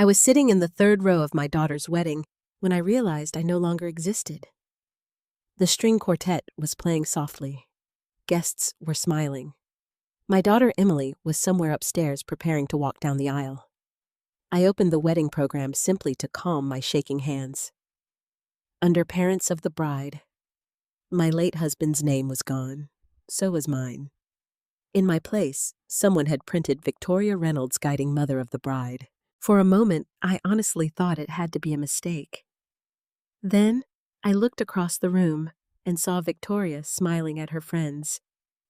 I was sitting in the third row of my daughter's wedding when I realized I no longer existed. The string quartet was playing softly. Guests were smiling. My daughter Emily was somewhere upstairs preparing to walk down the aisle. I opened the wedding program simply to calm my shaking hands. Under parents of the bride. My late husband's name was gone. So was mine. In my place, someone had printed Victoria Reynolds guiding mother of the bride. For a moment, I honestly thought it had to be a mistake. Then, I looked across the room and saw Victoria smiling at her friends.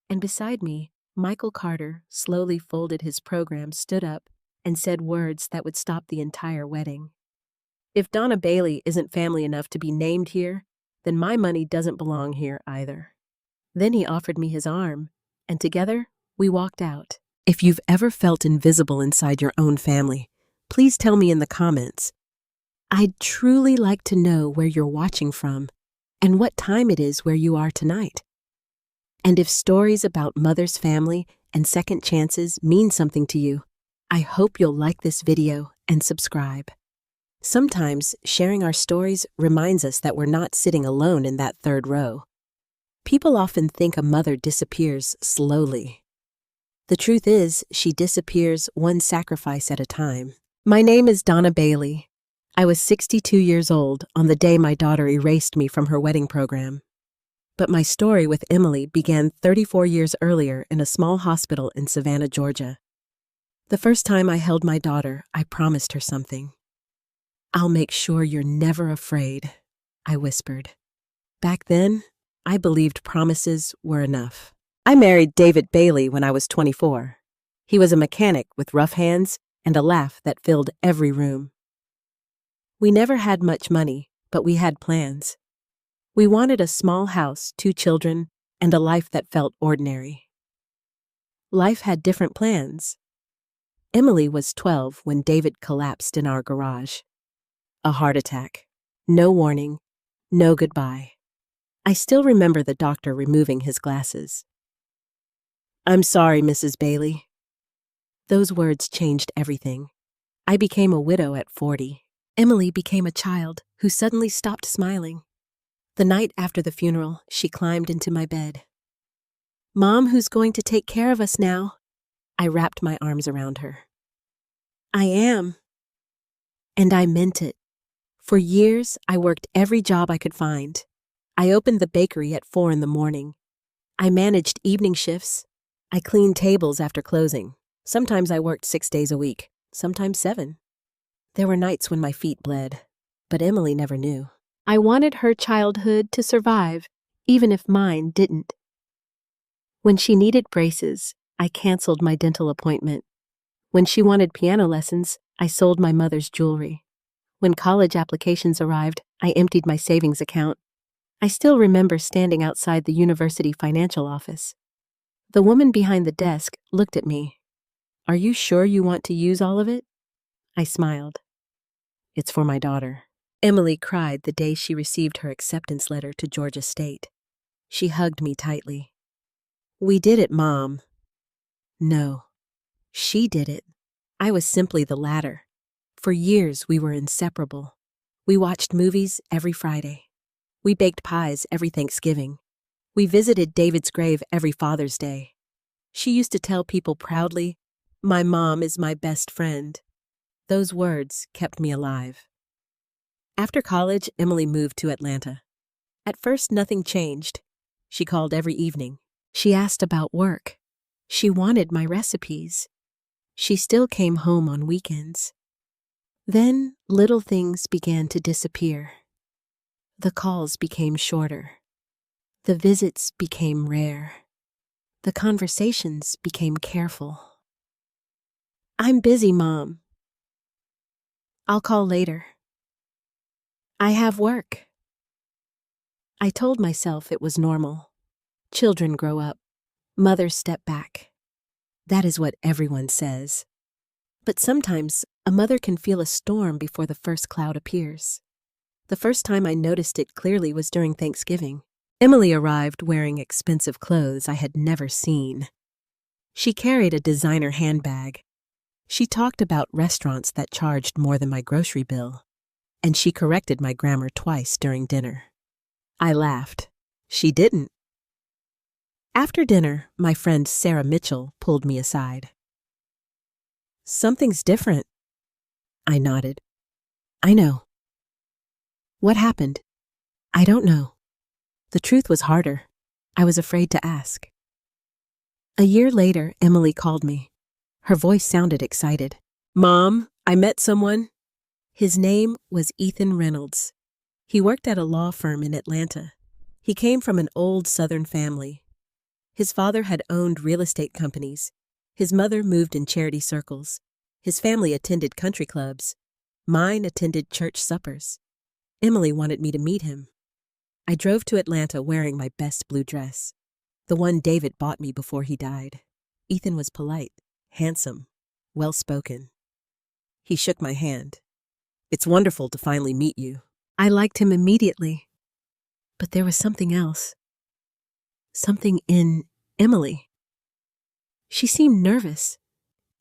And beside me, Michael Carter slowly folded his program, stood up, and said words that would stop the entire wedding. If Donna Bailey isn't family enough to be named here, then my money doesn't belong here either. Then he offered me his arm, and together, we walked out. If you've ever felt invisible inside your own family, please tell me in the comments. I'd truly like to know where you're watching from and what time it is where you are tonight. And if stories about mother's family and second chances mean something to you, I hope you'll like this video and subscribe. Sometimes sharing our stories reminds us that we're not sitting alone in that third row. People often think a mother disappears slowly. The truth is, she disappears one sacrifice at a time. My name is Donna Bailey. I was 62 years old on the day my daughter erased me from her wedding program. But my story with Emily began 34 years earlier in a small hospital in Savannah, Georgia. The first time I held my daughter, I promised her something. "I'll make sure you're never afraid," I whispered. Back then, I believed promises were enough. I married David Bailey when I was 24. He was a mechanic with rough hands and a laugh that filled every room. We never had much money, but we had plans. We wanted a small house, 2 children, and a life that felt ordinary. Life had different plans. Emily was 12 when David collapsed in our garage. A heart attack. No warning. No goodbye. I still remember the doctor removing his glasses. "I'm sorry, Mrs. Bailey." Those words changed everything. I became a widow at 40. Emily became a child who suddenly stopped smiling. The night after the funeral, she climbed into my bed. "Mom, who's going to take care of us now?" I wrapped my arms around her. "I am." And I meant it. For years, I worked every job I could find. I opened the bakery at 4 in the morning. I managed evening shifts. I cleaned tables after closing. Sometimes I worked 6 days a week, sometimes 7. There were nights when my feet bled, but Emily never knew. I wanted her childhood to survive, even if mine didn't. When she needed braces, I canceled my dental appointment. When she wanted piano lessons, I sold my mother's jewelry. When college applications arrived, I emptied my savings account. I still remember standing outside the university financial office. The woman behind the desk looked at me. "Are you sure you want to use all of it?" I smiled. "It's for my daughter." Emily cried the day she received her acceptance letter to Georgia State. She hugged me tightly. "We did it, Mom." No, she did it. I was simply the latter. For years, we were inseparable. We watched movies every Friday. We baked pies every Thanksgiving. We visited David's grave every Father's Day. She used to tell people proudly, "My mom is my best friend." Those words kept me alive. After college, Emily moved to Atlanta. At first, nothing changed. She called every evening. She asked about work. She wanted my recipes. She still came home on weekends. Then, little things began to disappear. The calls became shorter. The visits became rare. The conversations became careful. "I'm busy, Mom." "I'll call later." "I have work." I told myself it was normal. Children grow up. Mothers step back. That is what everyone says. But sometimes, a mother can feel a storm before the first cloud appears. The first time I noticed it clearly was during Thanksgiving. Emily arrived wearing expensive clothes I had never seen. She carried a designer handbag. She talked about restaurants that charged more than my grocery bill, and she corrected my grammar twice during dinner. I laughed. She didn't. After dinner, my friend Sarah Mitchell pulled me aside. "Something's different." I nodded. "I know." "What happened?" "I don't know." The truth was harder. I was afraid to ask. A year later, Emily called me. Her voice sounded excited. "Mom, I met someone." His name was Ethan Reynolds. He worked at a law firm in Atlanta. He came from an old Southern family. His father had owned real estate companies. His mother moved in charity circles. His family attended country clubs. Mine attended church suppers. Emily wanted me to meet him. I drove to Atlanta wearing my best blue dress, the one David bought me before he died. Ethan was polite, handsome, well-spoken. He shook my hand. "It's wonderful to finally meet you." I liked him immediately. But there was something else. Something in Emily. She seemed nervous,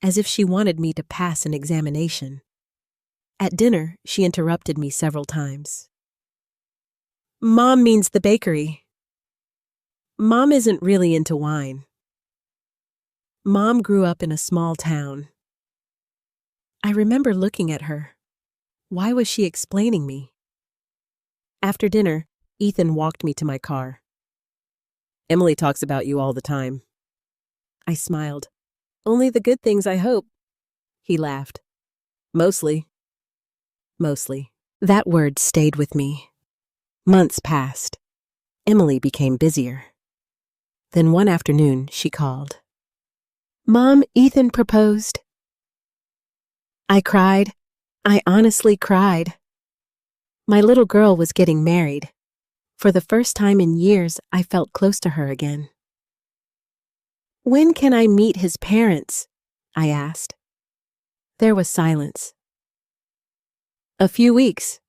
as if she wanted me to pass an examination. At dinner, she interrupted me several times. "Mom means the bakery. Mom isn't really into wine. Mom grew up in a small town." I remember looking at her. Why was she explaining me? After dinner, Ethan walked me to my car. "Emily talks about you all the time." I smiled. "Only the good things, I hope." He laughed. Mostly." Mostly. That word stayed with me. Months passed. Emily became busier. Then one afternoon, she called. "Mom, Ethan proposed." I cried. I honestly cried. My little girl was getting married. For the first time in years, I felt close to her again. "When can I meet his parents?" I asked. There was silence. "A few weeks."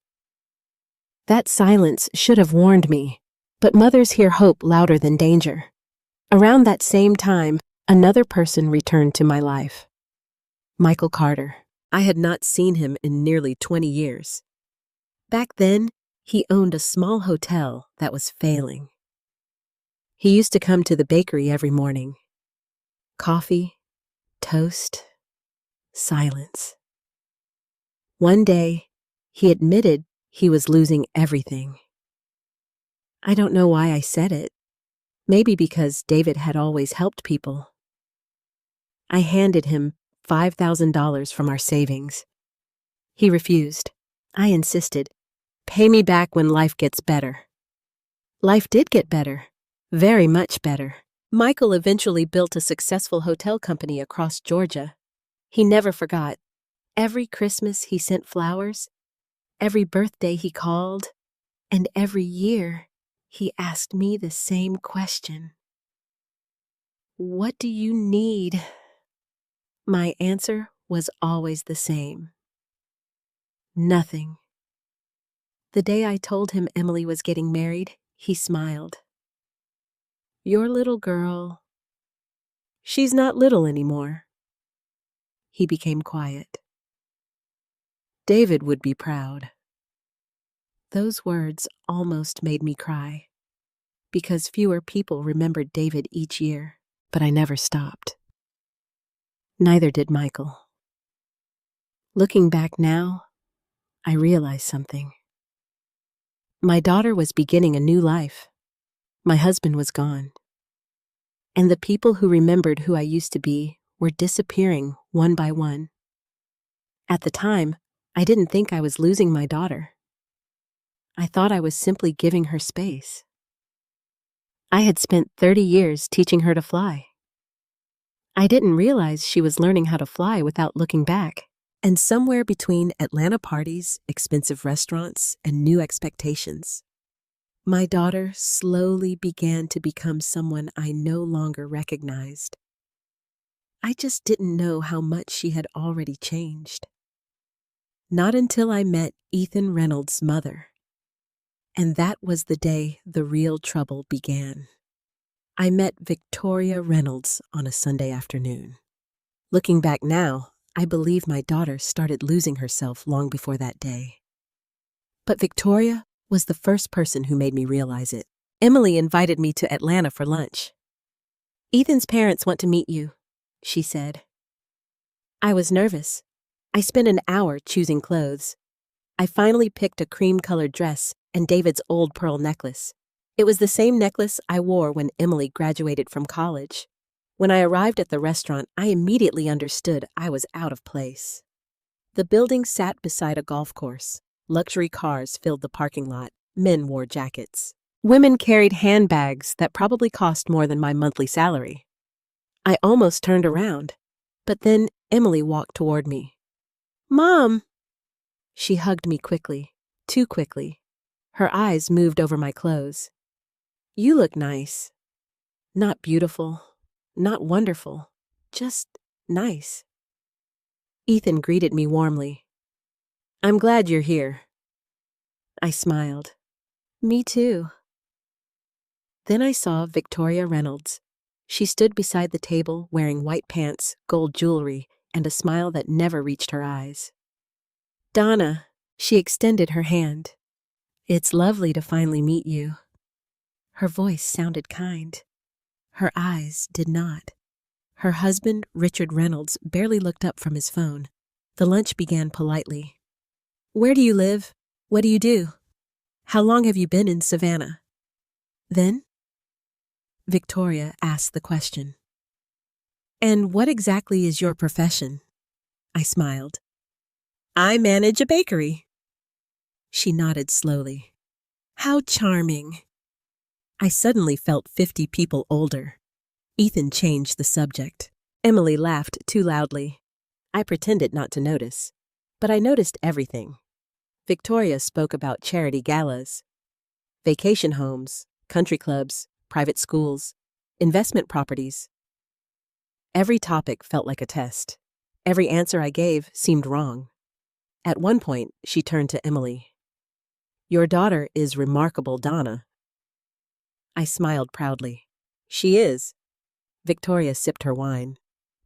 That silence should have warned me, but mothers hear hope louder than danger. Around that same time, another person returned to my life. Michael Carter. I had not seen him in nearly 20 years. Back then, he owned a small hotel that was failing. He used to come to the bakery every morning. Coffee, toast, silence. One day, he admitted he was losing everything. I don't know why I said it. Maybe because David had always helped people. I handed him $5,000 from our savings. He refused. I insisted. "Pay me back when life gets better." Life did get better. Very much better. Michael eventually built a successful hotel company across Georgia. He never forgot. Every Christmas he sent flowers. Every birthday he called. And every year he asked me the same question. "What do you need?" My answer was always the same. Nothing. The day I told him Emily was getting married, he smiled. "Your little girl." "She's not little anymore." He became quiet. "David would be proud." Those words almost made me cry, because fewer people remembered David each year, but I never stopped. Neither did Michael. Looking back now, I realized something. My daughter was beginning a new life. My husband was gone. And the people who remembered who I used to be were disappearing one by one. At the time, I didn't think I was losing my daughter. I thought I was simply giving her space. I had spent 30 years teaching her to fly. I didn't realize she was learning how to fly without looking back. And somewhere between Atlanta parties, expensive restaurants, and new expectations, my daughter slowly began to become someone I no longer recognized. I just didn't know how much she had already changed. Not until I met Ethan Reynolds' mother. And that was the day the real trouble began. I met Victoria Reynolds on a Sunday afternoon. Looking back now, I believe my daughter started losing herself long before that day. But Victoria was the first person who made me realize it. Emily invited me to Atlanta for lunch. "Ethan's parents want to meet you," she said. I was nervous. I spent an hour choosing clothes. I finally picked a cream-colored dress and David's old pearl necklace. It was the same necklace I wore when Emily graduated from college. When I arrived at the restaurant, I immediately understood I was out of place. The building sat beside a golf course. Luxury cars filled the parking lot. Men wore jackets. Women carried handbags that probably cost more than my monthly salary. I almost turned around, but then Emily walked toward me. "Mom!" She hugged me quickly, too quickly. Her eyes moved over my clothes. "You look nice. Not beautiful, not wonderful, just nice." Ethan greeted me warmly. "I'm glad you're here." I smiled. "Me too." Then I saw Victoria Reynolds. She stood beside the table wearing white pants, gold jewelry, and a smile that never reached her eyes. "Donna," she extended her hand. "It's lovely to finally meet you." Her voice sounded kind. Her eyes did not. Her husband, Richard Reynolds, barely looked up from his phone. The lunch began politely. "Where do you live? What do you do? How long have you been in Savannah?" Then Victoria asked the question. "And what exactly is your profession?" I smiled. "I manage a bakery." She nodded slowly. "How charming." I suddenly felt 50 people older. Ethan changed the subject. Emily laughed too loudly. I pretended not to notice, but I noticed everything. Victoria spoke about charity galas, vacation homes, country clubs, private schools, investment properties. Every topic felt like a test. Every answer I gave seemed wrong. At one point, she turned to Emily. "Your daughter is remarkable, Donna." I smiled proudly. "She is." Victoria sipped her wine.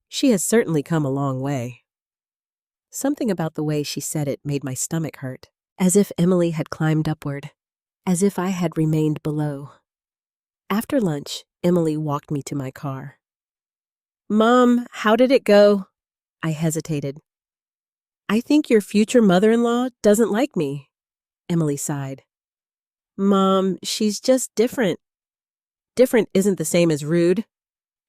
"She has certainly come a long way." Something about the way she said it made my stomach hurt, as if Emily had climbed upward, as if I had remained below. After lunch, Emily walked me to my car. "Mom, how did it go?" I hesitated. "I think your future mother-in-law doesn't like me," Emily sighed. "Mom, she's just different." "Different isn't the same as rude."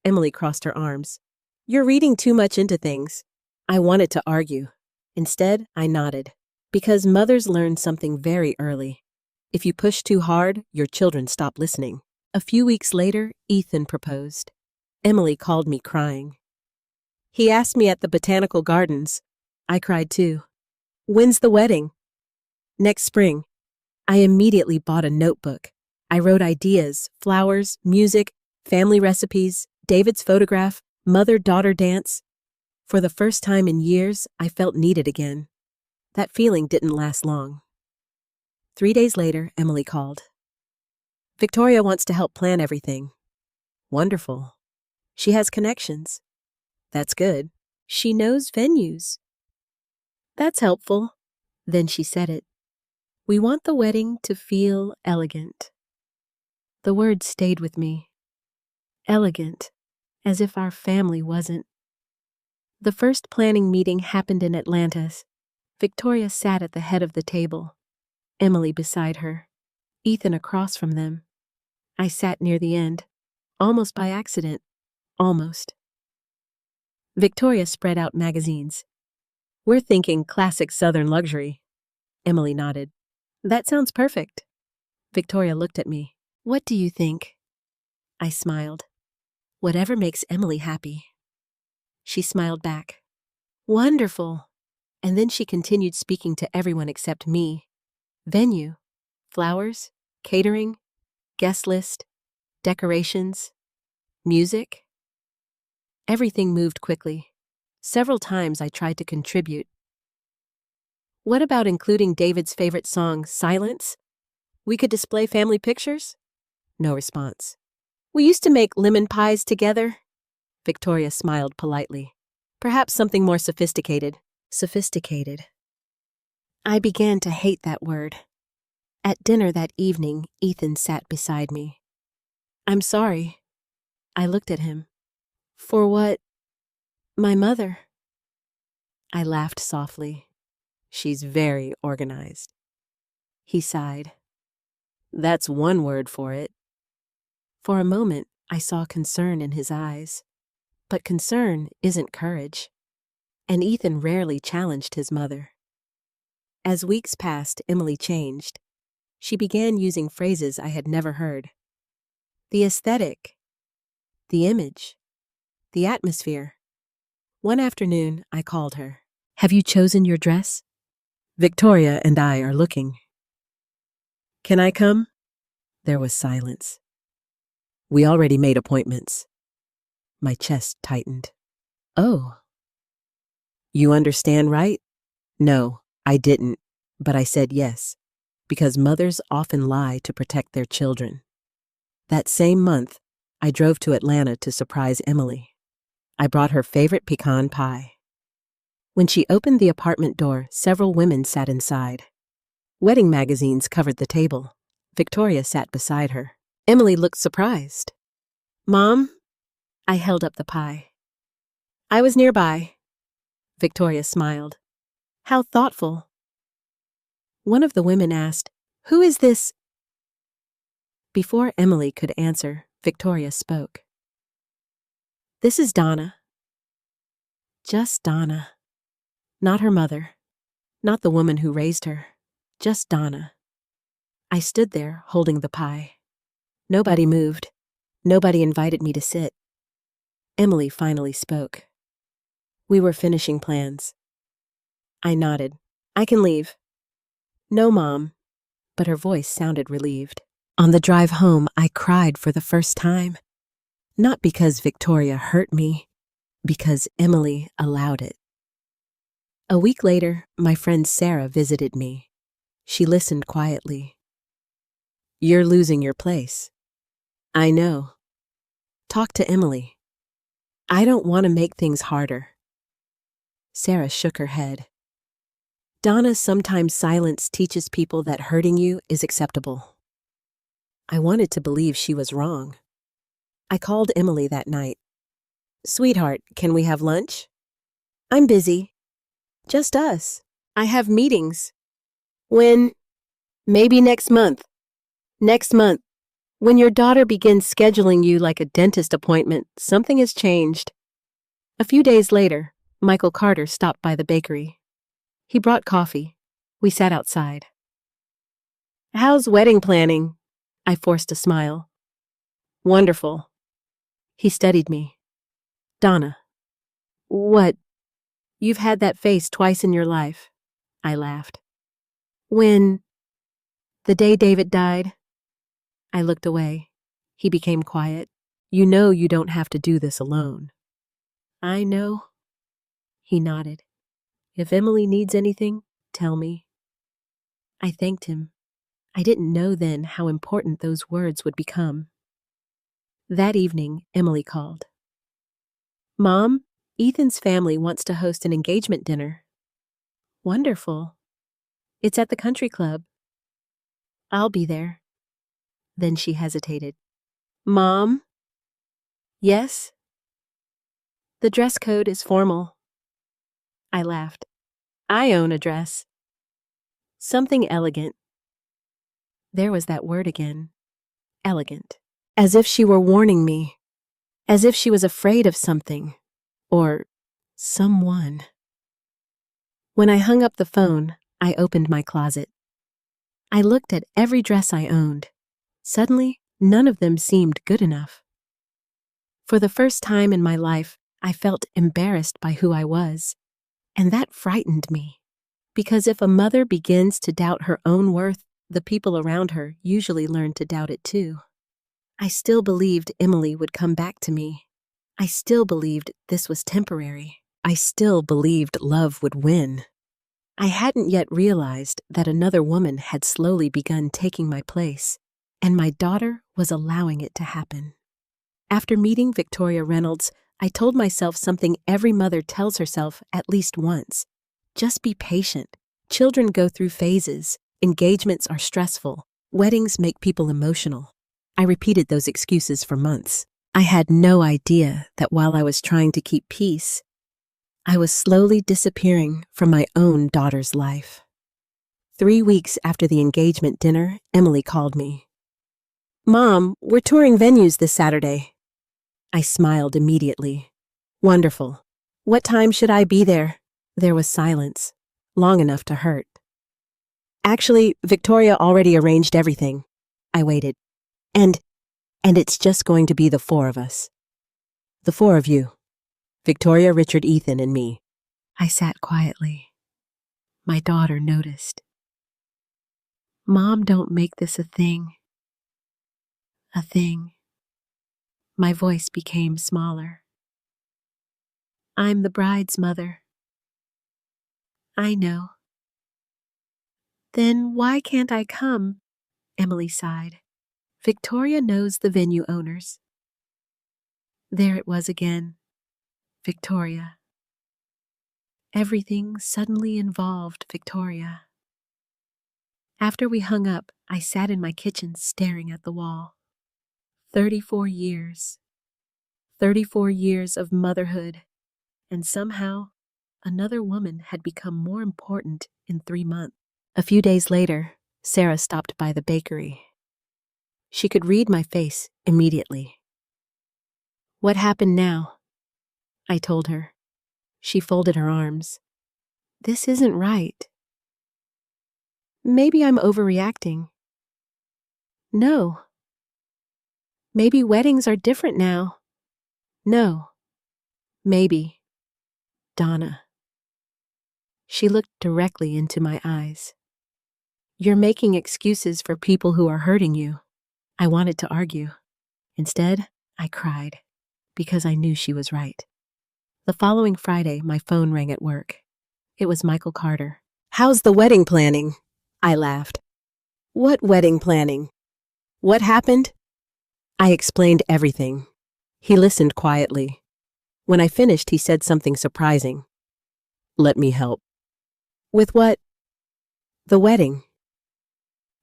Emily crossed her arms. "You're reading too much into things." I wanted to argue. Instead, I nodded. Because mothers learn something very early. If you push too hard, your children stop listening. A few weeks later, Ethan proposed. Emily called me crying. "He asked me at the botanical gardens." I cried too. "When's the wedding?" "Next spring." I immediately bought a notebook. I wrote ideas, flowers, music, family recipes, David's photograph, mother-daughter dance. For the first time in years, I felt needed again. That feeling didn't last long. 3 days later, Emily called. "Victoria wants to help plan everything." "Wonderful. She has connections." "That's good. She knows venues." "That's helpful." Then she said it. "We want the wedding to feel elegant." The word stayed with me. Elegant, as if our family wasn't. The first planning meeting happened in Atlanta. Victoria sat at the head of the table, Emily beside her, Ethan across from them. I sat near the end, almost by accident, almost. Victoria spread out magazines. "We're thinking classic Southern luxury." Emily nodded. "That sounds perfect." Victoria looked at me. "What do you think?" I smiled. "Whatever makes Emily happy." She smiled back. "Wonderful." And then she continued speaking to everyone except me. Venue, flowers, catering, guest list, decorations, music. Everything moved quickly. Several times I tried to contribute. "What about including David's favorite song, Silence? We could display family pictures?" No response. "We used to make lemon pies together." Victoria smiled politely. Perhaps something more sophisticated. Sophisticated. I began to hate that word. At dinner that evening, Ethan sat beside me. I'm sorry. I looked at him. For what? My mother. I laughed softly. She's very organized. He sighed. That's one word for it. For a moment, I saw concern in his eyes. But concern isn't courage. And Ethan rarely challenged his mother. As weeks passed, Emily changed. She began using phrases I had never heard. The aesthetic, the image, the atmosphere. One afternoon, I called her. Have you chosen your dress? Victoria and I are looking. Can I come? There was silence. We already made appointments. My chest tightened. Oh. You understand, right? No, I didn't, but I said yes, because mothers often lie to protect their children. That same month, I drove to Atlanta to surprise Emily. I brought her favorite pecan pie. When she opened the apartment door, several women sat inside. Wedding magazines covered the table. Victoria sat beside her. Emily looked surprised. Mom? I held up the pie. I was nearby. Victoria smiled. How thoughtful. One of the women asked, Who is this? Before Emily could answer, Victoria spoke. This is Donna. Just Donna. Not her mother. Not the woman who raised her. Just Donna. I stood there, holding the pie. Nobody moved. Nobody invited me to sit. Emily finally spoke. We were finishing plans. I nodded. I can leave. No, Mom. But her voice sounded relieved. On the drive home, I cried for the first time. Not because Victoria hurt me, because Emily allowed it. A week later, my friend Sarah visited me. She listened quietly. You're losing your place. I know. Talk to Emily. I don't want to make things harder. Sarah shook her head. Donna, sometimes silence teaches people that hurting you is acceptable. I wanted to believe she was wrong. I called Emily that night. Sweetheart, can we have lunch? I'm busy. Just us. I have meetings. When? Maybe next month. Next month. When your daughter begins scheduling you like a dentist appointment, something has changed. A few days later, Michael Carter stopped by the bakery. He brought coffee. We sat outside. How's wedding planning? I forced a smile. Wonderful. He studied me. Donna. What? You've had that face twice in your life. I laughed. When? The day David died? I looked away. He became quiet. You know you don't have to do this alone. I know. He nodded. If Emily needs anything, tell me. I thanked him. I didn't know then how important those words would become. That evening, Emily called. Mom, Ethan's family wants to host an engagement dinner. Wonderful. It's at the country club. I'll be there. Then she hesitated. Mom? Yes? The dress code is formal. I laughed. I own a dress. Something elegant. There was that word again. Elegant. As if she were warning me. As if she was afraid of something. Or someone. When I hung up the phone, I opened my closet. I looked at every dress I owned. Suddenly, none of them seemed good enough. For the first time in my life, I felt embarrassed by who I was. And that frightened me. Because if a mother begins to doubt her own worth, the people around her usually learn to doubt it too. I still believed Emily would come back to me. I still believed this was temporary. I still believed love would win. I hadn't yet realized that another woman had slowly begun taking my place, and my daughter was allowing it to happen. After meeting Victoria Reynolds, I told myself something every mother tells herself at least once. Just be patient. Children go through phases. Engagements are stressful. Weddings make people emotional. I repeated those excuses for months. I had no idea that while I was trying to keep peace, I was slowly disappearing from my own daughter's life. 3 weeks after the engagement dinner, Emily called me. "Mom, we're touring venues this Saturday." I smiled immediately. "Wonderful. What time should I be there?" There was silence, long enough to hurt. "Actually, Victoria already arranged everything." I waited. And it's just going to be the 4 of us. "The 4 of you. Victoria, Richard, Ethan, and me." I sat quietly. My daughter noticed. "Mom, don't make this a thing." A thing. My voice became smaller. "I'm the bride's mother." "I know." "Then why can't I come?" Emily sighed. "Victoria knows the venue owners." There it was again. Victoria. Everything suddenly involved Victoria. After we hung up, I sat in my kitchen staring at the wall. 34 years. 34 years of motherhood. And somehow, another woman had become more important in 3 months. A few days later, Sarah stopped by the bakery. She could read my face immediately. "What happened now?" I told her. She folded her arms. "This isn't right." "Maybe I'm overreacting." "No." "Maybe weddings are different now." "No." "Maybe." "Donna." She looked directly into my eyes. "You're making excuses for people who are hurting you." I wanted to argue. Instead, I cried, because I knew she was right. The following Friday, my phone rang at work. It was Michael Carter. "How's the wedding planning?" I laughed. "What wedding planning? What happened?" I explained everything. He listened quietly. When I finished, he said something surprising. "Let me help." "With what?" "The wedding."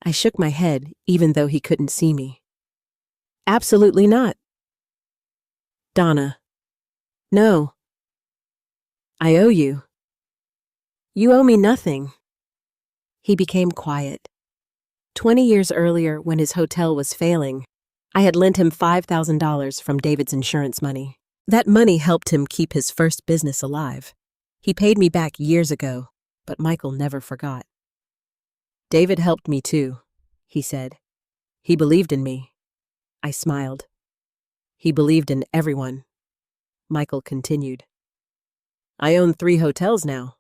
I shook my head, even though he couldn't see me. "Absolutely not." "Donna." "No." "I owe you." "You owe me nothing." He became quiet. 20 years earlier, when his hotel was failing, I had lent him $5,000 from David's insurance money. That money helped him keep his first business alive. He paid me back years ago, but Michael never forgot. "David helped me too," he said. "He believed in me." I smiled. "He believed in everyone." Michael continued. "I own 3 hotels now."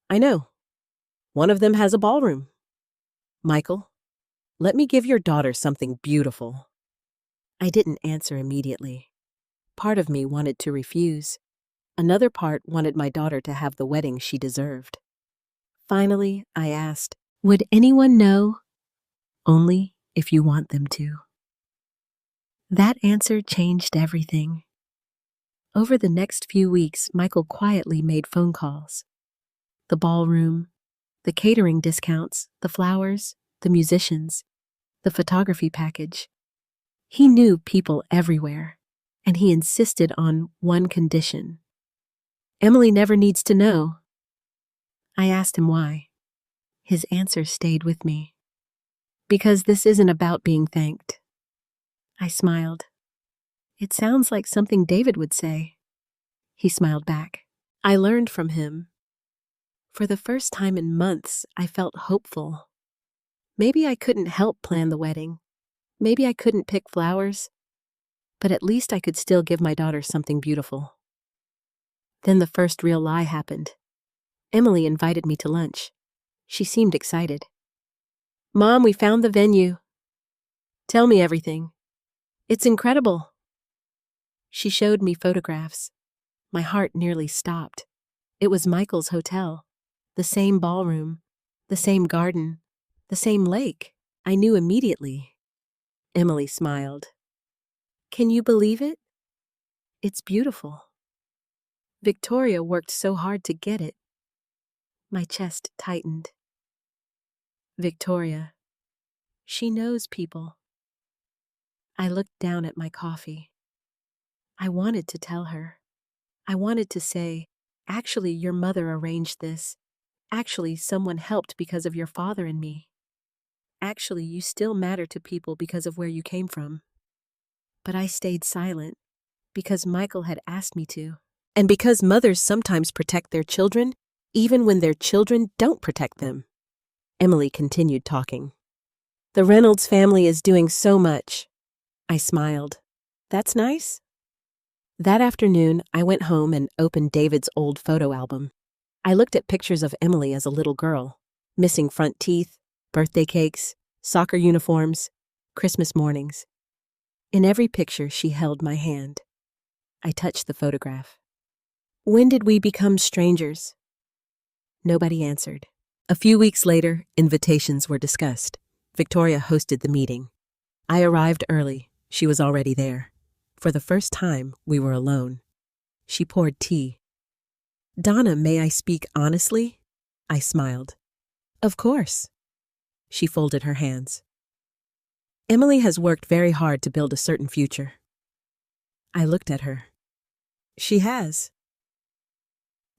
"I know. One of them has a ballroom." "Michael, let me give your daughter something beautiful." I didn't answer immediately. Part of me wanted to refuse. Another part wanted my daughter to have the wedding she deserved. Finally, I asked, "Would anyone know?" "Only if you want them to." That answer changed everything. Over the next few weeks, Michael quietly made phone calls. The ballroom, the catering discounts, the flowers, the musicians, the photography package. He knew people everywhere, and he insisted on one condition. "Emily never needs to know." I asked him why. His answer stayed with me. "Because this isn't about being thanked." I smiled. "It sounds like something David would say." He smiled back. I learned from him. For the first time in months, I felt hopeful. Maybe I couldn't help plan the wedding. Maybe I couldn't pick flowers. But at least I could still give my daughter something beautiful. Then the first real lie happened. Emily invited me to lunch. She seemed excited. "Mom, we found the venue." "Tell me everything." "It's incredible." She showed me photographs. My heart nearly stopped. It was Michael's hotel. The same ballroom. The same garden. The same lake. I knew immediately. Emily smiled. "Can you believe it?" "It's beautiful." Victoria worked so hard to get it. My chest tightened. Victoria. She knows people. I looked down at my coffee. I wanted to tell her. I wanted to say, actually, your mother arranged this. Actually, someone helped because of your father and me. Actually, you still matter to people because of where you came from. But I stayed silent because Michael had asked me to. And because mothers sometimes protect their children, even when their children don't protect them. Emily continued talking. The Reynolds family is doing so much. I smiled. That's nice. That afternoon, I went home and opened David's old photo album. I looked at pictures of Emily as a little girl, missing front teeth, birthday cakes, soccer uniforms, Christmas mornings. In every picture, she held my hand. I touched the photograph. When did we become strangers? Nobody answered. A few weeks later, invitations were discussed. Victoria hosted the meeting. I arrived early. She was already there. For the first time, we were alone. She poured tea. Donna, may I speak honestly? I smiled. Of course. She folded her hands. Emily has worked very hard to build a certain future. I looked at her. She has.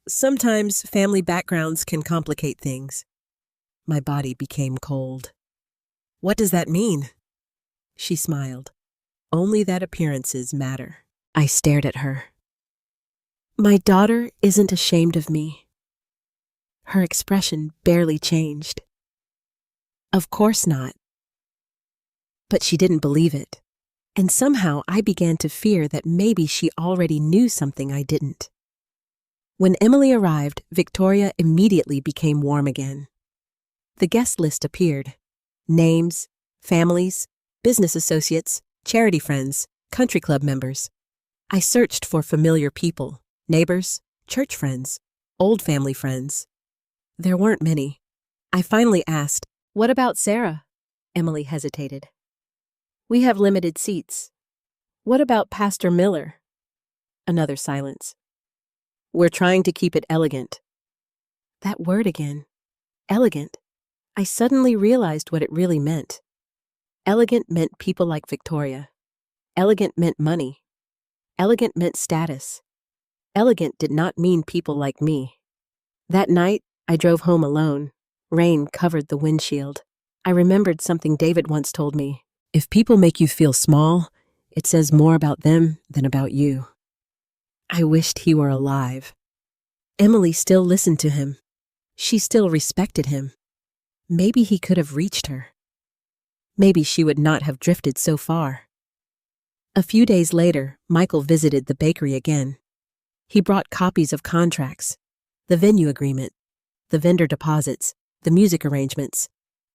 Sometimes family backgrounds can complicate things. My body became cold. What does that mean? She smiled. Only that appearances matter. I stared at her. My daughter isn't ashamed of me. Her expression barely changed. Of course not. But she didn't believe it. And somehow I began to fear that maybe she already knew something I didn't. When Emily arrived, Victoria immediately became warm again. The guest list appeared. Names, families, business associates, charity friends, country club members. I searched for familiar people, neighbors, church friends, old family friends. There weren't many. I finally asked, "What about Sarah?" Emily hesitated. "We have limited seats." "What about Pastor Miller?" Another silence. "We're trying to keep it elegant." That word again. Elegant. I suddenly realized what it really meant. Elegant meant people like Victoria. Elegant meant money. Elegant meant status. Elegant did not mean people like me. That night, I drove home alone. Rain covered the windshield. I remembered something David once told me. If people make you feel small, it says more about them than about you. I wished he were alive. Emily still listened to him. She still respected him. Maybe he could have reached her. Maybe she would not have drifted so far. A few days later, Michael visited the bakery again. He brought copies of contracts, the venue agreement, the vendor deposits, the music arrangements.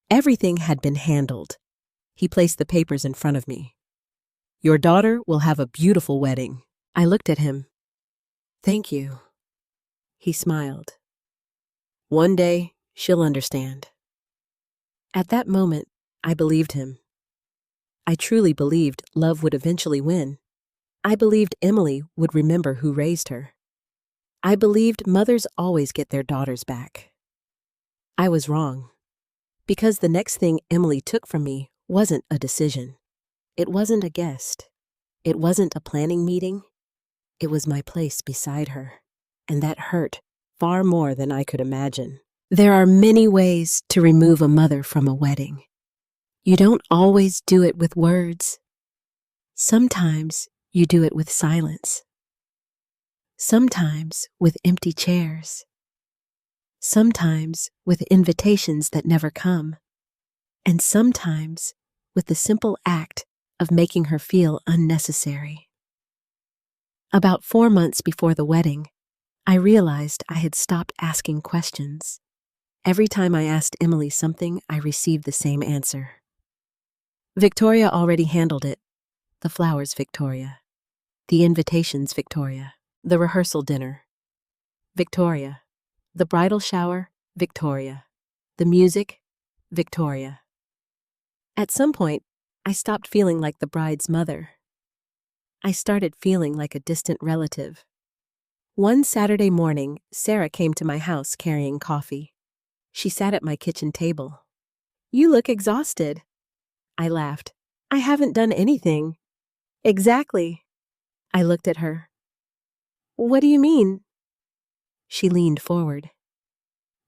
Everything had been handled. He placed the papers in front of me. Your daughter will have a beautiful wedding. I looked at him. Thank you. He smiled. One day, she'll understand. At that moment, I believed him. I truly believed love would eventually win. I believed Emily would remember who raised her. I believed mothers always get their daughters back. I was wrong. Because the next thing Emily took from me wasn't a decision. It wasn't a guest. It wasn't a planning meeting. It was my place beside her. And that hurt far more than I could imagine. There are many ways to remove a mother from a wedding. You don't always do it with words. Sometimes you do it with silence. Sometimes with empty chairs. Sometimes with invitations that never come. And sometimes with the simple act of making her feel unnecessary. About 4 months before the wedding, I realized I had stopped asking questions. Every time I asked Emily something, I received the same answer. Victoria already handled it. The flowers, Victoria. The invitations, Victoria. The rehearsal dinner. Victoria. The bridal shower, Victoria. The music, Victoria. At some point, I stopped feeling like the bride's mother. I started feeling like a distant relative. One Saturday morning, Sarah came to my house carrying coffee. She sat at my kitchen table. "You look exhausted." I laughed. "I haven't done anything." "Exactly." I looked at her. "What do you mean?" She leaned forward.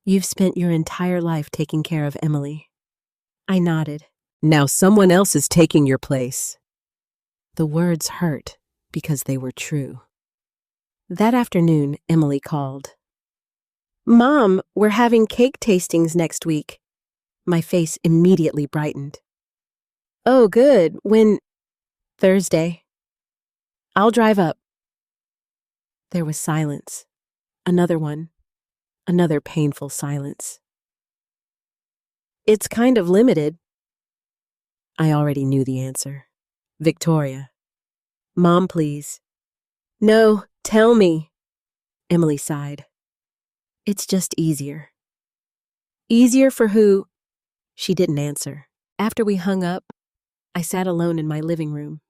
"You've spent your entire life taking care of Emily." I nodded. "Now someone else is taking your place." The words hurt because they were true. That afternoon, Emily called. "Mom, we're having cake tastings next week." My face immediately brightened. "Oh, good. When?" "Thursday." "I'll drive up." There was silence. Another one. Another painful silence. "It's kind of limited." I already knew the answer. "Victoria." "Mom, please." "No, tell me." Emily sighed. "It's just easier." "Easier for who?" She didn't answer. After we hung up, I sat alone in my living room.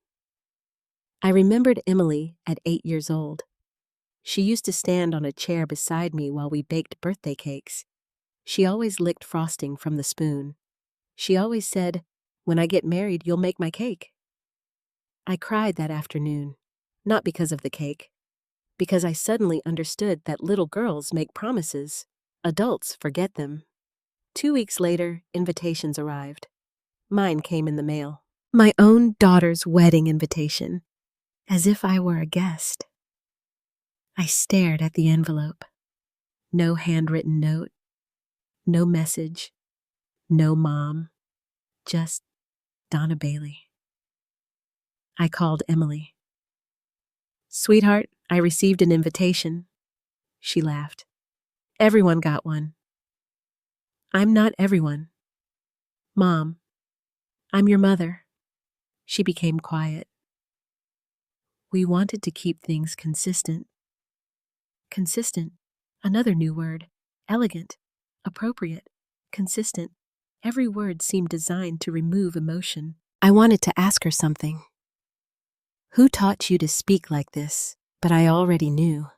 I remembered Emily at 8 years old. She used to stand on a chair beside me while we baked birthday cakes. She always licked frosting from the spoon. She always said, "When I get married, you'll make my cake." I cried that afternoon, not because of the cake, because I suddenly understood that little girls make promises. Adults forget them. 2 weeks later, invitations arrived. Mine came in the mail. My own daughter's wedding invitation, as if I were a guest. I stared at the envelope. No handwritten note, no message, no mom, just Donna Bailey. I called Emily. "Sweetheart, I received an invitation." She laughed. "Everyone got one." "I'm not everyone." "Mom, I'm your mother." She became quiet. We wanted to keep things consistent. Consistent, another new word. Elegant, appropriate, consistent. Every word seemed designed to remove emotion. I wanted to ask her something. "Who taught you to speak like this?" But I already knew.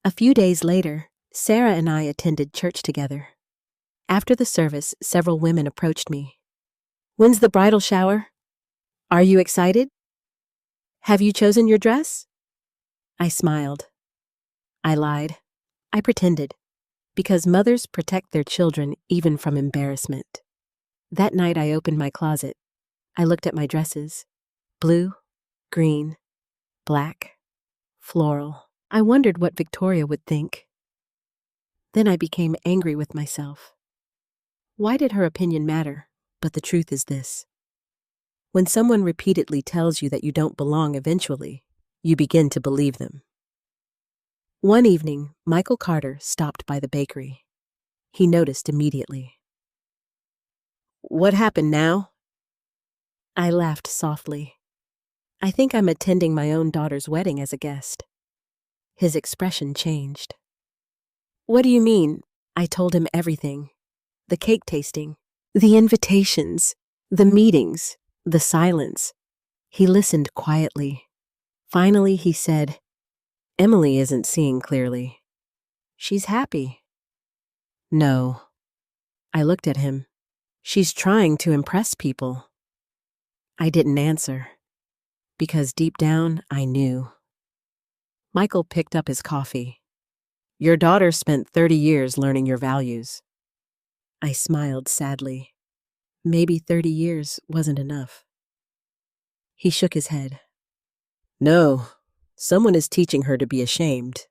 A few days later, Sarah and I attended church together. After the service, several women approached me. "When's the bridal shower? Are you excited? Have you chosen your dress?" I smiled. I lied. I pretended. Because mothers protect their children even from embarrassment. That night I opened my closet. I looked at my dresses. Blue, green, black, floral. I wondered what Victoria would think. Then I became angry with myself. Why did her opinion matter? But the truth is this. When someone repeatedly tells you that you don't belong eventually, you begin to believe them. One evening, Michael Carter stopped by the bakery. He noticed immediately. "What happened now?" I laughed softly. "I think I'm attending my own daughter's wedding as a guest." His expression changed. "What do you mean?" I told him everything. The cake tasting, the invitations, the meetings, the silence. He listened quietly. Finally, he said, "Emily isn't seeing clearly. She's happy." "No." I looked at him. "She's trying to impress people." I didn't answer, because deep down I knew. Michael picked up his coffee. "Your daughter spent 30 years learning your values." I smiled sadly. Maybe 30 years wasn't enough. He shook his head. "No, someone is teaching her to be ashamed."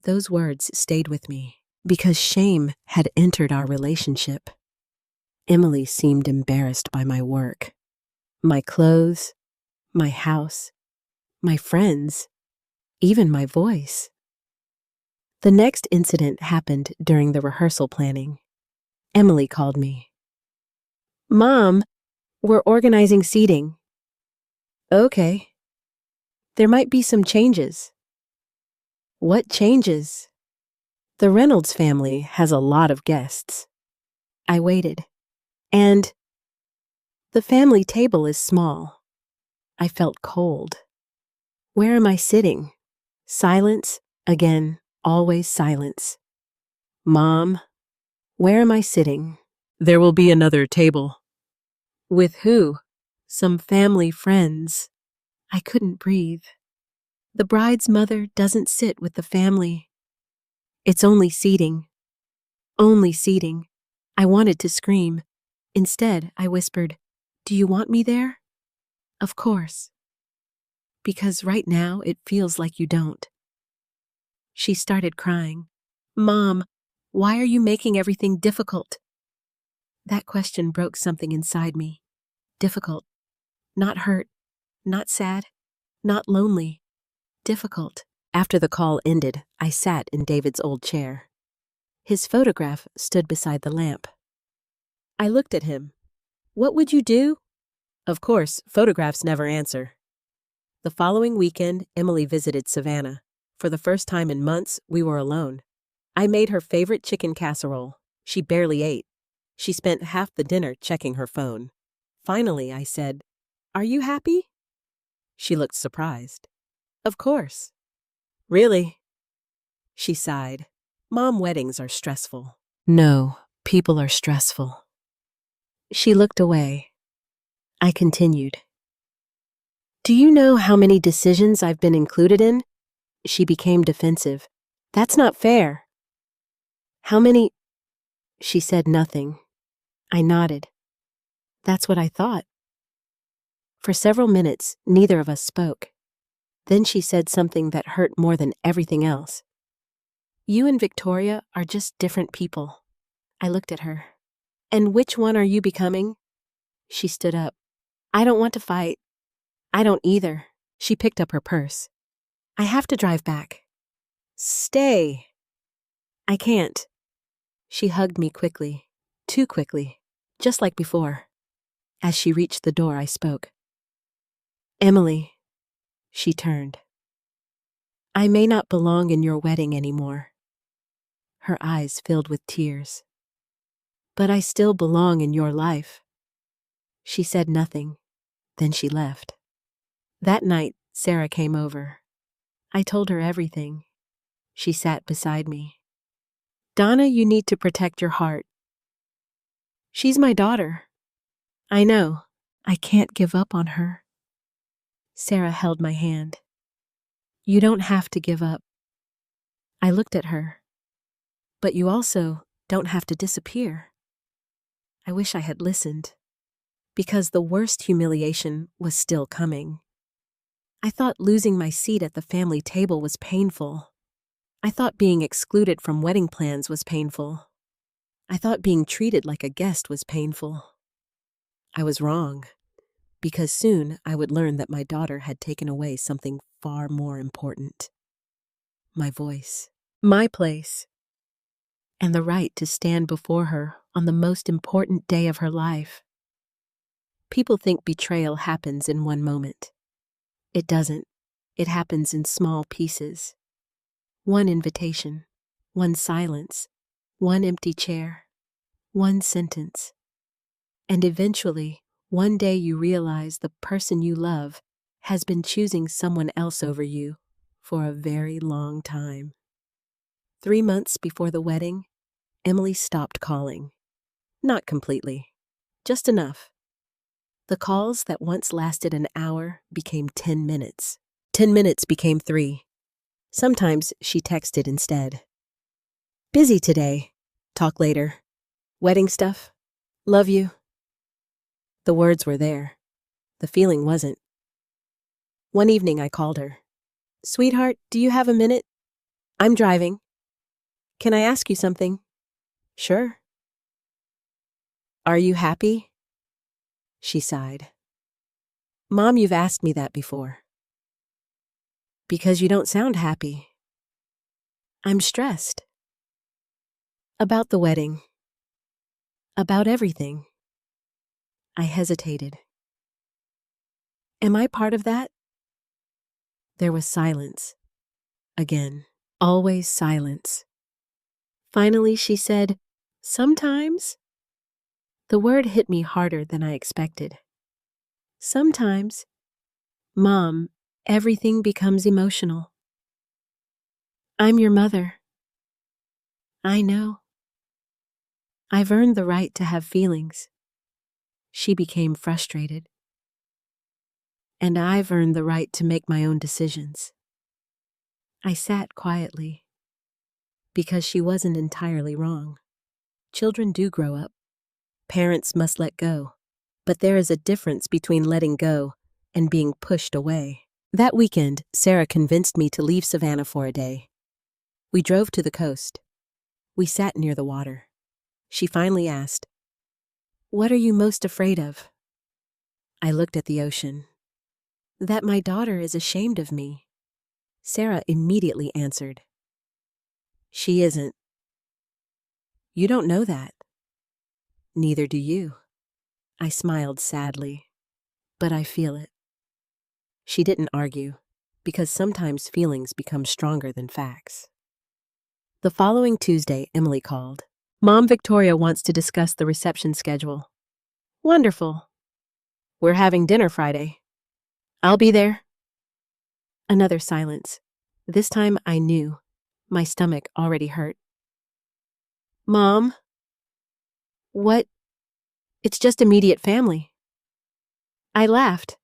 Those words stayed with me because shame had entered our relationship. Emily seemed embarrassed by my work, my clothes, my house, my friends, even my voice. The next incident happened during the rehearsal planning. Emily called me. "Mom, we're organizing seating." "Okay." "There might be some changes." "What changes?" "The Reynolds family has a lot of guests." I waited. "And the family table is small." I felt cold. Where am I sitting? Silence, Again, always silence. Mom, where am I sitting? There will be another table. With who? Some family friends. I couldn't breathe. The bride's mother doesn't sit with the family. It's only seating. Only seating. I wanted to scream. Instead, I whispered, "Do you want me there?" "Of course." "Because right now it feels like you don't." She started crying. "Mom, why are you making everything difficult?" That question broke something inside me. Difficult. Not hurt. Not sad. Not lonely. Difficult. After the call ended, I sat in David's old chair. His photograph stood beside the lamp. I looked at him. "What would you do?" Of course, photographs never answer. The following weekend, Emily visited Savannah. For the first time in months, we were alone. I made her favorite chicken casserole. She barely ate. She spent half the dinner checking her phone. Finally, I said, "Are you happy?" She looked surprised. "Of course." "Really?" She sighed. "Mom, weddings are stressful." "No, people are stressful." She looked away. I continued. "Do you know how many decisions I've been included in?" She became defensive. "That's not fair." "How many?" She said nothing. I nodded. "That's what I thought." For several minutes, neither of us spoke. Then she said something that hurt more than everything else. "You and Victoria are just different people." I looked at her. "And which one are you becoming?" She stood up. "I don't want to fight." "I don't either." She picked up her purse. "I have to drive back." "Stay." "I can't." She hugged me quickly. Too quickly. Just like before. As she reached the door, I spoke. "Emily." She turned. "I may not belong in your wedding anymore." Her eyes filled with tears. "But I still belong in your life." She said nothing. Then she left. That night, Sarah came over. I told her everything. She sat beside me. "Donna, you need to protect your heart." "She's my daughter." "I know. I can't give up on her." Sarah held my hand. "You don't have to give up." I looked at her. "But you also don't have to disappear." I wish I had listened. Because the worst humiliation was still coming. I thought losing my seat at the family table was painful. I thought being excluded from wedding plans was painful. I thought being treated like a guest was painful. I was wrong, because soon I would learn that my daughter had taken away something far more important. My voice, my place, and the right to stand before her on the most important day of her life. People think betrayal happens in one moment. It doesn't. It happens in small pieces. One invitation, one silence, one empty chair, one sentence. And eventually, one day you realize the person you love has been choosing someone else over you for a very long time. 3 months before the wedding, Emily stopped calling. Not completely, just enough. The calls that once lasted an hour became 10 minutes. 10 minutes became 3. Sometimes she texted instead. "Busy today. Talk later. Wedding stuff. Love you." The words were there. The feeling wasn't. One evening I called her. "Sweetheart, do you have a minute?" "I'm driving." "Can I ask you something?" "Sure." "Are you happy?" She sighed. "Mom, you've asked me that before." "Because you don't sound happy." "I'm stressed." "About the wedding." "About everything." I hesitated. "Am I part of that?" There was silence. Again. Always silence. Finally, she said, "Sometimes." The word hit me harder than I expected. Sometimes. Mom, everything becomes emotional. I'm your mother. I know. I've earned the right to have feelings. She became frustrated. And I've earned the right to make my own decisions. I sat quietly, because she wasn't entirely wrong. Children do grow up. Parents must let go. But there is a difference between letting go and being pushed away. That weekend, Sarah convinced me to leave Savannah for a day. We drove to the coast. We sat near the water. She finally asked, "What are you most afraid of?" I looked at the ocean. "That my daughter is ashamed of me." Sarah immediately answered, "She isn't." "You don't know that." "Neither do you." I smiled sadly, "But I feel it." She didn't argue, because sometimes feelings become stronger than facts. The following Tuesday, Emily called. "Mom, Victoria wants to discuss the reception schedule." "Wonderful. We're having dinner Friday. I'll be there." Another silence. This time I knew. My stomach already hurt. "Mom, what? It's just immediate family." I laughed.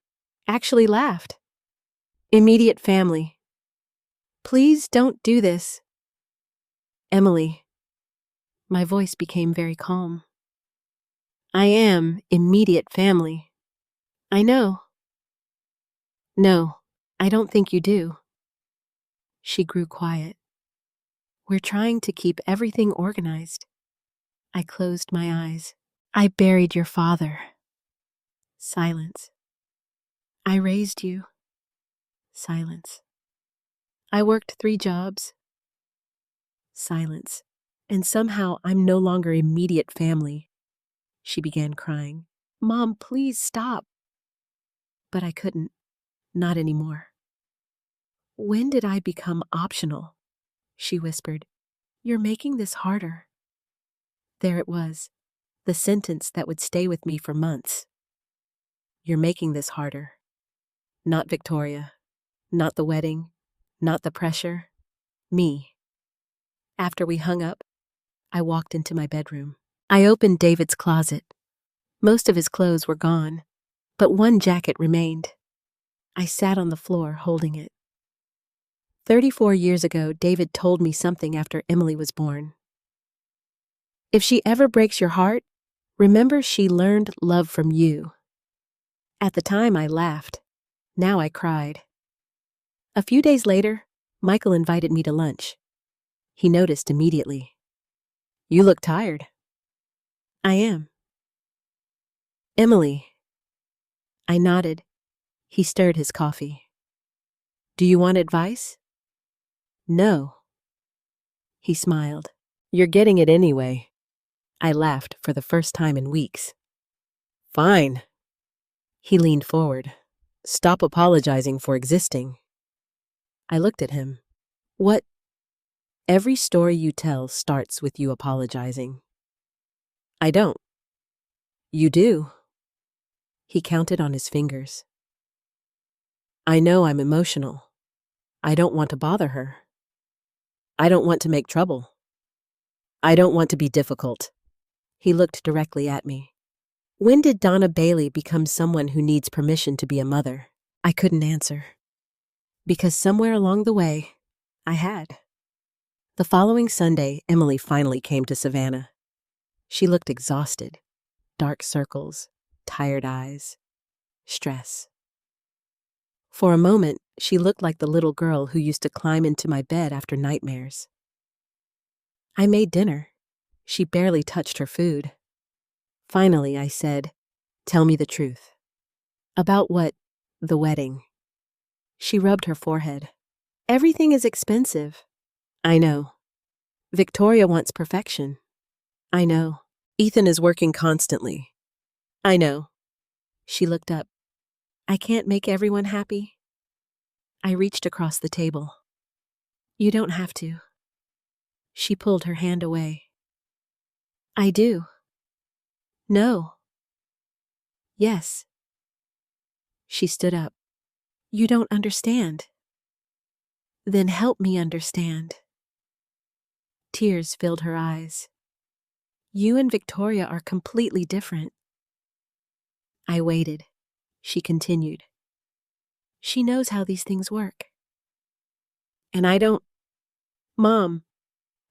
Actually laughed. "Immediate family. Please don't do this." "Emily." My voice became very calm. "I am immediate family. I know." "No, I don't think you do." She grew quiet. "We're trying to keep everything organized." I closed my eyes. "I buried your father." Silence. "I raised you." Silence. "I worked 3 jobs." Silence. "And somehow I'm no longer immediate family." She began crying. "Mom, please stop." But I couldn't. Not anymore. "When did I become optional?" She whispered. "You're making this harder." There it was, the sentence that would stay with me for months. "You're making this harder." Not Victoria. Not the wedding. Not the pressure. Me. After we hung up, I walked into my bedroom. I opened David's closet. Most of his clothes were gone, but one jacket remained. I sat on the floor holding it. 34 years ago, David told me something after Emily was born. "If she ever breaks your heart, remember she learned love from you." At the time, I laughed. Now I cried. A few days later, Michael invited me to lunch. He noticed immediately. "You look tired." "I am." "Emily." I nodded. He stirred his coffee. "Do you want advice?" "No." He smiled. "You're getting it anyway." I laughed for the first time in weeks. "Fine." He leaned forward. "Stop apologizing for existing." I looked at him. "What?" "Every story you tell starts with you apologizing." "I don't." "You do." He counted on his fingers. "I know I'm emotional. I don't want to bother her. I don't want to make trouble. I don't want to be difficult." He looked directly at me. "When did Donna Bailey become someone who needs permission to be a mother?" I couldn't answer. Because somewhere along the way, I had. The following Sunday, Emily finally came to Savannah. She looked exhausted. Dark circles, tired eyes, stress. For a moment, she looked like the little girl who used to climb into my bed after nightmares. I made dinner. She barely touched her food. Finally, I said, "Tell me the truth." "About what?" "The wedding." She rubbed her forehead. "Everything is expensive." "I know." "Victoria wants perfection." "I know." "Ethan is working constantly." "I know." She looked up. "I can't make everyone happy." I reached across the table. "You don't have to." She pulled her hand away. "I do." "No." "Yes." She stood up. "You don't understand." "Then help me understand." Tears filled her eyes. You and Victoria are completely different. I waited. She continued. She knows how these things work. And I don't. Mom.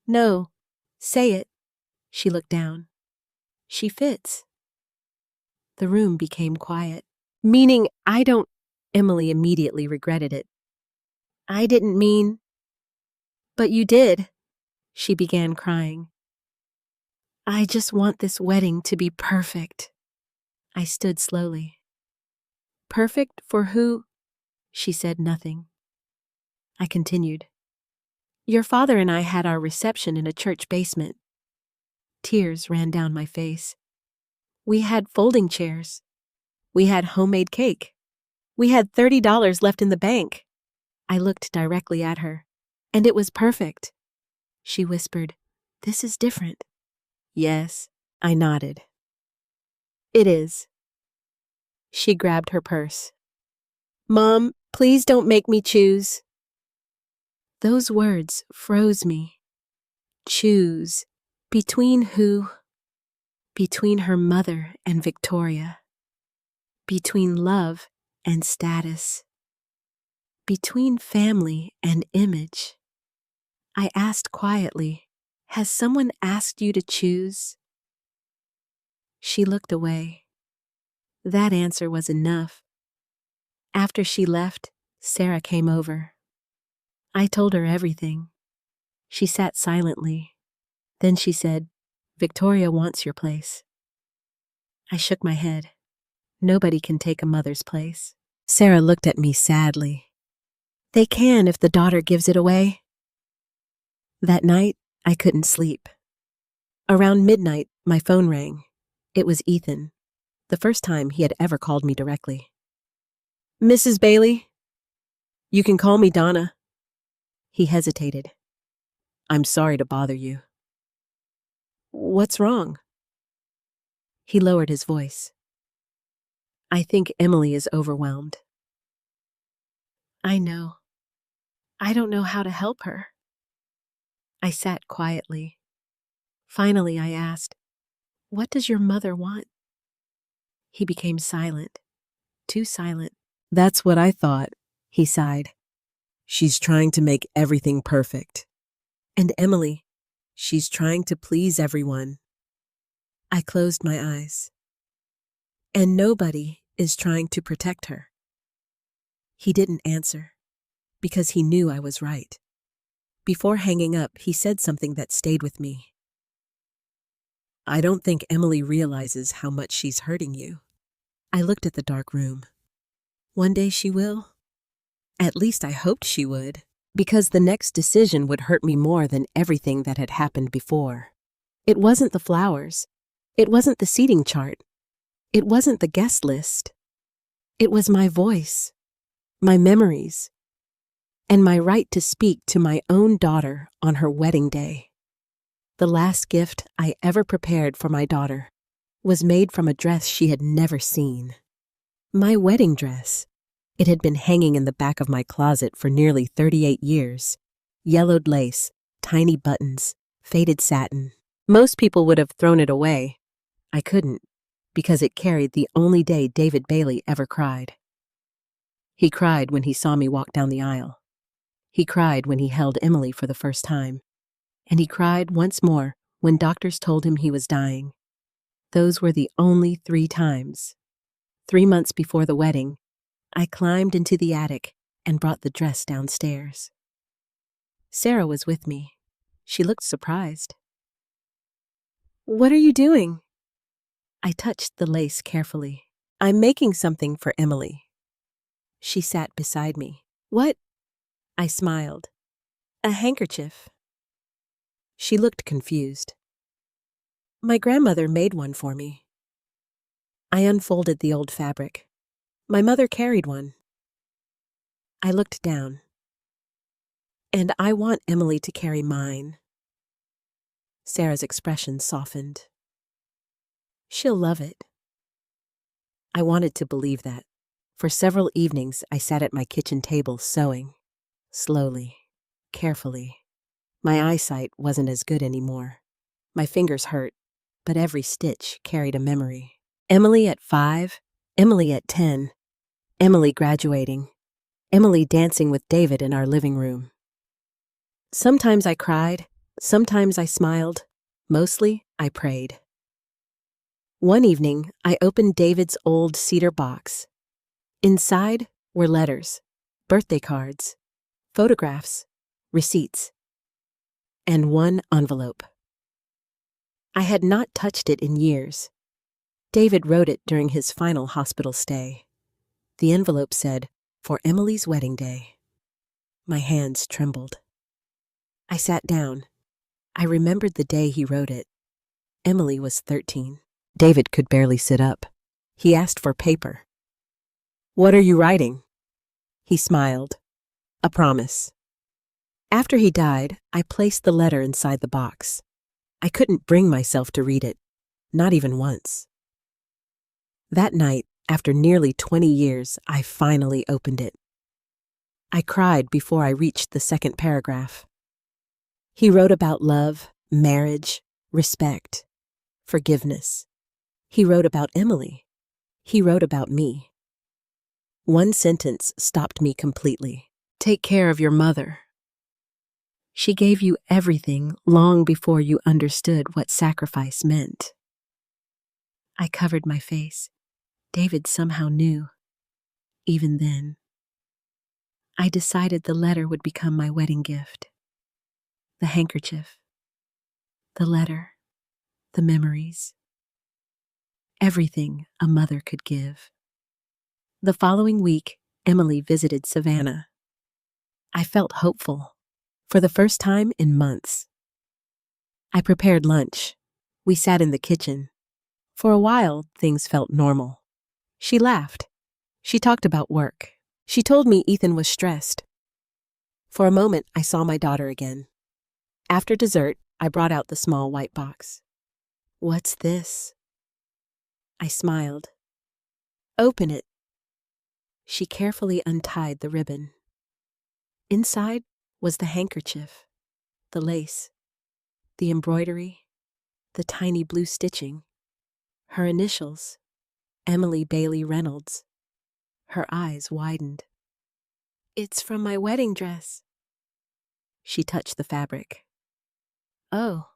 No. Say it. She looked down. She fits. The room became quiet. Meaning, I don't. Emily immediately regretted it. I didn't mean. But you did. She began crying. I just want this wedding to be perfect. I stood slowly. Perfect for who? She said nothing. I continued. Your father and I had our reception in a church basement. Tears ran down my face. We had folding chairs. We had homemade cake. We had $30 left in the bank. I looked directly at her. And it was perfect. She whispered, This is different. Yes, I nodded. It is. She grabbed her purse. Mom, please don't make me choose. Those words froze me. Choose. Between who? Between her mother and Victoria. Between love and status. Between family and image. I asked quietly, Has someone asked you to choose? She looked away. That answer was enough. After she left, Sarah came over. I told her everything. She sat silently. Then she said, Victoria wants your place. I shook my head. Nobody can take a mother's place. Sarah looked at me sadly. They can if the daughter gives it away. That night, I couldn't sleep. Around midnight, my phone rang. It was Ethan, the first time he had ever called me directly. Mrs. Bailey? You can call me Donna. He hesitated. I'm sorry to bother you. What's wrong? He lowered his voice. I think Emily is overwhelmed. I know. I don't know how to help her. I sat quietly. Finally, I asked, What does your mother want? He became silent. Too silent. That's what I thought, he sighed. She's trying to make everything perfect. And Emily, she's trying to please everyone. I closed my eyes. And nobody is trying to protect her. He didn't answer, because he knew I was right. Before hanging up, he said something that stayed with me. I don't think Emily realizes how much she's hurting you. I looked at the dark room. One day she will. At least I hoped she would, because the next decision would hurt me more than everything that had happened before. It wasn't the flowers. It wasn't the seating chart. It wasn't the guest list. It was my voice, my memories, and my right to speak to my own daughter on her wedding day. The last gift I ever prepared for my daughter was made from a dress she had never seen. My wedding dress. It had been hanging in the back of my closet for nearly 38 years. Yellowed lace, tiny buttons, faded satin. Most people would have thrown it away. I couldn't, because it carried the only day David Bailey ever cried. He cried when he saw me walk down the aisle. He cried when he held Emily for the first time. And he cried once more when doctors told him he was dying. Those were the only 3 times. 3 months before the wedding, I climbed into the attic and brought the dress downstairs. Sarah was with me. She looked surprised. What are you doing? I touched the lace carefully. I'm making something for Emily. She sat beside me. What? I smiled. A handkerchief. She looked confused. My grandmother made one for me. I unfolded the old fabric. My mother carried one. I looked down. And I want Emily to carry mine. Sarah's expression softened. She'll love it. I wanted to believe that. For several evenings, I sat at my kitchen table sewing. Slowly, carefully. My eyesight wasn't as good anymore. My fingers hurt, but every stitch carried a memory. Emily at 5, Emily at 10, Emily graduating, Emily dancing with David in our living room. Sometimes I cried, sometimes I smiled, mostly I prayed. One evening, I opened David's old cedar box. Inside were letters, birthday cards, photographs, receipts, and one envelope. I had not touched it in years. David wrote it during his final hospital stay. The envelope said, "For Emily's wedding day." My hands trembled. I sat down. I remembered the day he wrote it. Emily was 13. David could barely sit up. He asked for paper. "What are you writing?" He smiled. "A promise." After he died, I placed the letter inside the box. I couldn't bring myself to read it, not even once. That night, after nearly 20 years, I finally opened it. I cried before I reached the second paragraph. He wrote about love, marriage, respect, forgiveness. He wrote about Emily. He wrote about me. One sentence stopped me completely. "Take care of your mother. She gave you everything long before you understood what sacrifice meant." I covered my face. David somehow knew. Even then, I decided the letter would become my wedding gift. The handkerchief, the letter, the memories, everything a mother could give. The following week, Emily visited Savannah. I felt hopeful, for the first time in months. I prepared lunch. We sat in the kitchen. For a while, things felt normal. She laughed. She talked about work. She told me Ethan was stressed. For a moment, I saw my daughter again. After dessert, I brought out the small white box. "What's this?" I smiled. "Open it." She carefully untied the ribbon. Inside was the handkerchief, the lace, the embroidery, the tiny blue stitching. Her initials, Emily Bailey Reynolds. Her eyes widened. "It's from my wedding dress." She touched the fabric. "Oh,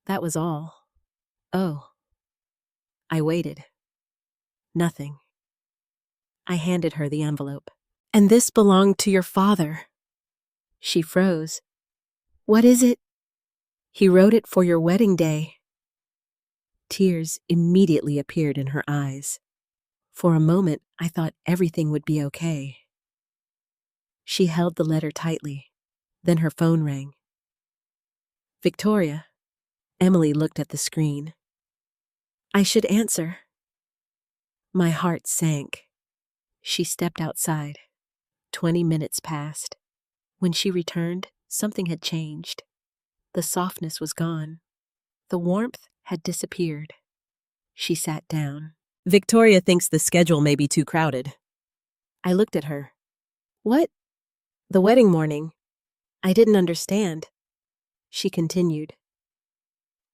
that was all. Oh." I waited. Nothing. I handed her the envelope. "And this belonged to your father." She froze. "What is it?" "He wrote it for your wedding day." Tears immediately appeared in her eyes. For a moment, I thought everything would be okay. She held the letter tightly. Then her phone rang. "Victoria." Emily looked at the screen. I should answer. My heart sank. She stepped outside. 20 minutes passed. When she returned, something had changed. The softness was gone. The warmth had disappeared. She sat down. "Victoria thinks the schedule may be too crowded." I looked at her. "What?" "The wedding morning." I didn't understand. She continued.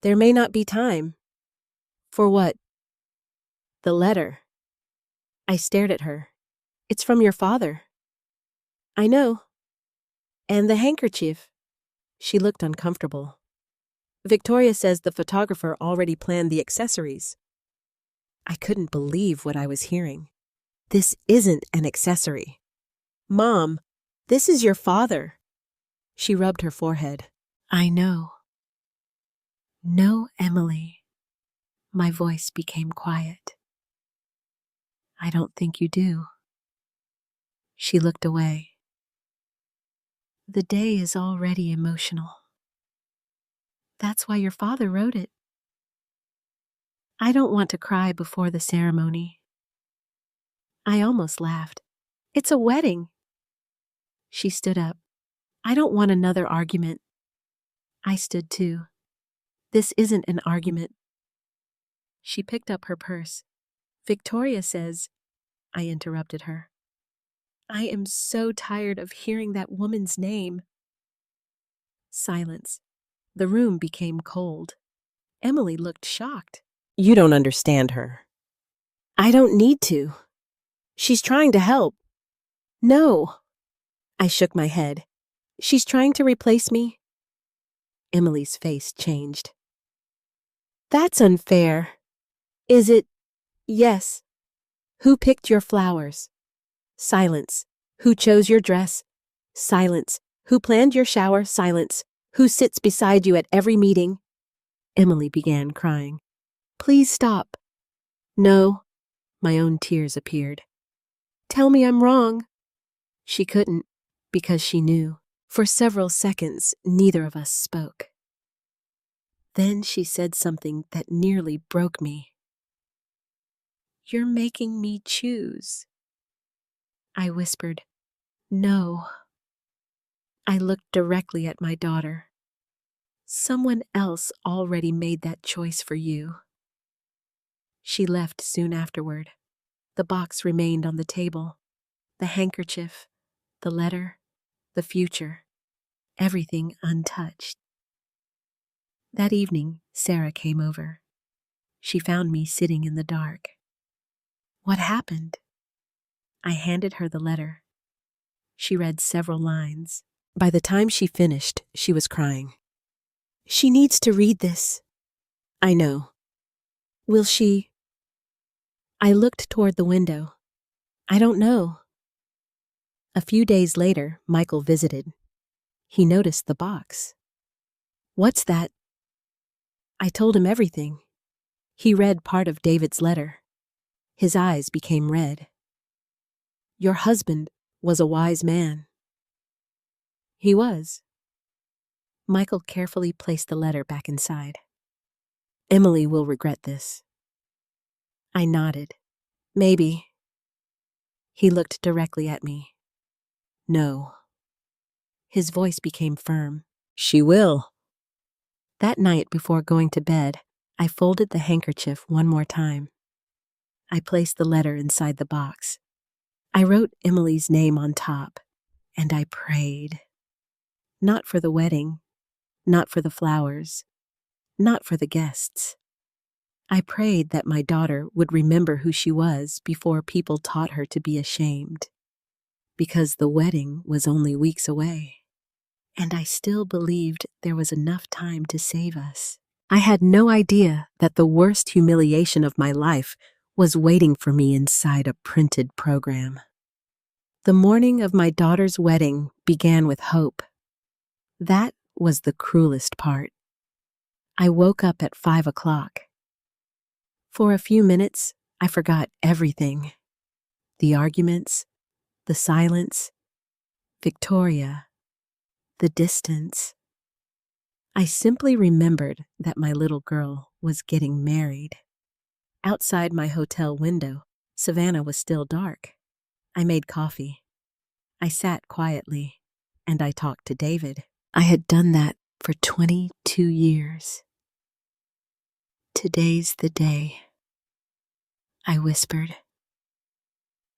"There may not be time." "For what?" "The letter." I stared at her. "It's from your father." "I know." "And the handkerchief." She looked uncomfortable. "Victoria says the photographer already planned the accessories." I couldn't believe what I was hearing. "This isn't an accessory." "Mom, this is your father." She rubbed her forehead. "I know." "No, Emily." My voice became quiet. "I don't think you do." She looked away. "The day is already emotional. That's why your father wrote it." "I don't want to cry before the ceremony." I almost laughed. "It's a wedding." She stood up. "I don't want another argument." I stood too. "This isn't an argument." She picked up her purse. "Victoria says—" I interrupted her. "I am so tired of hearing that woman's name." Silence. The room became cold. Emily looked shocked. You don't understand her. I don't need to. She's trying to help. No. I shook my head. She's trying to replace me. Emily's face changed. That's unfair. Is it? Yes. Who picked your flowers? Silence. Who chose your dress? Silence. Who planned your shower? Silence. Who sits beside you at every meeting? Emily began crying. Please stop. No. My own tears appeared. Tell me I'm wrong. She couldn't, because she knew. For several seconds, neither of us spoke. Then she said something that nearly broke me. You're making me choose. I whispered, No. I looked directly at my daughter. Someone else already made that choice for you. She left soon afterward. The box remained on the table. The handkerchief, the letter, the future, everything untouched. That evening, Sarah came over. She found me sitting in the dark. What happened? I handed her the letter. She read several lines. By the time she finished, she was crying. She needs to read this. I know. Will she? I looked toward the window. I don't know. A few days later, Michael visited. He noticed the box. What's that? I told him everything. He read part of David's letter. His eyes became red. Your husband was a wise man. He was. Michael carefully placed the letter back inside. Emily will regret this. I nodded. Maybe. He looked directly at me. No. His voice became firm. She will. That night before going to bed, I folded the handkerchief one more time. I placed the letter inside the box. I wrote Emily's name on top, and I prayed. Not for the wedding, not for the flowers, not for the guests. I prayed that my daughter would remember who she was before people taught her to be ashamed, because the wedding was only weeks away. And I still believed there was enough time to save us. I had no idea that the worst humiliation of my life was waiting for me inside a printed program. The morning of my daughter's wedding began with hope. That was the cruelest part. I woke up at 5 o'clock. For a few minutes, I forgot everything. The arguments, the silence, Victoria, the distance. I simply remembered that my little girl was getting married. Outside my hotel window, Savannah was still dark. I made coffee. I sat quietly, and I talked to David. I had done that for 22 years. Today's the day, I whispered.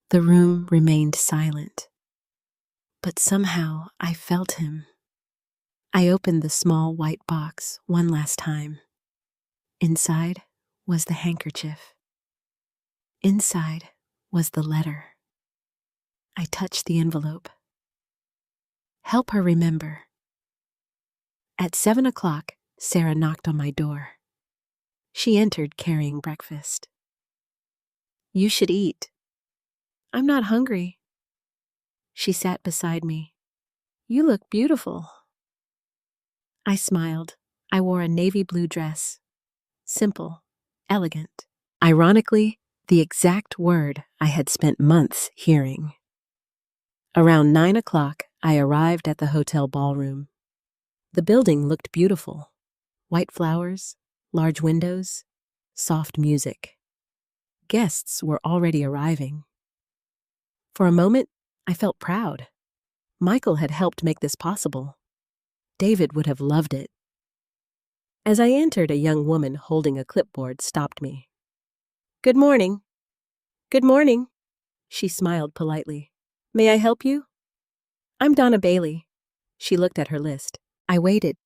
The room remained silent, but somehow I felt him. I opened the small white box one last time. Inside was the handkerchief. Inside was the letter. I touched the envelope. Help her remember. At 7 o'clock, Sarah knocked on my door. She entered carrying breakfast. You should eat. I'm not hungry. She sat beside me. You look beautiful. I smiled. I wore a navy blue dress. Simple, elegant. Ironically, the exact word I had spent months hearing. Around 9 o'clock, I arrived at the hotel ballroom. The building looked beautiful. White flowers, large windows, soft music. Guests were already arriving. For a moment, I felt proud. Michael had helped make this possible. David would have loved it. As I entered, a young woman holding a clipboard stopped me. Good morning. Good morning. She smiled politely. May I help you? I'm Donna Bailey. She looked at her list. I waited.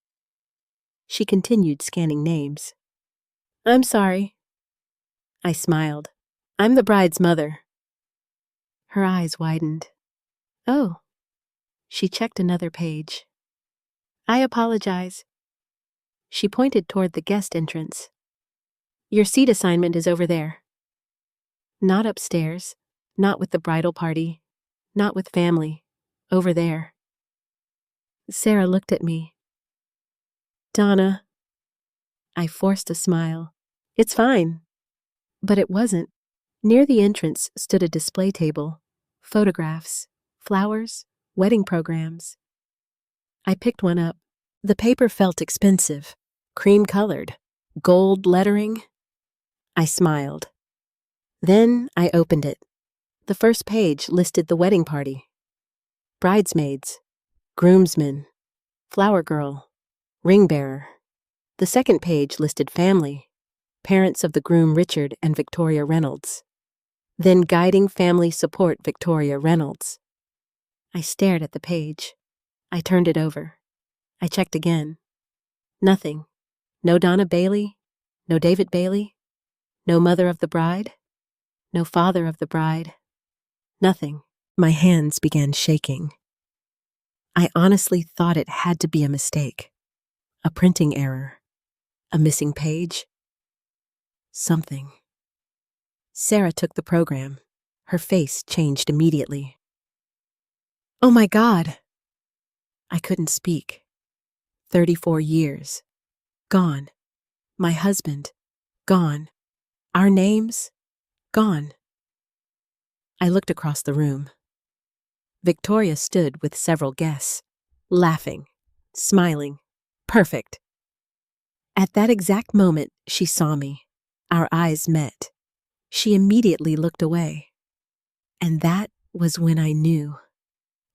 She continued scanning names. I'm sorry. I smiled. I'm the bride's mother. Her eyes widened. Oh. She checked another page. I apologize. She pointed toward the guest entrance. Your seat assignment is over there. Not upstairs, not with the bridal party, not with family. Over there. Sarah looked at me. Donna. I forced a smile. It's fine. But it wasn't. Near the entrance stood a display table, photographs, flowers, wedding programs. I picked one up. The paper felt expensive, cream-colored, gold lettering. I smiled. Then I opened it. The first page listed the wedding party. Bridesmaids, groomsmen, flower girl, ring bearer. The second page listed family, parents of the groom Richard and Victoria Reynolds. Then guiding family support Victoria Reynolds. I stared at the page. I turned it over. I checked again. Nothing. No Donna Bailey, no David Bailey, no mother of the bride, no father of the bride. Nothing. My hands began shaking. I honestly thought it had to be a mistake. A printing error. A missing page. Something. Sarah took the program. Her face changed immediately. Oh my God! I couldn't speak. 34 years. Gone. My husband. Gone. Our names. Gone. I looked across the room. Victoria stood with several guests, laughing, smiling. Perfect. At that exact moment, she saw me. Our eyes met. She immediately looked away. And that was when I knew.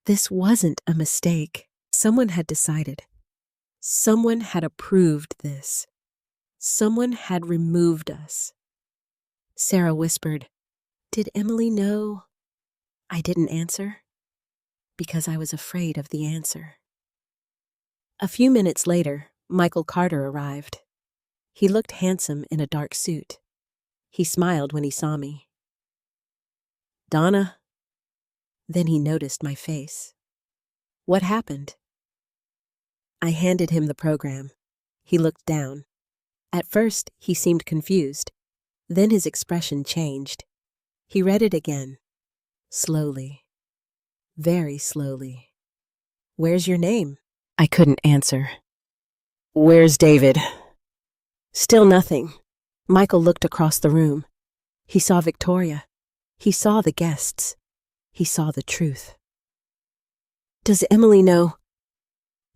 This wasn't a mistake. Someone had decided. Someone had approved this. Someone had removed us. Sarah whispered, "Did Emily know?" I didn't answer because I was afraid of the answer. A few minutes later, Michael Carter arrived. He looked handsome in a dark suit. He smiled when he saw me. Donna? Then he noticed my face. What happened? I handed him the program. He looked down. At first, he seemed confused. Then his expression changed. He read it again. Slowly. Very slowly. Where's your name? I couldn't answer. Where's David? Still nothing. Michael looked across the room. He saw Victoria. He saw the guests. He saw the truth. Does Emily know?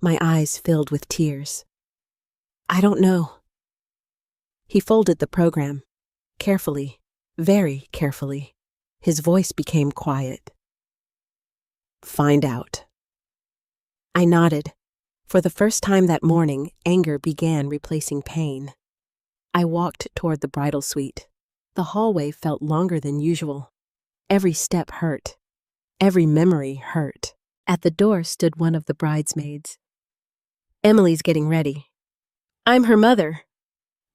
My eyes filled with tears. I don't know. He folded the program. Carefully, very carefully. His voice became quiet. Find out. I nodded. For the first time that morning, anger began replacing pain. I walked toward the bridal suite. The hallway felt longer than usual. Every step hurt. Every memory hurt. At the door stood one of the bridesmaids. Emily's getting ready. I'm her mother.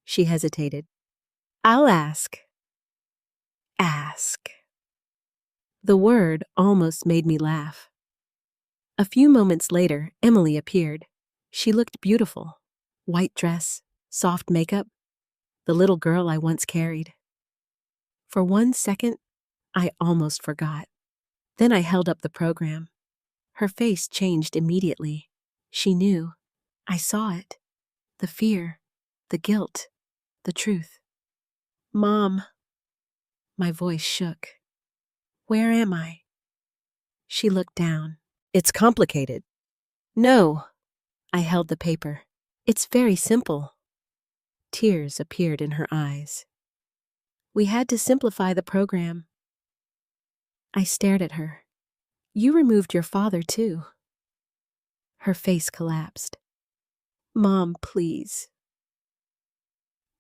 She hesitated. I'll ask. Ask. The word almost made me laugh. A few moments later, Emily appeared. She looked beautiful. White dress, soft makeup, the little girl I once carried. For 1 second, I almost forgot. Then I held up the program. Her face changed immediately. She knew. I saw it. The fear, the guilt, the truth. Mom. My voice shook. Where am I? She looked down. It's complicated. No. I held the paper. It's very simple. Tears appeared in her eyes. We had to simplify the program. I stared at her. You removed your father, too. Her face collapsed. Mom, please.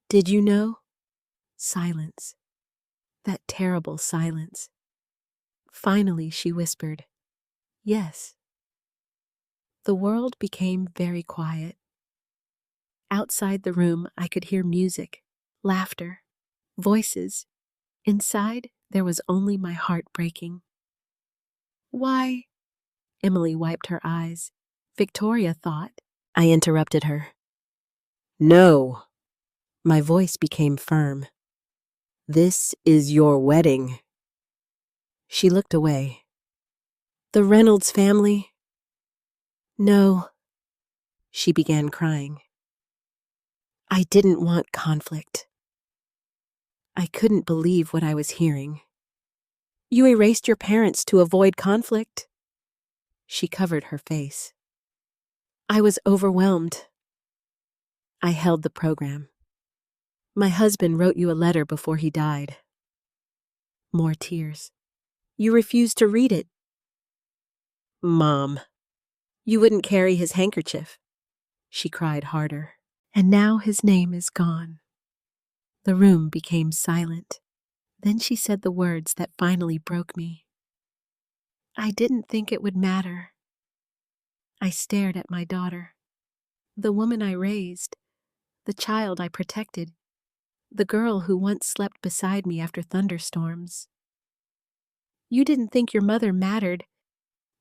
Did you know? Silence. That terrible silence. Finally, she whispered, Yes. The world became very quiet. Outside the room, I could hear music, laughter, voices. Inside, there was only my heart breaking. Why? Emily wiped her eyes. Victoria thought. I interrupted her. No. My voice became firm. This is your wedding. She looked away. The Reynolds family? No. She began crying. I didn't want conflict. I couldn't believe what I was hearing. You erased your parents to avoid conflict? She covered her face. I was overwhelmed. I held the program. My husband wrote you a letter before he died. More tears. You refused to read it. Mom, you wouldn't carry his handkerchief. She cried harder. And now his name is gone. The room became silent. Then she said the words that finally broke me. I didn't think it would matter. I stared at my daughter, the woman I raised, the child I protected, the girl who once slept beside me after thunderstorms. You didn't think your mother mattered.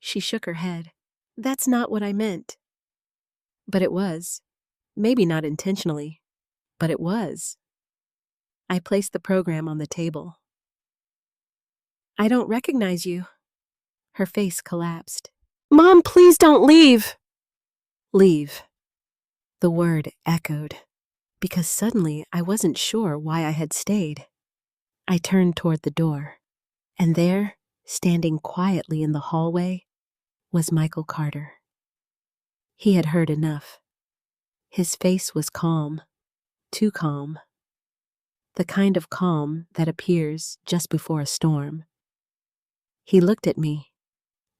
She shook her head. That's not what I meant. But it was. Maybe not intentionally, but it was. I placed the program on the table. I don't recognize you. Her face collapsed. Mom, please don't leave. Leave. The word echoed, because suddenly I wasn't sure why I had stayed. I turned toward the door, and there, standing quietly in the hallway, was Michael Carter. He had heard enough. His face was calm, too calm. The kind of calm that appears just before a storm. He looked at me,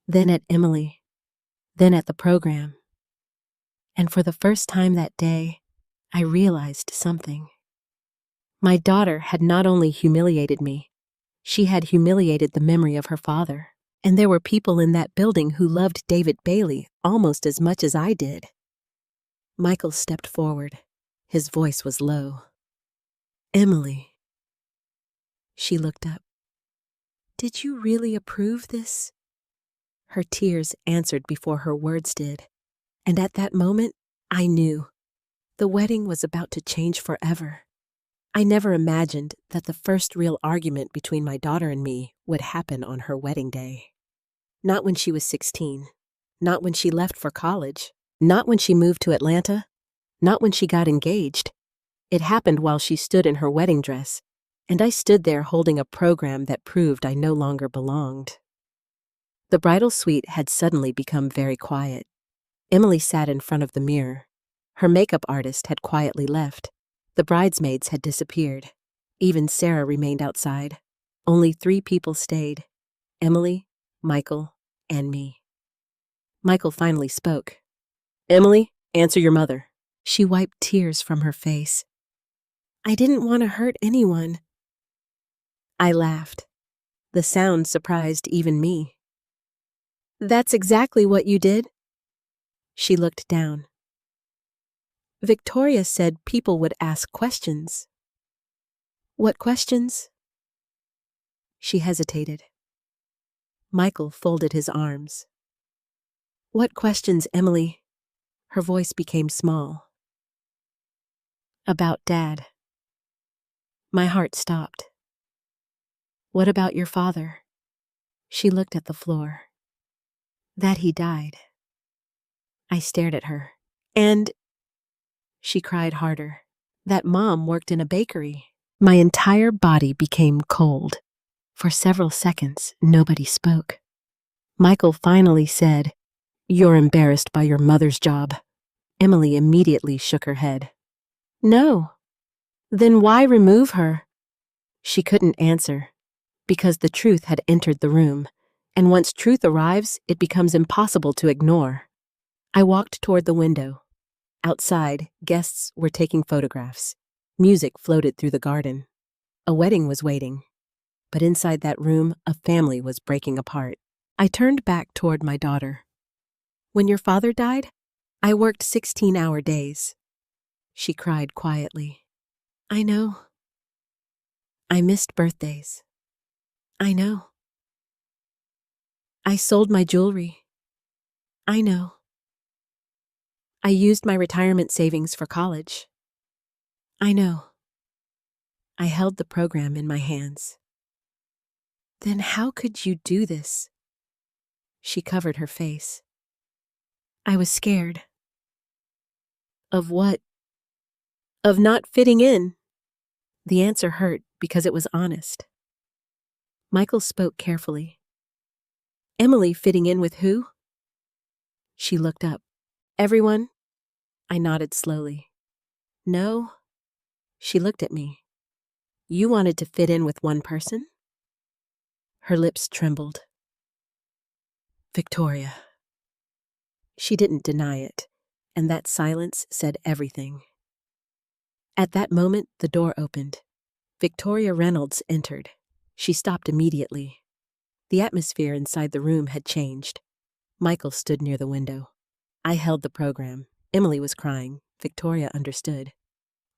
then at Emily, then at the program. And for the first time that day, I realized something. My daughter had not only humiliated me, she had humiliated the memory of her father. And there were people in that building who loved David Bailey almost as much as I did. Michael stepped forward. His voice was low. Emily. She looked up. Did you really approve this? Her tears answered before her words did. And at that moment, I knew. The wedding was about to change forever. I never imagined that the first real argument between my daughter and me would happen on her wedding day. Not when she was 16. Not when she left for college. Not when she moved to Atlanta. Not when she got engaged. It happened while she stood in her wedding dress, and I stood there holding a program that proved I no longer belonged. The bridal suite had suddenly become very quiet. Emily sat in front of the mirror. Her makeup artist had quietly left. The bridesmaids had disappeared. Even Sarah remained outside. Only 3 people stayed: Emily, Michael, and me. Michael finally spoke. Emily, answer your mother. She wiped tears from her face. I didn't want to hurt anyone. I laughed. The sound surprised even me. That's exactly what you did. She looked down. Victoria said people would ask questions. What questions? She hesitated. Michael folded his arms. What questions, Emily? Her voice became small. About Dad. My heart stopped. What about your father? She looked at the floor. That he died. I stared at her. And she cried harder. That Mom worked in a bakery. My entire body became cold. For several seconds, nobody spoke. Michael finally said, You're embarrassed by your mother's job. Emily immediately shook her head. No. Then why remove her? She couldn't answer, because the truth had entered the room, and once truth arrives, it becomes impossible to ignore. I walked toward the window. Outside, guests were taking photographs. Music floated through the garden. A wedding was waiting. But inside that room, a family was breaking apart. I turned back toward my daughter. When your father died, I worked 16-hour days. She cried quietly. I know. I missed birthdays. I know. I sold my jewelry. I know. I used my retirement savings for college. I know. I held the program in my hands. Then how could you do this? She covered her face. I was scared. Of what? Of not fitting in. The answer hurt because it was honest. Michael spoke carefully. Emily fitting in with who? She looked up. Everyone? I nodded slowly. No. She looked at me. You wanted to fit in with one person? Her lips trembled. Victoria. She didn't deny it, and that silence said everything. At that moment, the door opened. Victoria Reynolds entered. She stopped immediately. The atmosphere inside the room had changed. Michael stood near the window. I held the program. Emily was crying. Victoria understood.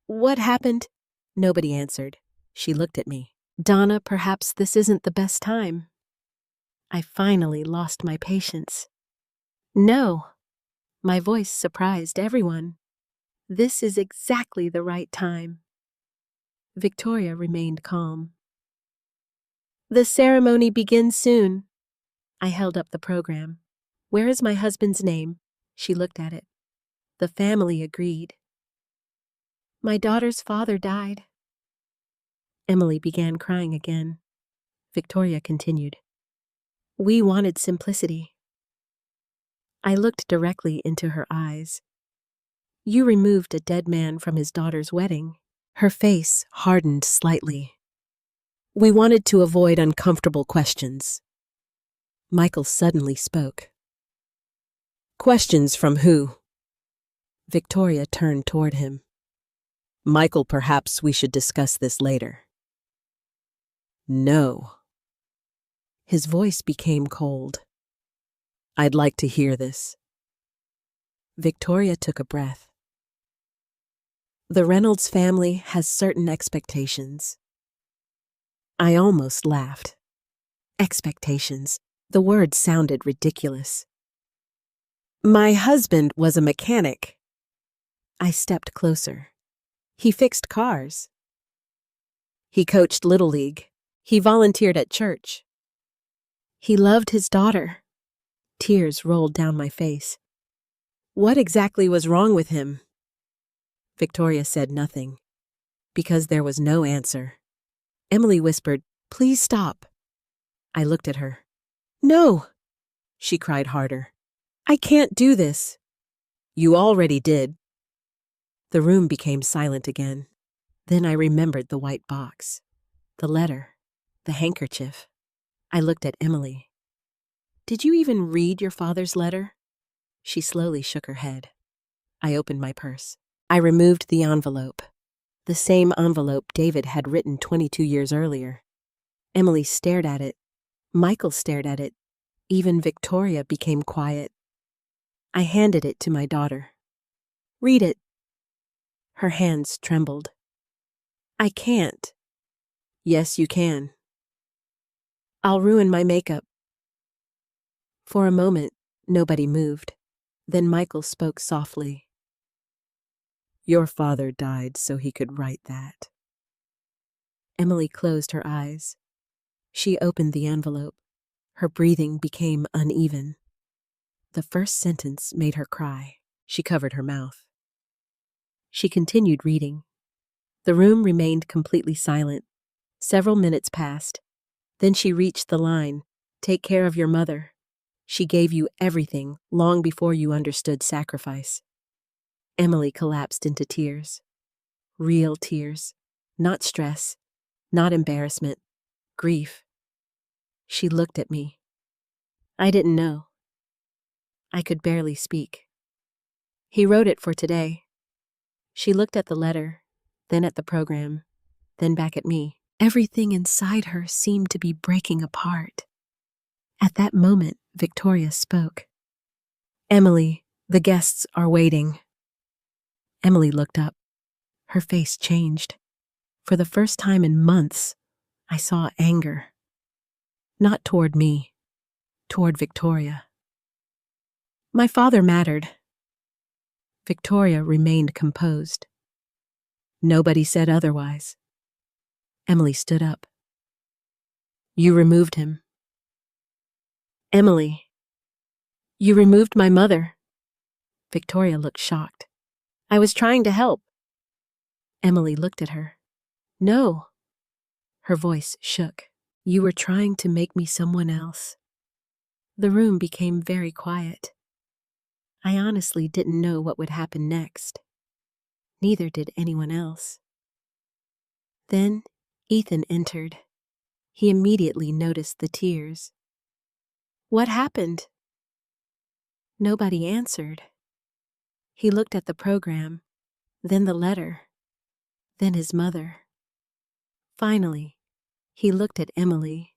What happened? Nobody answered. She looked at me. Donna, perhaps this isn't the best time. I finally lost my patience. No. My voice surprised everyone. This is exactly the right time. Victoria remained calm. The ceremony begins soon. I held up the program. Where is my husband's name? She looked at it. The family agreed. My daughter's father died. Emily began crying again. Victoria continued. We wanted simplicity. I looked directly into her eyes. You removed a dead man from his daughter's wedding. Her face hardened slightly. We wanted to avoid uncomfortable questions. Michael suddenly spoke. Questions from who? Victoria turned toward him. Michael, perhaps we should discuss this later. No. His voice became cold. I'd like to hear this. Victoria took a breath. The Reynolds family has certain expectations. I almost laughed. Expectations. The word sounded ridiculous. My husband was a mechanic. I stepped closer. He fixed cars. He coached Little League. He volunteered at church. He loved his daughter. Tears rolled down my face. What exactly was wrong with him? Victoria said nothing, because there was no answer. Emily whispered, Please stop. I looked at her. No, she cried harder. I can't do this. You already did. The room became silent again. Then I remembered the white box, the letter, the handkerchief. I looked at Emily. Did you even read your father's letter? She slowly shook her head. I opened my purse. I removed the envelope. The same envelope David had written 22 years earlier. Emily stared at it. Michael stared at it. Even Victoria became quiet. I handed it to my daughter. Read it. Her hands trembled. I can't. Yes, you can. I'll ruin my makeup. For a moment, nobody moved. Then Michael spoke softly. Your father died so he could write that. Emily closed her eyes. She opened the envelope. Her breathing became uneven. The first sentence made her cry. She covered her mouth. She continued reading. The room remained completely silent. Several minutes passed. Then she reached the line, Take care of your mother. She gave you everything long before you understood sacrifice. Emily collapsed into tears. Real tears. Not stress. Not embarrassment. Grief. She looked at me. I didn't know. I could barely speak. He wrote it for today. She looked at the letter, then at the program, then back at me. Everything inside her seemed to be breaking apart. At that moment, Victoria spoke. Emily, the guests are waiting. Emily looked up. Her face changed. For the first time in months, I saw anger. Not toward me, toward Victoria. My father mattered. Victoria remained composed. Nobody said otherwise. Emily stood up. You removed him. Emily, you removed my mother. Victoria looked shocked. I was trying to help. Emily looked at her. No. Her voice shook. You were trying to make me someone else. The room became very quiet. I honestly didn't know what would happen next. Neither did anyone else. Then Ethan entered. He immediately noticed the tears. What happened? Nobody answered. He looked at the program, then the letter, then his mother. Finally, he looked at Emily.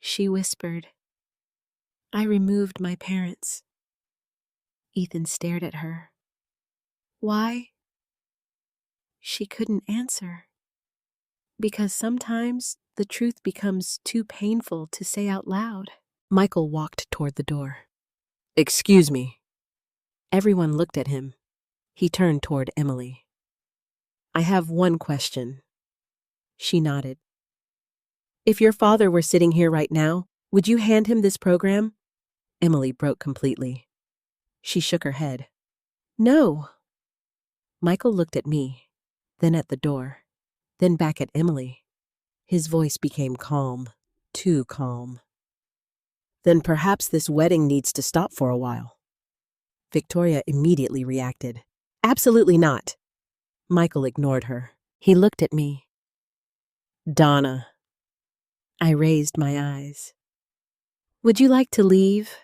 She whispered, I removed my parents. Ethan stared at her. Why? She couldn't answer. Because sometimes the truth becomes too painful to say out loud. Michael walked toward the door. Excuse me. Everyone looked at him. He turned toward Emily. I have one question. She nodded. If your father were sitting here right now, would you hand him this program? Emily broke completely. She shook her head. No. Michael looked at me, then at the door, then back at Emily. His voice became calm, too calm. Then perhaps this wedding needs to stop for a while. Victoria immediately reacted. Absolutely not. Michael ignored her. He looked at me. Donna. I raised my eyes. Would you like to leave?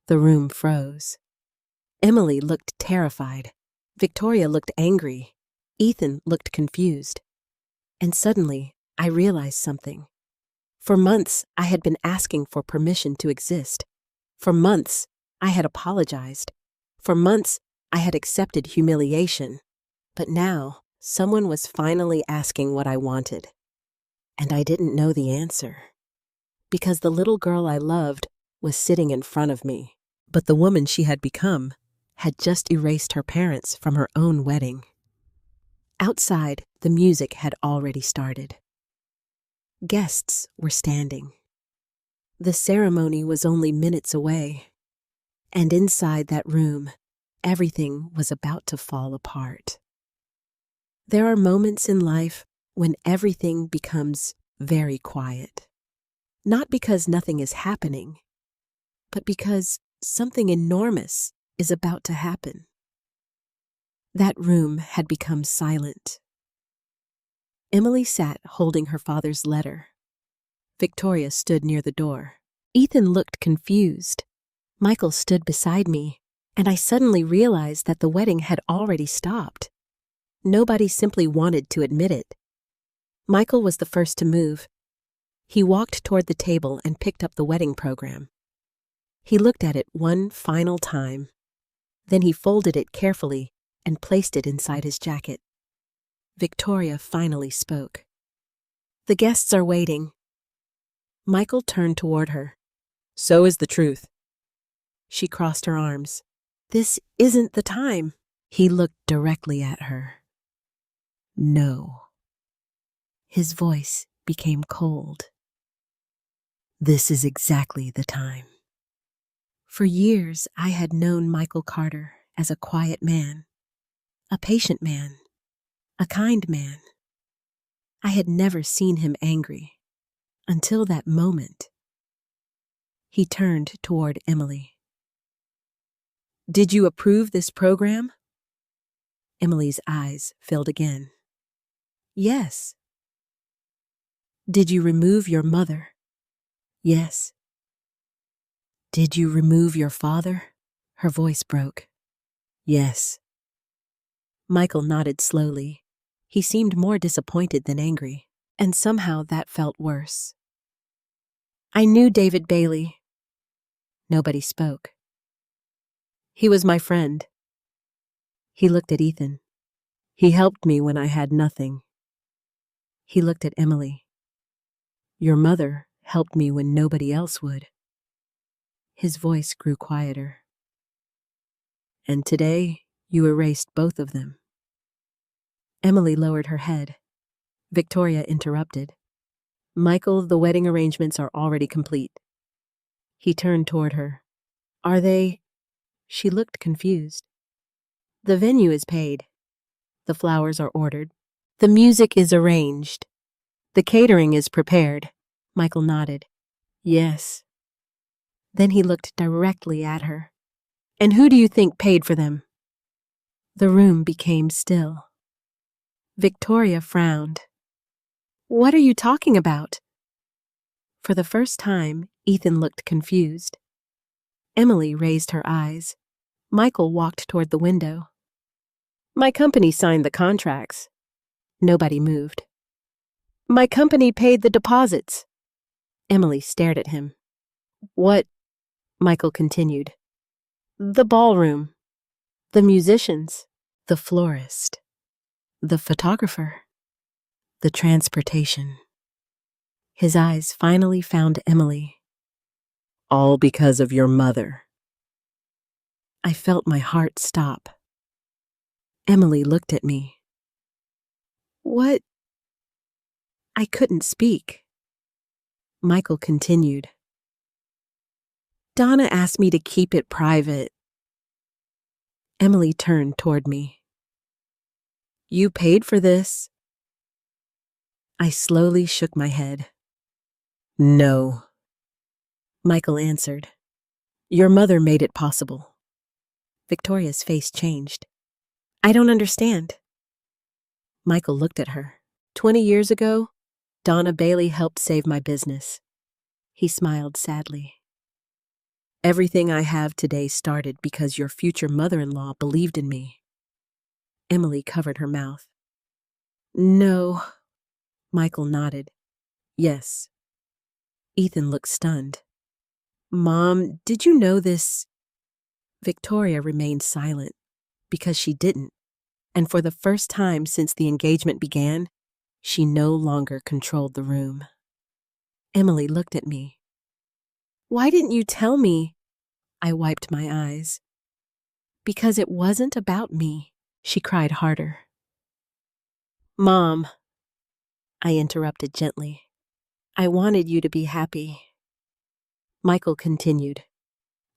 The room froze. Emily looked terrified. Victoria looked angry. Ethan looked confused. And suddenly, I realized something. For months, I had been asking for permission to exist. For months, I had apologized. For months, I had accepted humiliation. But now, someone was finally asking what I wanted. And I didn't know the answer. Because the little girl I loved was sitting in front of me. But the woman she had become had just erased her parents from her own wedding. Outside, the music had already started. Guests were standing. The ceremony was only minutes away. And inside that room, everything was about to fall apart. There are moments in life when everything becomes very quiet. Not because nothing is happening, but because something enormous is about to happen. That room had become silent. Emily sat holding her father's letter. Victoria stood near the door. Ethan looked confused. Michael stood beside me, and I suddenly realized that the wedding had already stopped. Nobody simply wanted to admit it. Michael was the first to move. He walked toward the table and picked up the wedding program. He looked at it one final time. Then he folded it carefully and placed it inside his jacket. Victoria finally spoke. The guests are waiting. Michael turned toward her. So is the truth. She crossed her arms. This isn't the time. He looked directly at her. No. His voice became cold. This is exactly the time. For years, I had known Michael Carter as a quiet man, a patient man, a kind man. I had never seen him angry until that moment. He turned toward Emily. Did you approve this program? Emily's eyes filled again. Yes. Did you remove your mother? Yes. Did you remove your father? Her voice broke. Yes. Michael nodded slowly. He seemed more disappointed than angry, and somehow that felt worse. I knew David Bailey. Nobody spoke. He was my friend. He looked at Ethan. He helped me when I had nothing. He looked at Emily. Your mother helped me when nobody else would. His voice grew quieter. And today, you erased both of them. Emily lowered her head. Victoria interrupted. Michael, the wedding arrangements are already complete. He turned toward her. Are they? She looked confused. The venue is paid. The flowers are ordered. The music is arranged. The catering is prepared. Michael nodded. Yes. Then he looked directly at her. And who do you think paid for them? The room became still. Victoria frowned. What are you talking about? For the first time, Ethan looked confused. Emily raised her eyes. Michael walked toward the window. My company signed the contracts. Nobody moved. My company paid the deposits. Emily stared at him. What? Michael continued. The ballroom. The musicians. The florist. The photographer. The transportation. His eyes finally found Emily. All because of your mother. I felt my heart stop. Emily looked at me. What? I couldn't speak. Michael continued. Donna asked me to keep it private. Emily turned toward me. You paid for this. I slowly shook my head. No. Michael answered. Your mother made it possible. Victoria's face changed. I don't understand. Michael looked at her. 20 years ago, Donna Bailey helped save my business. He smiled sadly. Everything I have today started because your future mother-in-law believed in me. Emily covered her mouth. No. Michael nodded. Yes. Ethan looked stunned. Mom, did you know this? Victoria remained silent because she didn't, and for the first time since the engagement began, she no longer controlled the room. Emily looked at me. Why didn't you tell me? I wiped my eyes. Because it wasn't about me, she cried harder. Mom, I interrupted gently. I wanted you to be happy. Michael continued.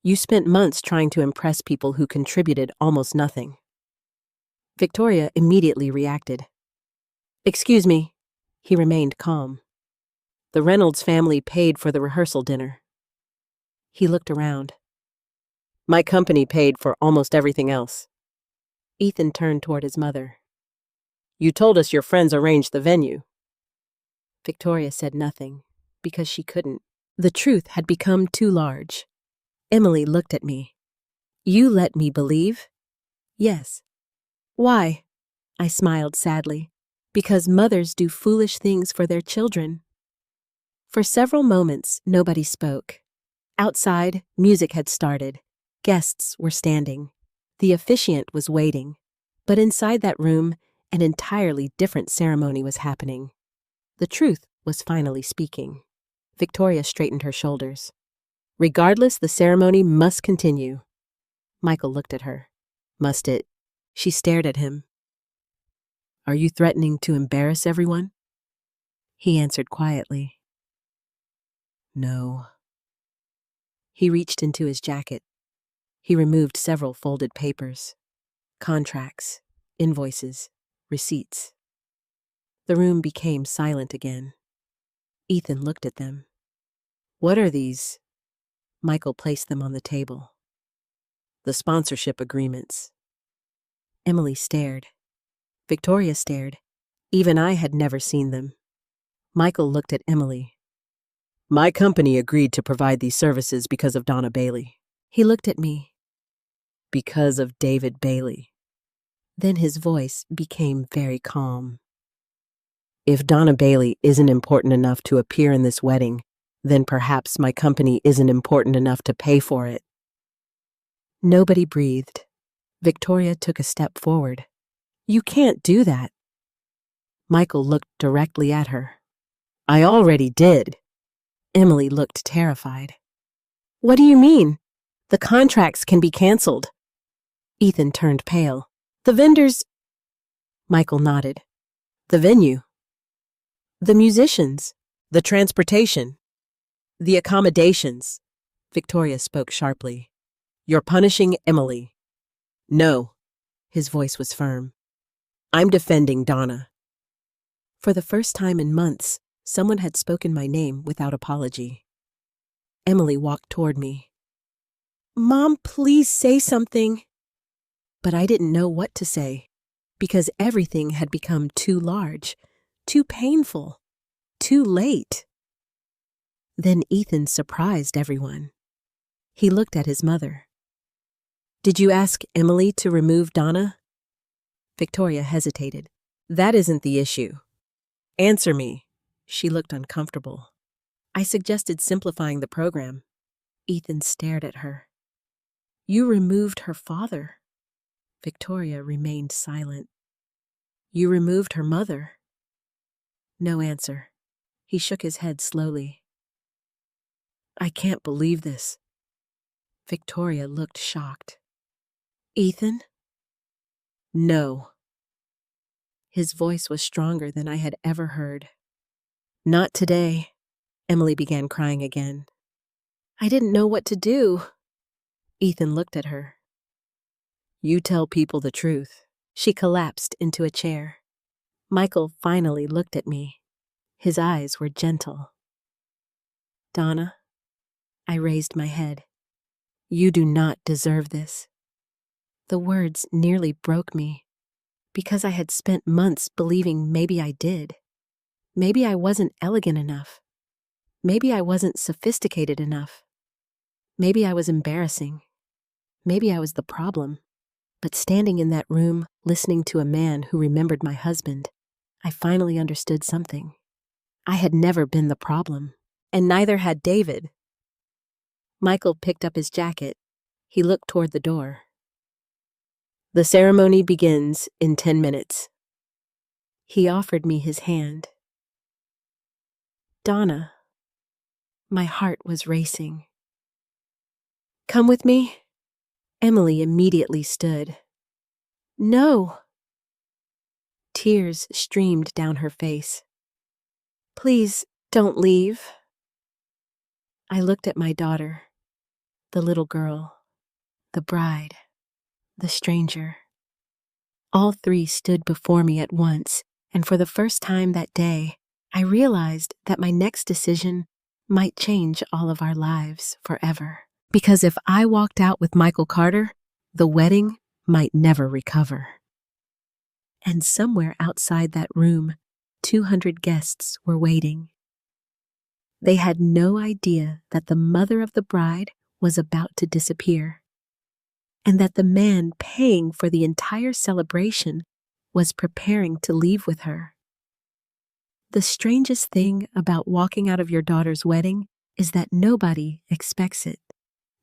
You spent months trying to impress people who contributed almost nothing. Victoria immediately reacted. Excuse me. He remained calm. The Reynolds family paid for the rehearsal dinner. He looked around. My company paid for almost everything else. Ethan turned toward his mother. You told us your friends arranged the venue. Victoria said nothing, because she couldn't. The truth had become too large. Emily looked at me. You let me believe? Yes. Why? I smiled sadly. Because mothers do foolish things for their children. For several moments, nobody spoke. Outside, music had started. Guests were standing. The officiant was waiting. But inside that room, an entirely different ceremony was happening. The truth was finally speaking. Victoria straightened her shoulders. Regardless, the ceremony must continue. Michael looked at her. Must it? She stared at him. Are you threatening to embarrass everyone? He answered quietly. No. He reached into his jacket. He removed several folded papers. Contracts, invoices, receipts. The room became silent again. Ethan looked at them. What are these? Michael placed them on the table. The sponsorship agreements. Emily stared. Victoria stared. Even I had never seen them. Michael looked at Emily. My company agreed to provide these services because of Donna Bailey. He looked at me. Because of David Bailey. Then his voice became very calm. If Donna Bailey isn't important enough to appear in this wedding, then perhaps my company isn't important enough to pay for it. Nobody breathed. Victoria took a step forward. You can't do that. Michael looked directly at her. I already did. Emily looked terrified. What do you mean? The contracts can be canceled. Ethan turned pale. The vendors... Michael nodded. The venue. The musicians. The transportation. The accommodations. Victoria spoke sharply. You're punishing Emily. No. His voice was firm. I'm defending Donna. For the first time in months, someone had spoken my name without apology. Emily walked toward me. Mom, please say something. But I didn't know what to say, because everything had become too large, too painful, too late. Then Ethan surprised everyone. He looked at his mother. Did you ask Emily to remove Donna? Victoria hesitated. That isn't the issue. Answer me. She looked uncomfortable. I suggested simplifying the program. Ethan stared at her. You removed her father. Victoria remained silent. You removed her mother. No answer. He shook his head slowly. I can't believe this. Victoria looked shocked. Ethan? No. His voice was stronger than I had ever heard. Not today. Emily began crying again. I didn't know what to do. Ethan looked at her. You tell people the truth. She collapsed into a chair. Michael finally looked at me. His eyes were gentle. Donna, I raised my head. You do not deserve this. The words nearly broke me, because I had spent months believing maybe I did. Maybe I wasn't elegant enough. Maybe I wasn't sophisticated enough. Maybe I was embarrassing. Maybe I was the problem. But standing in that room, listening to a man who remembered my husband, I finally understood something. I had never been the problem, and neither had David. Michael picked up his jacket. He looked toward the door. The ceremony begins in 10 minutes. He offered me his hand. Donna. My heart was racing. Come with me? Emily immediately stood. No. Tears streamed down her face. Please don't leave. I looked at my daughter, the little girl, the bride, the stranger. All three stood before me at once, and for the first time that day, I realized that my next decision might change all of our lives forever. Because if I walked out with Michael Carter, the wedding might never recover. And somewhere outside that room, 200 guests were waiting. They had no idea that the mother of the bride was about to disappear, and that the man paying for the entire celebration was preparing to leave with her. The strangest thing about walking out of your daughter's wedding is that nobody expects it.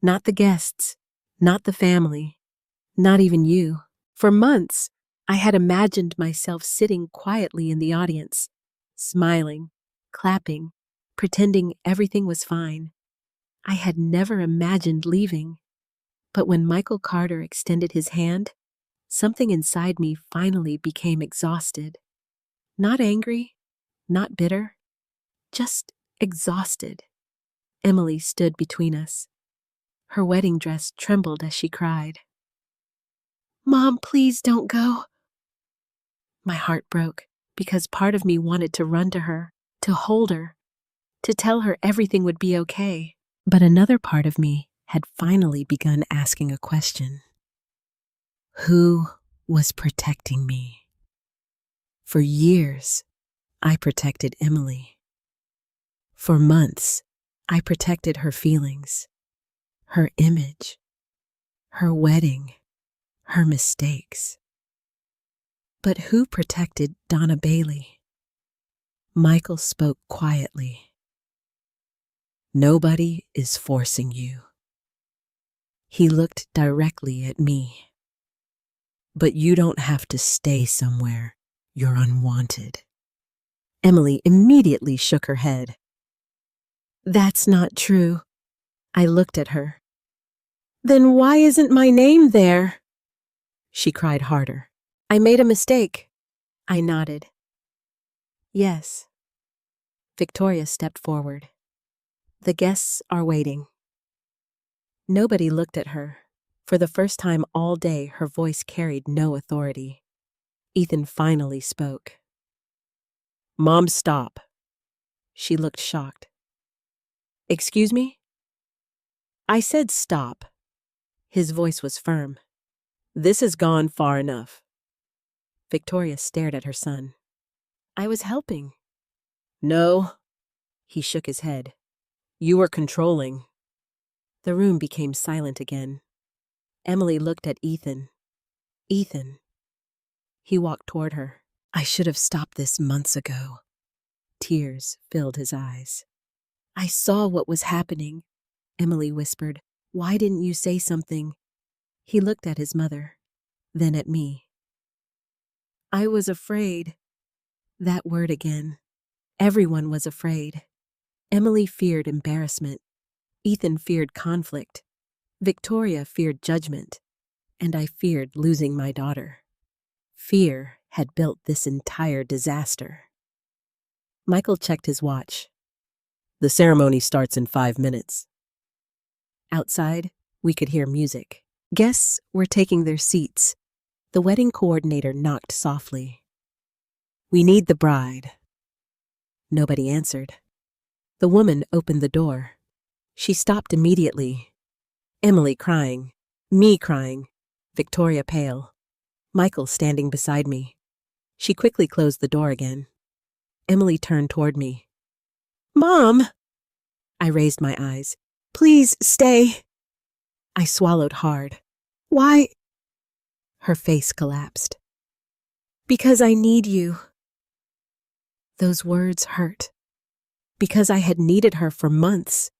Not the guests, not the family, not even you. For months, I had imagined myself sitting quietly in the audience, smiling, clapping, pretending everything was fine. I had never imagined leaving. But when Michael Carter extended his hand, something inside me finally became exhausted. Not angry, not bitter, just exhausted. Emily stood between us. Her wedding dress trembled as she cried. Mom, please don't go. My heart broke because part of me wanted to run to her, to hold her, to tell her everything would be okay. But another part of me had finally begun asking a question. Who was protecting me? For years, I protected Emily. For months, I protected her feelings, her image, her wedding, her mistakes. But who protected Donna Bailey? Michael spoke quietly. Nobody is forcing you. He looked directly at me. "But you don't have to stay somewhere. You're unwanted." Emily immediately shook her head. "That's not true." I looked at her. "Then why isn't my name there?" She cried harder. "I made a mistake." I nodded. "Yes." Victoria stepped forward. "The guests are waiting." Nobody looked at her. For the first time all day, her voice carried no authority. Ethan finally spoke. "Mom, stop." She looked shocked. "Excuse me?" I said stop. His voice was firm. "This has gone far enough." Victoria stared at her son. "I was helping." "No." He shook his head. "You were controlling." The room became silent again. Emily looked at Ethan. "Ethan." He walked toward her. "I should have stopped this months ago." Tears filled his eyes. "I saw what was happening," Emily whispered. "Why didn't you say something?" He looked at his mother, then at me. "I was afraid." That word again. Everyone was afraid. Emily feared embarrassment. Ethan feared conflict. Victoria feared judgment. And I feared losing my daughter. Fear had built this entire disaster. Michael checked his watch. "The ceremony starts in 5 minutes. Outside, we could hear music. Guests were taking their seats. The wedding coordinator knocked softly. "We need the bride." Nobody answered. The woman opened the door. She stopped immediately. Emily crying, me crying, Victoria pale, Michael standing beside me. She quickly closed the door again. Emily turned toward me. "Mom!" I raised my eyes. "Please stay." I swallowed hard. "Why?" Her face collapsed. "Because I need you." Those words hurt. Because I had needed her for months,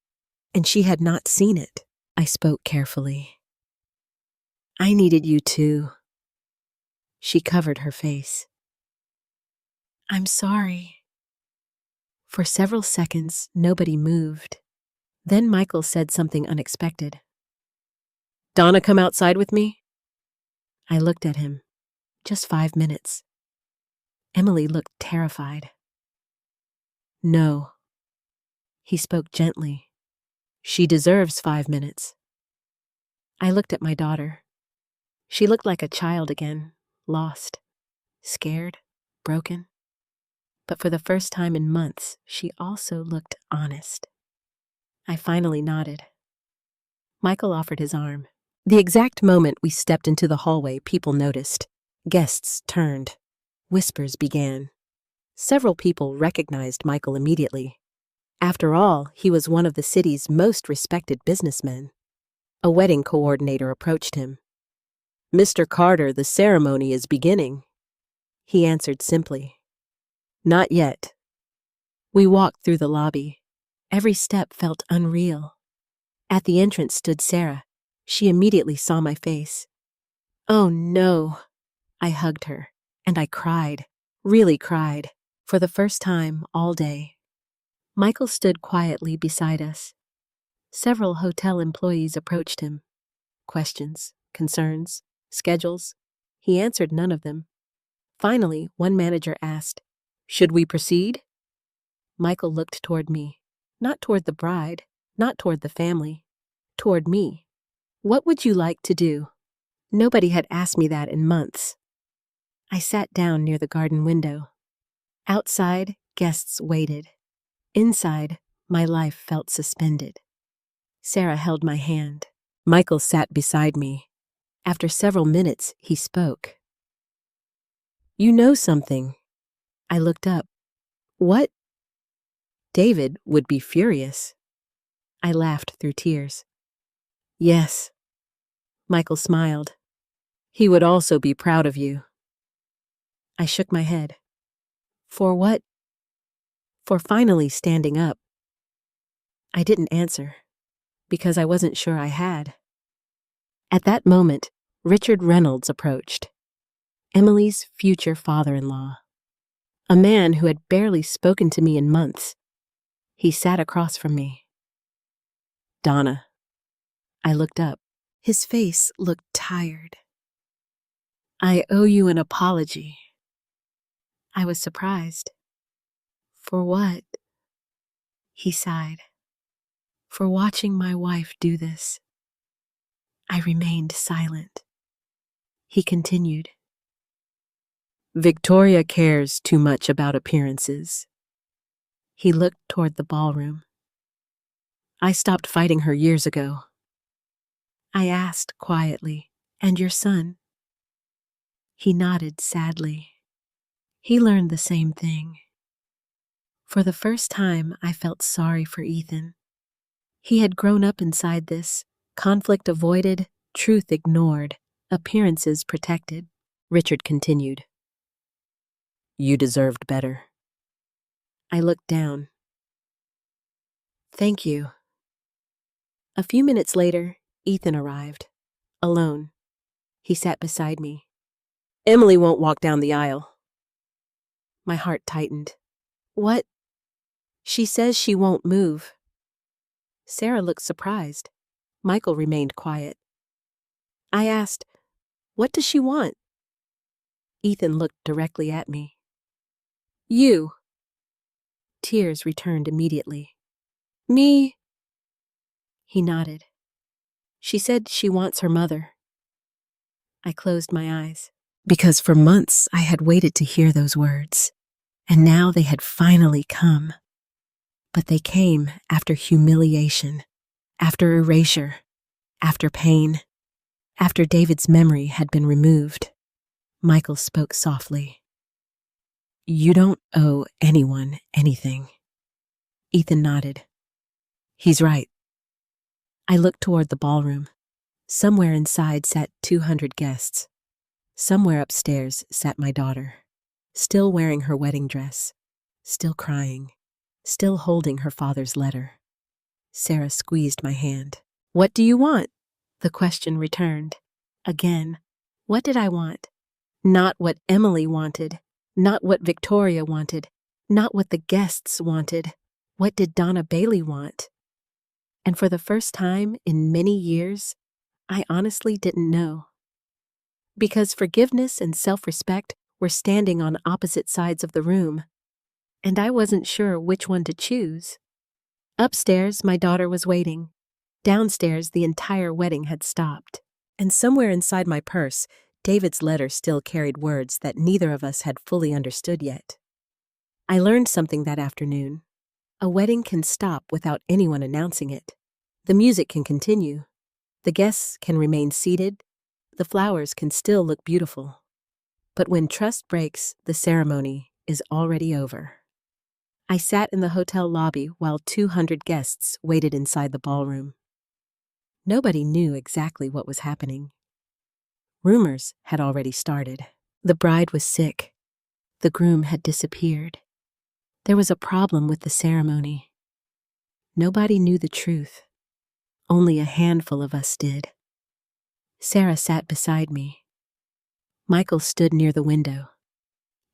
and she had not seen it. I spoke carefully. "I needed you too." She covered her face. "I'm sorry." For several seconds, nobody moved. Then Michael said something unexpected. "Donna, come outside with me?" I looked at him. "Just 5 minutes." Emily looked terrified. "No." He spoke gently. "She deserves 5 minutes." I looked at my daughter. She looked like a child again, lost, scared, broken. But for the first time in months, she also looked honest. I finally nodded. Michael offered his arm. The exact moment we stepped into the hallway, people noticed. Guests turned. Whispers began. Several people recognized Michael immediately. After all, he was one of the city's most respected businessmen. A wedding coordinator approached him. "Mr. Carter, the ceremony is beginning." He answered simply, "Not yet." We walked through the lobby. Every step felt unreal. At the entrance stood Sarah. She immediately saw my face. "Oh no." I hugged her, and I cried, really cried, for the first time all day. Michael stood quietly beside us. Several hotel employees approached him. Questions, concerns, schedules. He answered none of them. Finally, one manager asked, "Should we proceed?" Michael looked toward me, not toward the bride, not toward the family, toward me. "What would you like to do?" Nobody had asked me that in months. I sat down near the garden window. Outside, guests waited. Inside, my life felt suspended. Sarah held my hand. Michael sat beside me. After several minutes, he spoke. "You know something." I looked up. "What?" "David would be furious." I laughed through tears. "Yes." Michael smiled. "He would also be proud of you." I shook my head. "For what?" "For finally standing up." I didn't answer, because I wasn't sure I had. At that moment, Richard Reynolds approached, Emily's future father-in-law, a man who had barely spoken to me in months. He sat across from me. "Donna." I looked up. His face looked tired. "I owe you an apology." I was surprised. "For what?" He sighed. "For watching my wife do this." I remained silent. He continued. "Victoria cares too much about appearances." He looked toward the ballroom. "I stopped fighting her years ago." I asked quietly, "And your son?" He nodded sadly. He learned the same thing. For the first time, I felt sorry for Ethan. He had grown up inside this, conflict avoided, truth ignored, appearances protected. Richard continued. "You deserved better." I looked down. "Thank you." A few minutes later, Ethan arrived, alone. He sat beside me. "Emily won't walk down the aisle." My heart tightened. "What?" "She says she won't move." Sarah looked surprised. Michael remained quiet. I asked, "What does she want?" Ethan looked directly at me. "You." Tears returned immediately. "Me?" He nodded. "She said she wants her mother." I closed my eyes, because for months I had waited to hear those words, and now they had finally come. But they came after humiliation, after erasure, after pain, after David's memory had been removed. Michael spoke softly. "You don't owe anyone anything." Ethan nodded. "He's right." I looked toward the ballroom. Somewhere inside sat 200 guests. Somewhere upstairs sat my daughter, still wearing her wedding dress, still crying, still holding her father's letter. Sarah squeezed my hand. "What do you want?" The question returned. Again, what did I want? Not what Emily wanted, not what Victoria wanted, not what the guests wanted. What did Donna Bailey want? And for the first time in many years, I honestly didn't know. Because forgiveness and self-respect were standing on opposite sides of the room, and I wasn't sure which one to choose. Upstairs, my daughter was waiting. Downstairs, the entire wedding had stopped. And somewhere inside my purse, David's letter still carried words that neither of us had fully understood yet. I learned something that afternoon. A wedding can stop without anyone announcing it. The music can continue. The guests can remain seated. The flowers can still look beautiful. But when trust breaks, the ceremony is already over. I sat in the hotel lobby while 200 guests waited inside the ballroom. Nobody knew exactly what was happening. Rumors had already started. The bride was sick. The groom had disappeared. There was a problem with the ceremony. Nobody knew the truth. Only a handful of us did. Sarah sat beside me. Michael stood near the window.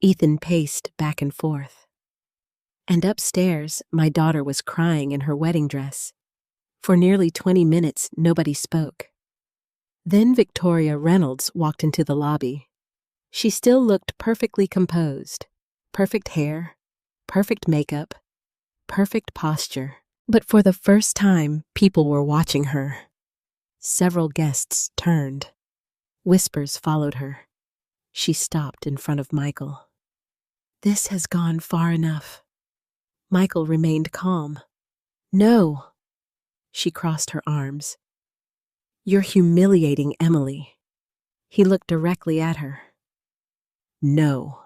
Ethan paced back and forth. And upstairs, my daughter was crying in her wedding dress. For nearly 20 minutes, nobody spoke. Then Victoria Reynolds walked into the lobby. She still looked perfectly composed. Perfect hair, perfect makeup, perfect posture. But for the first time, people were watching her. Several guests turned. Whispers followed her. She stopped in front of Michael. "This has gone far enough." Michael remained calm. "No." She crossed her arms. "You're humiliating Emily." He looked directly at her. "No."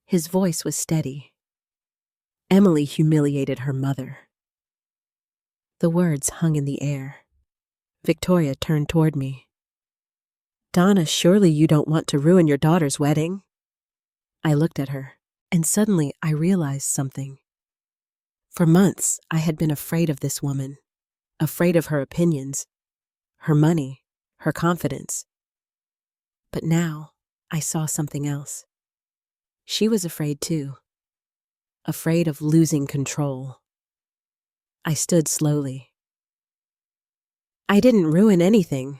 His voice was steady. "Emily humiliated her mother." The words hung in the air. Victoria turned toward me. "Donna, surely you don't want to ruin your daughter's wedding?" I looked at her, and suddenly I realized something. For months, I had been afraid of this woman, afraid of her opinions, her money, her confidence. But now I saw something else. She was afraid too, afraid of losing control. I stood slowly. I didn't ruin anything.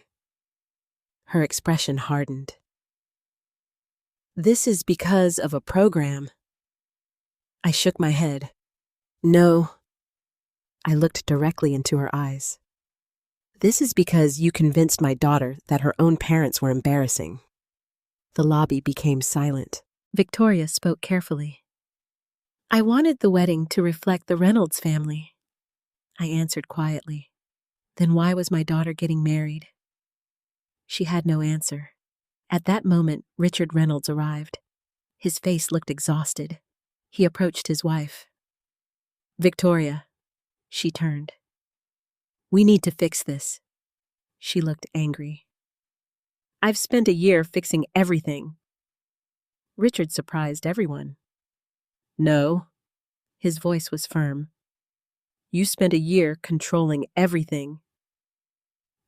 Her expression hardened. This is because of a program. I shook my head. No. I looked directly into her eyes. This is because you convinced my daughter that her own parents were embarrassing. The lobby became silent. Victoria spoke carefully. I wanted the wedding to reflect the Reynolds family. I answered quietly. Then why was my daughter getting married? She had no answer. At that moment, Richard Reynolds arrived. His face looked exhausted. He approached his wife. Victoria. She turned. We need to fix this. She looked angry. I've spent a year fixing everything. Richard surprised everyone. No. His voice was firm. You spent a year controlling everything.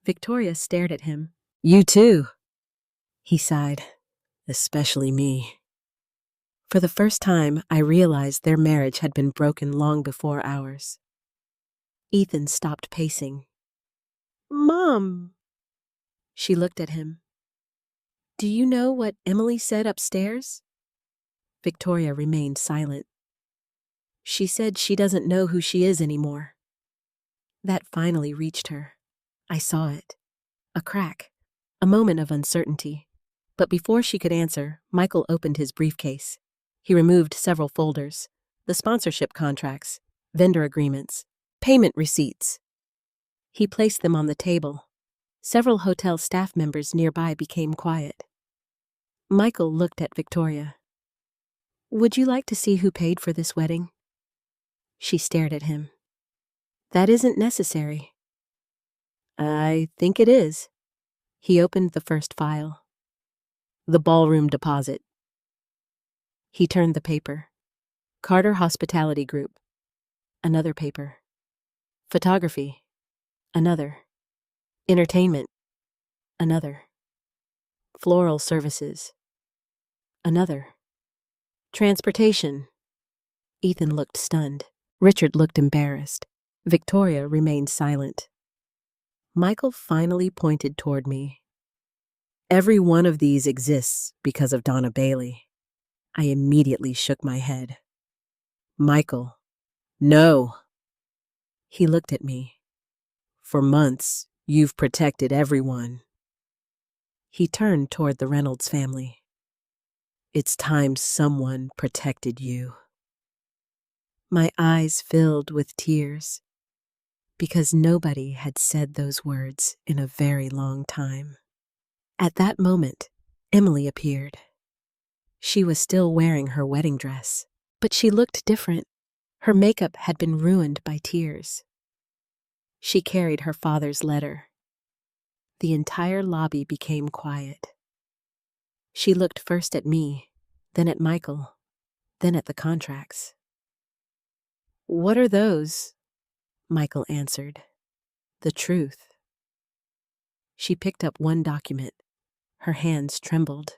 Victoria stared at him. You too. He sighed. Especially me. For the first time, I realized their marriage had been broken long before ours. Ethan stopped pacing. Mom! She looked at him. Do you know what Emily said upstairs? Victoria remained silent. She said she doesn't know who she is anymore. That finally reached her. I saw it. A crack. A moment of uncertainty. But before she could answer, Michael opened his briefcase. He removed several folders. The sponsorship contracts, vendor agreements, payment receipts. He placed them on the table. Several hotel staff members nearby became quiet. Michael looked at Victoria. Would you like to see who paid for this wedding? She stared at him. That isn't necessary. I think it is. He opened the first file. The ballroom deposit. He turned the paper. Carter Hospitality Group. Another paper. Photography. Another. Entertainment. Another. Floral services. Another. Transportation. Ethan looked stunned. Richard looked embarrassed. Victoria remained silent. Michael finally pointed toward me. Every one of these exists because of Donna Bailey. I immediately shook my head. Michael, no. He looked at me. For months, you've protected everyone. He turned toward the Reynolds family. It's time someone protected you. My eyes filled with tears because nobody had said those words in a very long time. At that moment, Emily appeared. She was still wearing her wedding dress, but she looked different. Her makeup had been ruined by tears. She carried her father's letter. The entire lobby became quiet. She looked first at me, then at Michael, then at the contracts. What are those? Michael answered. The truth. She picked up one document. Her hands trembled.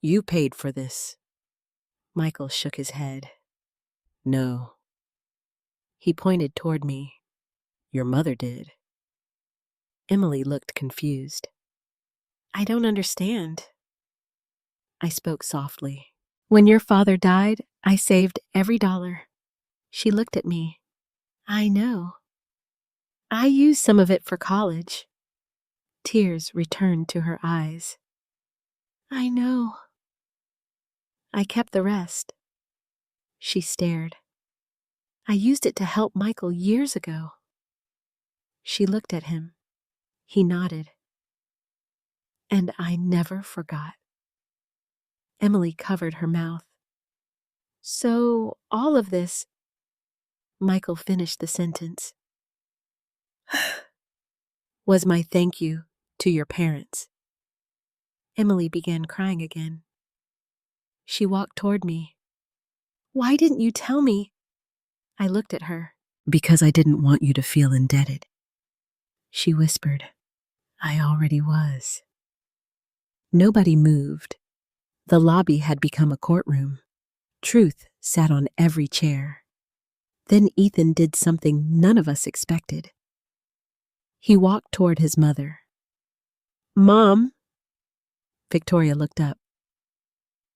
You paid for this. Michael shook his head. No. He pointed toward me. Your mother did. Emily looked confused. I don't understand. I spoke softly. When your father died, I saved every dollar. She looked at me. I know. I used some of it for college. Tears returned to her eyes. I know. I kept the rest. She stared. I used it to help Michael years ago. She looked at him. He nodded. And I never forgot. Emily covered her mouth. So, all of this... Michael finished the sentence. Was my thank you to your parents. Emily began crying again. She walked toward me. Why didn't you tell me? I looked at her. Because I didn't want you to feel indebted. She whispered. I already was. Nobody moved. The lobby had become a courtroom. Truth sat on every chair. Then Ethan did something none of us expected. He walked toward his mother. "Mom," Victoria looked up.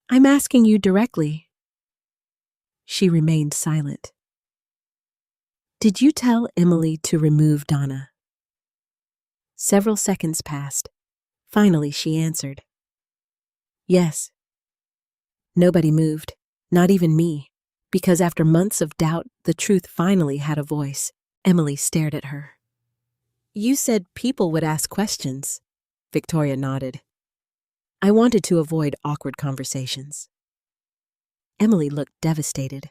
"I'm asking you directly." She remained silent. "Did you tell Emily to remove Donna?" Several seconds passed. Finally, she answered. "Yes." Nobody moved, not even me, because after months of doubt, the truth finally had a voice. Emily stared at her. "You said people would ask questions." Victoria nodded. "I wanted to avoid awkward conversations." Emily looked devastated.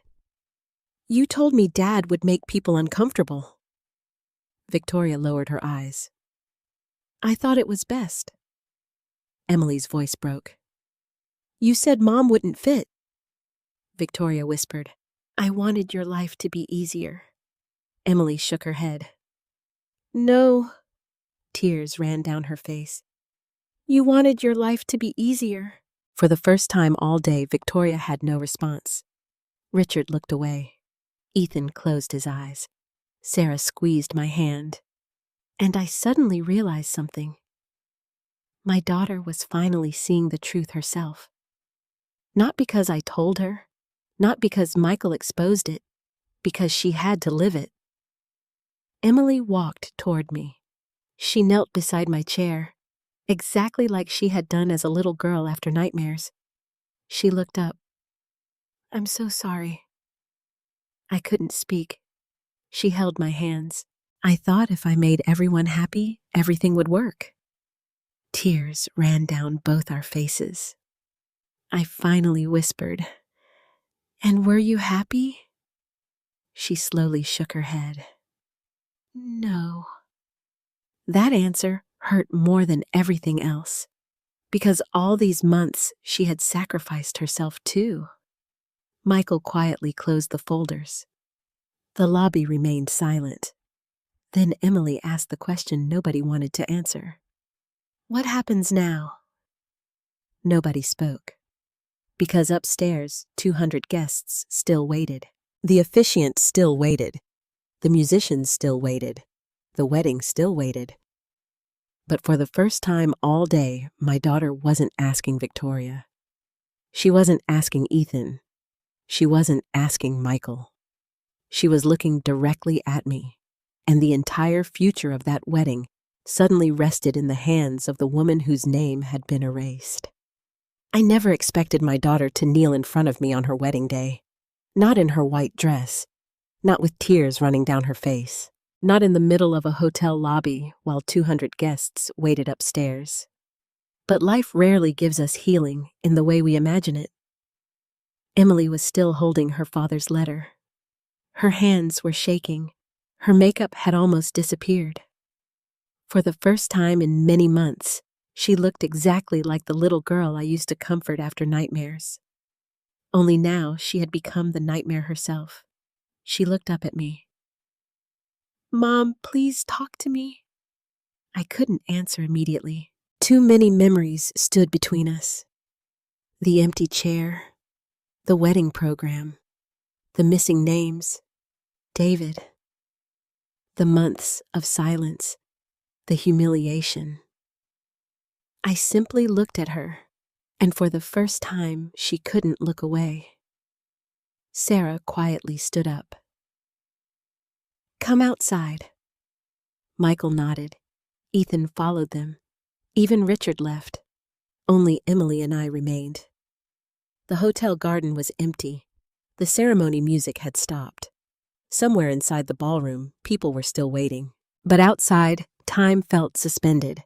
"You told me Dad would make people uncomfortable." Victoria lowered her eyes. "I thought it was best." Emily's voice broke. "You said Mom wouldn't fit." Victoria whispered, "I wanted your life to be easier." Emily shook her head. "No." Tears ran down her face. "You wanted your life to be easier." For the first time all day, Victoria had no response. Richard looked away. Ethan closed his eyes. Sarah squeezed my hand. And I suddenly realized something. My daughter was finally seeing the truth herself. Not because I told her, not because Michael exposed it, because she had to live it. Emily walked toward me. She knelt beside my chair, exactly like she had done as a little girl after nightmares. She looked up. "I'm so sorry." I couldn't speak. She held my hands. "I thought if I made everyone happy, everything would work." Tears ran down both our faces. I finally whispered, "And were you happy?" She slowly shook her head. "No." That answer hurt more than everything else, because all these months she had sacrificed herself too. Michael quietly closed the folders. The lobby remained silent. Then Emily asked the question nobody wanted to answer. "What happens now?" Nobody spoke, because upstairs 200 guests still waited. The officiant still waited. The musicians still waited. The wedding still waited. But for the first time all day, my daughter wasn't asking Victoria. She wasn't asking Ethan. She wasn't asking Michael. She was looking directly at me, and the entire future of that wedding suddenly rested in the hands of the woman whose name had been erased. I never expected my daughter to kneel in front of me on her wedding day. Not in her white dress, not with tears running down her face, not in the middle of a hotel lobby while 200 guests waited upstairs. But life rarely gives us healing in the way we imagine it. Emily was still holding her father's letter. Her hands were shaking. Her makeup had almost disappeared. For the first time in many months, she looked exactly like the little girl I used to comfort after nightmares. Only now she had become the nightmare herself. She looked up at me. "Mom, please talk to me." I couldn't answer immediately. Too many memories stood between us. The empty chair, the wedding program, the missing names, David, the months of silence, the humiliation. I simply looked at her, and for the first time she couldn't look away. Sarah quietly stood up. "Come outside." Michael nodded. Ethan followed them. Even Richard left. Only Emily and I remained. The hotel garden was empty. The ceremony music had stopped. Somewhere inside the ballroom, people were still waiting. But outside, time felt suspended.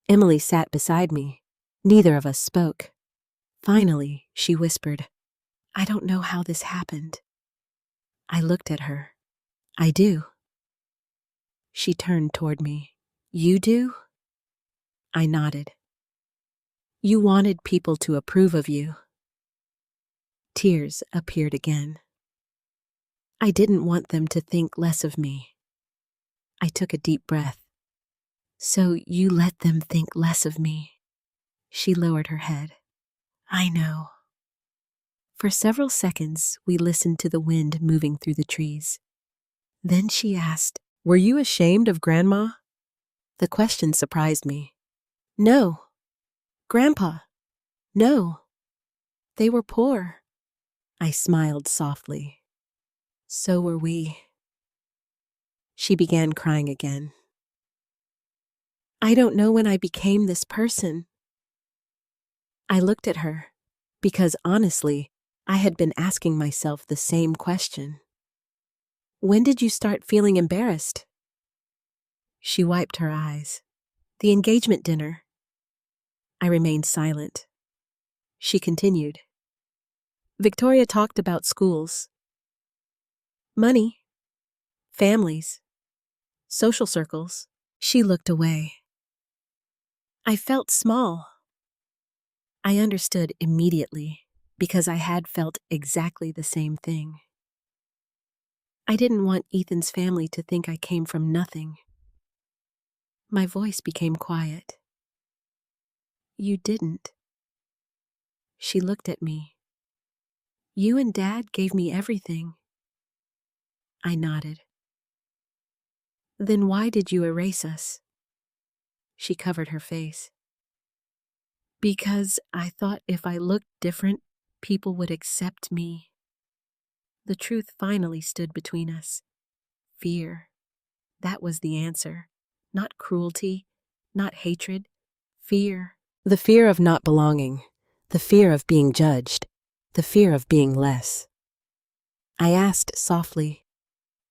Emily sat beside me. Neither of us spoke. Finally, she whispered, "I don't know how this happened." I looked at her. "I do." She turned toward me. "You do?" I nodded. "You wanted people to approve of you." Tears appeared again. "I didn't want them to think less of me." I took a deep breath. So you let them think less of me. She lowered her head. I know. For several seconds, we listened to the wind moving through the trees. Then she asked, "Were you ashamed of Grandma?" The question surprised me. No. Grandpa? No. They were poor. I smiled softly. So were we. She began crying again. I don't know when I became this person. I looked at her, because honestly, I had been asking myself the same question. When did you start feeling embarrassed? She wiped her eyes. The engagement dinner. I remained silent. She continued. Victoria talked about schools, money, families, social circles. She looked away. I felt small. I understood immediately because I had felt exactly the same thing. I didn't want Ethan's family to think I came from nothing. My voice became quiet. You didn't. She looked at me. You and Dad gave me everything. I nodded. Then why did you erase us? She covered her face. Because I thought if I looked different, people would accept me. The truth finally stood between us. Fear. That was the answer. Not cruelty, not hatred. Fear. The fear of not belonging. The fear of being judged. The fear of being less. I asked softly,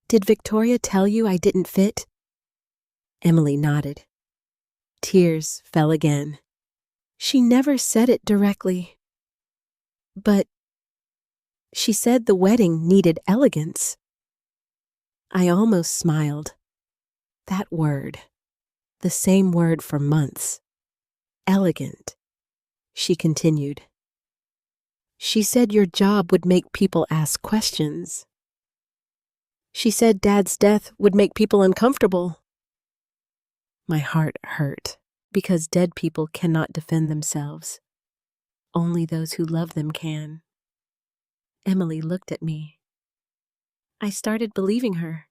Did Victoria tell you I didn't fit? Emily nodded. Tears fell again. She never said it directly. But she said the wedding needed elegance. I almost smiled. That word. The same word for months. Elegant. She continued. She said your job would make people ask questions. She said Dad's death would make people uncomfortable. My heart hurt because dead people cannot defend themselves. Only those who love them can. Emily looked at me. I started believing her.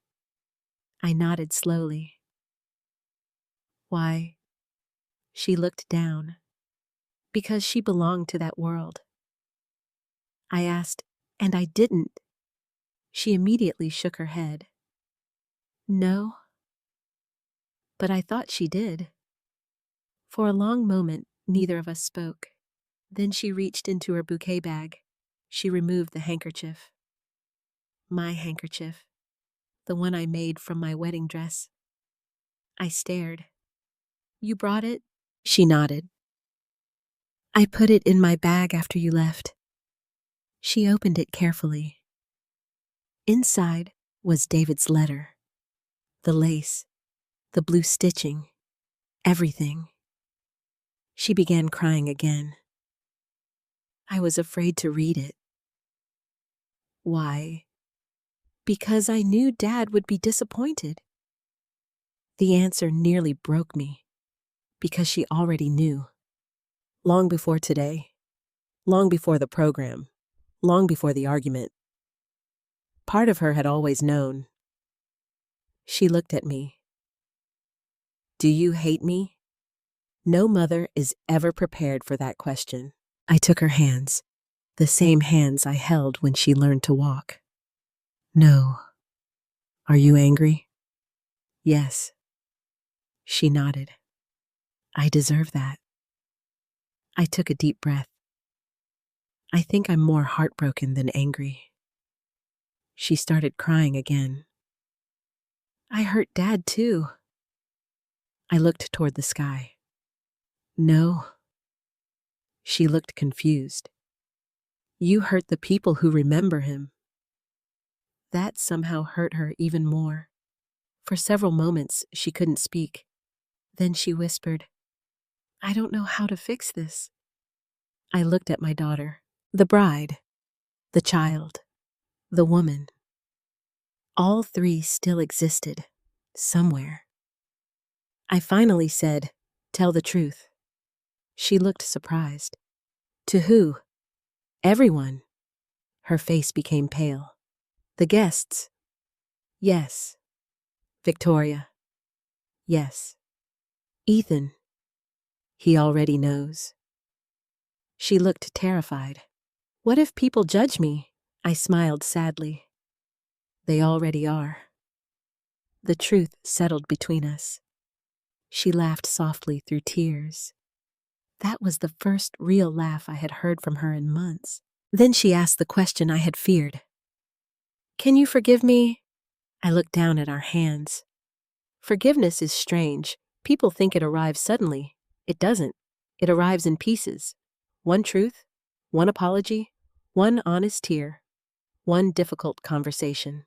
I nodded slowly. Why? She looked down. Because she belonged to that world. I asked, and I didn't. She immediately shook her head. No. But I thought she did. For a long moment, neither of us spoke. Then she reached into her bouquet bag. She removed the handkerchief. My handkerchief. The one I made from my wedding dress. I stared. You brought it? She nodded. I put it in my bag after you left. She opened it carefully. Inside was David's letter. The lace, the blue stitching, everything. She began crying again. I was afraid to read it. Why? Because I knew Dad would be disappointed. The answer nearly broke me, because she already knew. Long before today, long before the program, long before the argument. Part of her had always known. She looked at me. Do you hate me? No mother is ever prepared for that question. I took her hands, the same hands I held when she learned to walk. No. Are you angry? Yes. She nodded. I deserve that. I took a deep breath. I think I'm more heartbroken than angry. She started crying again. I hurt Dad too. I looked toward the sky. No. She looked confused. You hurt the people who remember him. That somehow hurt her even more. For several moments, she couldn't speak. Then she whispered, I don't know how to fix this. I looked at my daughter, the bride, the child, the woman. All three still existed, somewhere. I finally said, "Tell the truth." She looked surprised. "To who?" "Everyone." Her face became pale. "The guests?" "Yes." "Victoria?" "Yes." "Ethan?" "He already knows." She looked terrified. "What if people judge me?" I smiled sadly. "They already are." The truth settled between us. She laughed softly through tears. That was the first real laugh I had heard from her in months. Then she asked the question I had feared. "Can you forgive me?" I looked down at our hands. Forgiveness is strange. People think it arrives suddenly. It doesn't. It arrives in pieces. One truth, one apology, one honest tear, one difficult conversation.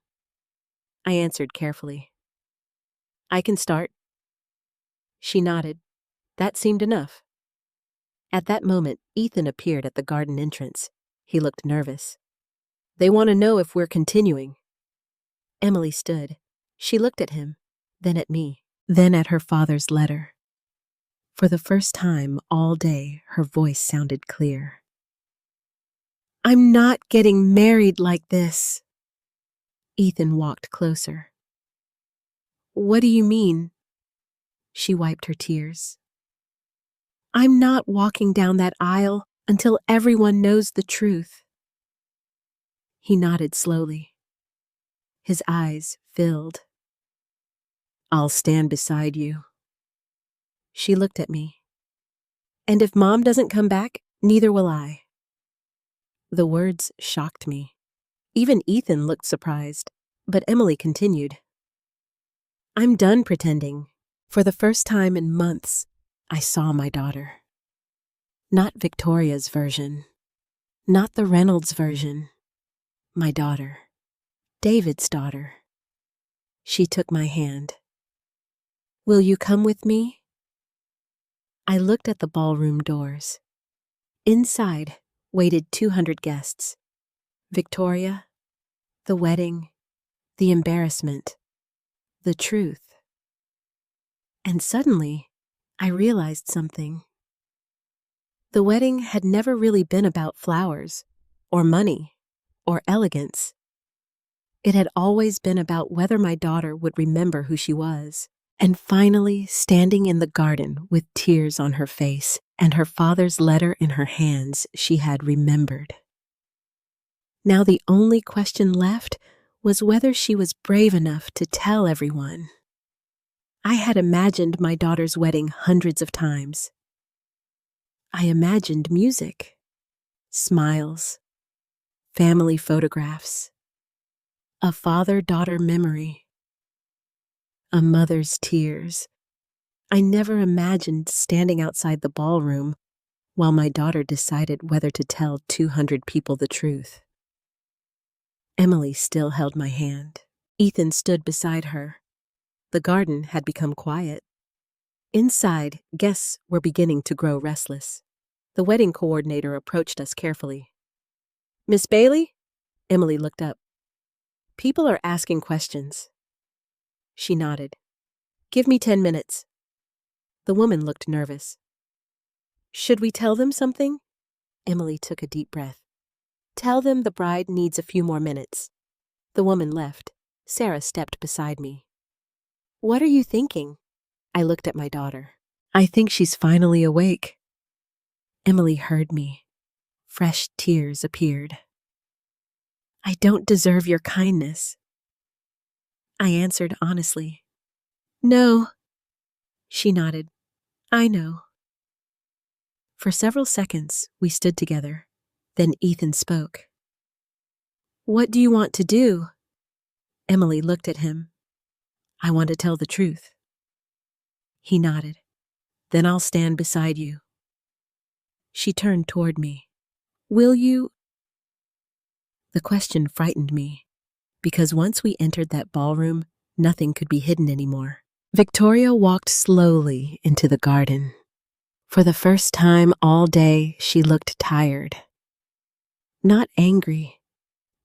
I answered carefully. "I can start." She nodded. That seemed enough. At that moment, Ethan appeared at the garden entrance. He looked nervous. "They want to know if we're continuing." Emily stood. She looked at him, then at me, then at her father's letter. For the first time all day, her voice sounded clear. "I'm not getting married like this." Ethan walked closer. "What do you mean?" She wiped her tears. "I'm not walking down that aisle until everyone knows the truth." He nodded slowly. His eyes filled. "I'll stand beside you." She looked at me. "And if Mom doesn't come back, neither will I." The words shocked me. Even Ethan looked surprised, but Emily continued. "I'm done pretending." For the first time in months, I saw my daughter. Not Victoria's version, not the Reynolds version. My daughter, David's daughter. She took my hand. "Will you come with me?" I looked at the ballroom doors. Inside waited 200 guests. Victoria, the wedding, the embarrassment, the truth. And suddenly, I realized something. The wedding had never really been about flowers, or money, or elegance. It had always been about whether my daughter would remember who she was. And finally, standing in the garden with tears on her face and her father's letter in her hands, she had remembered. Now the only question left was whether she was brave enough to tell everyone. I had imagined my daughter's wedding hundreds of times. I imagined music, smiles, family photographs, a father-daughter memory, a mother's tears. I never imagined standing outside the ballroom while my daughter decided whether to tell 200 people the truth. Emily still held my hand. Ethan stood beside her. The garden had become quiet. Inside, guests were beginning to grow restless. The wedding coordinator approached us carefully. "Miss Bailey?" Emily looked up. "People are asking questions." She nodded. "Give me 10 minutes." The woman looked nervous. "Should we tell them something?" Emily took a deep breath. "Tell them the bride needs a few more minutes." The woman left. Sarah stepped beside me. "What are you thinking?" I looked at my daughter. "I think she's finally awake." Emily heard me. Fresh tears appeared. "I don't deserve your kindness." I answered honestly. "No." She nodded. "I know." For several seconds, we stood together. Then Ethan spoke. "What do you want to do?" Emily looked at him. "I want to tell the truth." He nodded. "Then I'll stand beside you." She turned toward me. "Will you?" The question frightened me, because once we entered that ballroom, nothing could be hidden anymore. Victoria walked slowly into the garden. For the first time all day, she looked tired. Not angry,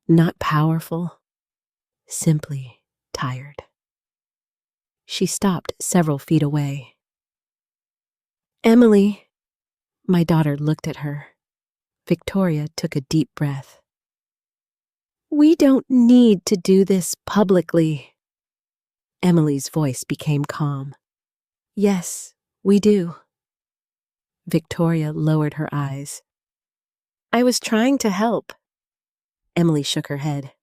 not powerful, simply tired. She stopped several feet away. "Emily." My daughter looked at her. Victoria took a deep breath. "We don't need to do this publicly." Emily's voice became calm. "Yes, we do." Victoria lowered her eyes. "I was trying to help." Emily shook her head.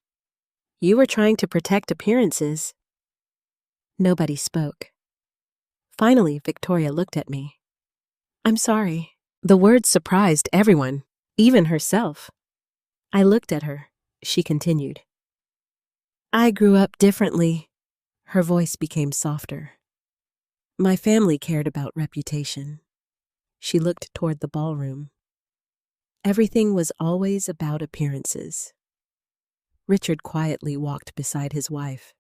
"You were trying to protect appearances." Nobody spoke. Finally, Victoria looked at me. "I'm sorry." The words surprised everyone, even herself. I looked at her. She continued. "I grew up differently." Her voice became softer. "My family cared about reputation." She looked toward the ballroom. "Everything was always about appearances." Richard quietly walked beside his wife.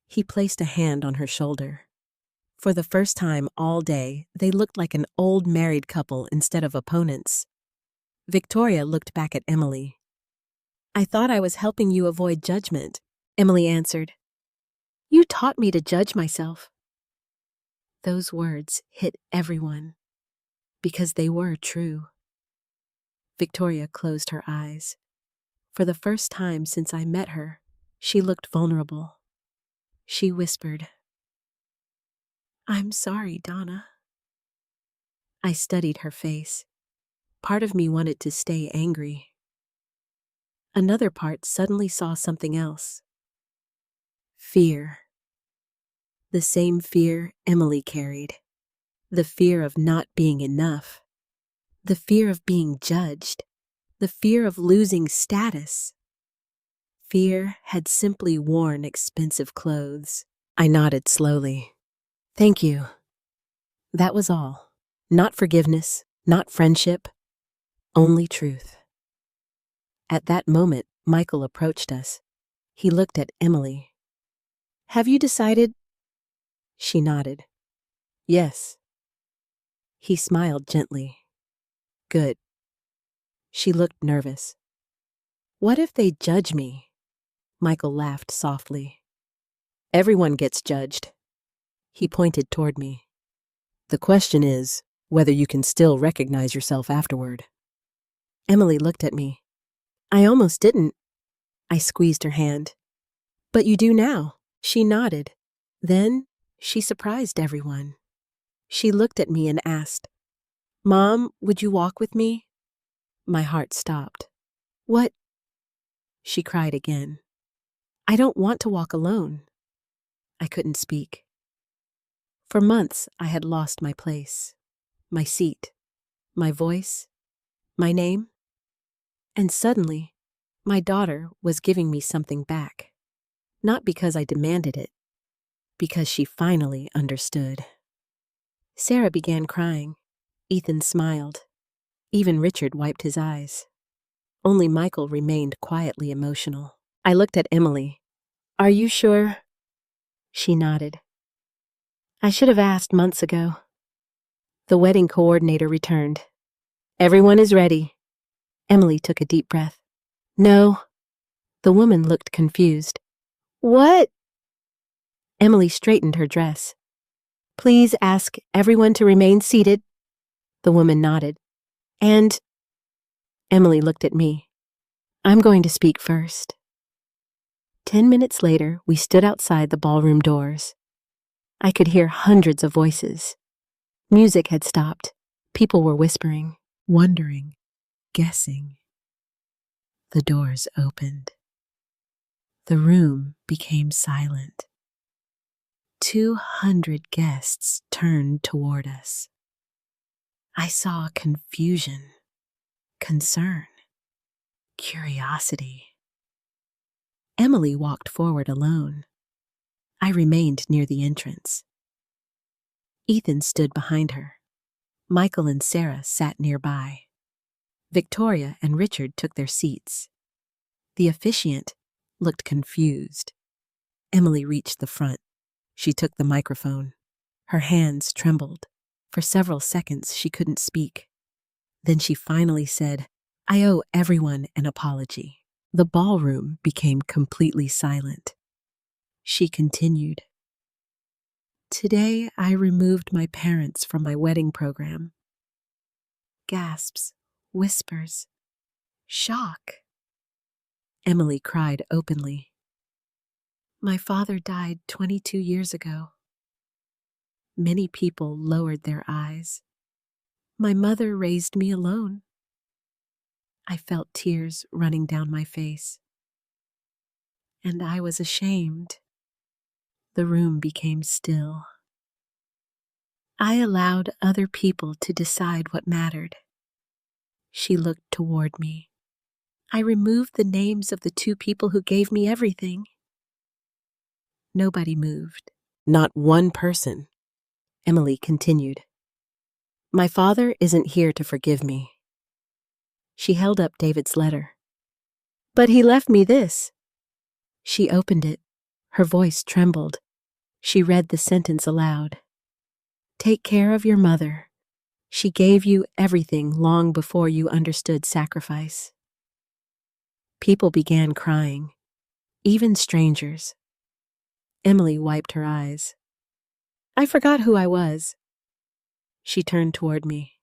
He placed a hand on her shoulder. For the first time all day, they looked like an old married couple instead of opponents. Victoria looked back at Emily. "I thought I was helping you avoid judgment," Emily answered. "You taught me to judge myself." Those words hit everyone, because they were true. Victoria closed her eyes. For the first time since I met her, she looked vulnerable. She whispered, "I'm sorry, Donna." I studied her face. Part of me wanted to stay angry. Another part suddenly saw something else. Fear. The same fear Emily carried. The fear of not being enough. The fear of being judged. The fear of losing status. Fear had simply worn expensive clothes. I nodded slowly. "Thank you." That was all. Not forgiveness, not friendship, only truth. At that moment, Michael approached us. He looked at Emily. "Have you decided?" She nodded. "Yes." He smiled gently. "Good." She looked nervous. "What if they judge me?" Michael laughed softly. "Everyone gets judged." He pointed toward me. "The question is whether you can still recognize yourself afterward." Emily looked at me. "I almost didn't." I squeezed her hand. "But you do now." She nodded. Then she surprised everyone. She looked at me and asked, "Mom, would you walk with me?" My heart stopped. "What?" She cried again. "I don't want to walk alone." I couldn't speak. For months, I had lost my place, my seat, my voice, my name. And suddenly, my daughter was giving me something back. Not because I demanded it, because she finally understood. Sarah began crying. Ethan smiled. Even Richard wiped his eyes. Only Michael remained quietly emotional. I looked at Emily. "Are you sure?" She nodded. "I should have asked months ago." The wedding coordinator returned. "Everyone is ready." Emily took a deep breath. "No." The woman looked confused. "What?" Emily straightened her dress. "Please ask everyone to remain seated." The woman nodded. "And—" Emily looked at me. "I'm going to speak first." 10 minutes later, we stood outside the ballroom doors. I could hear hundreds of voices. Music had stopped. People were whispering, wondering, guessing. The doors opened. The room became silent. 200 guests turned toward us. I saw confusion, concern, curiosity. Emily walked forward alone. I remained near the entrance. Ethan stood behind her. Michael and Sarah sat nearby. Victoria and Richard took their seats. The officiant looked confused. Emily reached the front. She took the microphone. Her hands trembled. For several seconds, she couldn't speak. Then she finally said, "I owe everyone an apology." The ballroom became completely silent. She continued, Today, I removed my parents from my wedding program. Gasps, whispers, shock. Emily cried openly. My father died 22 years ago. Many people lowered their eyes. My mother raised me alone. I felt tears running down my face. And I was ashamed. The room became still. I allowed other people to decide what mattered. She looked toward me. I removed the names of the two people who gave me everything. Nobody moved. Not one person. Emily continued. My father isn't here to forgive me. She held up David's letter. But he left me this. She opened it. Her voice trembled. She read the sentence aloud. Take care of your mother. She gave you everything long before you understood sacrifice. People began crying, even strangers. Emily wiped her eyes. I forgot who I was. She turned toward me.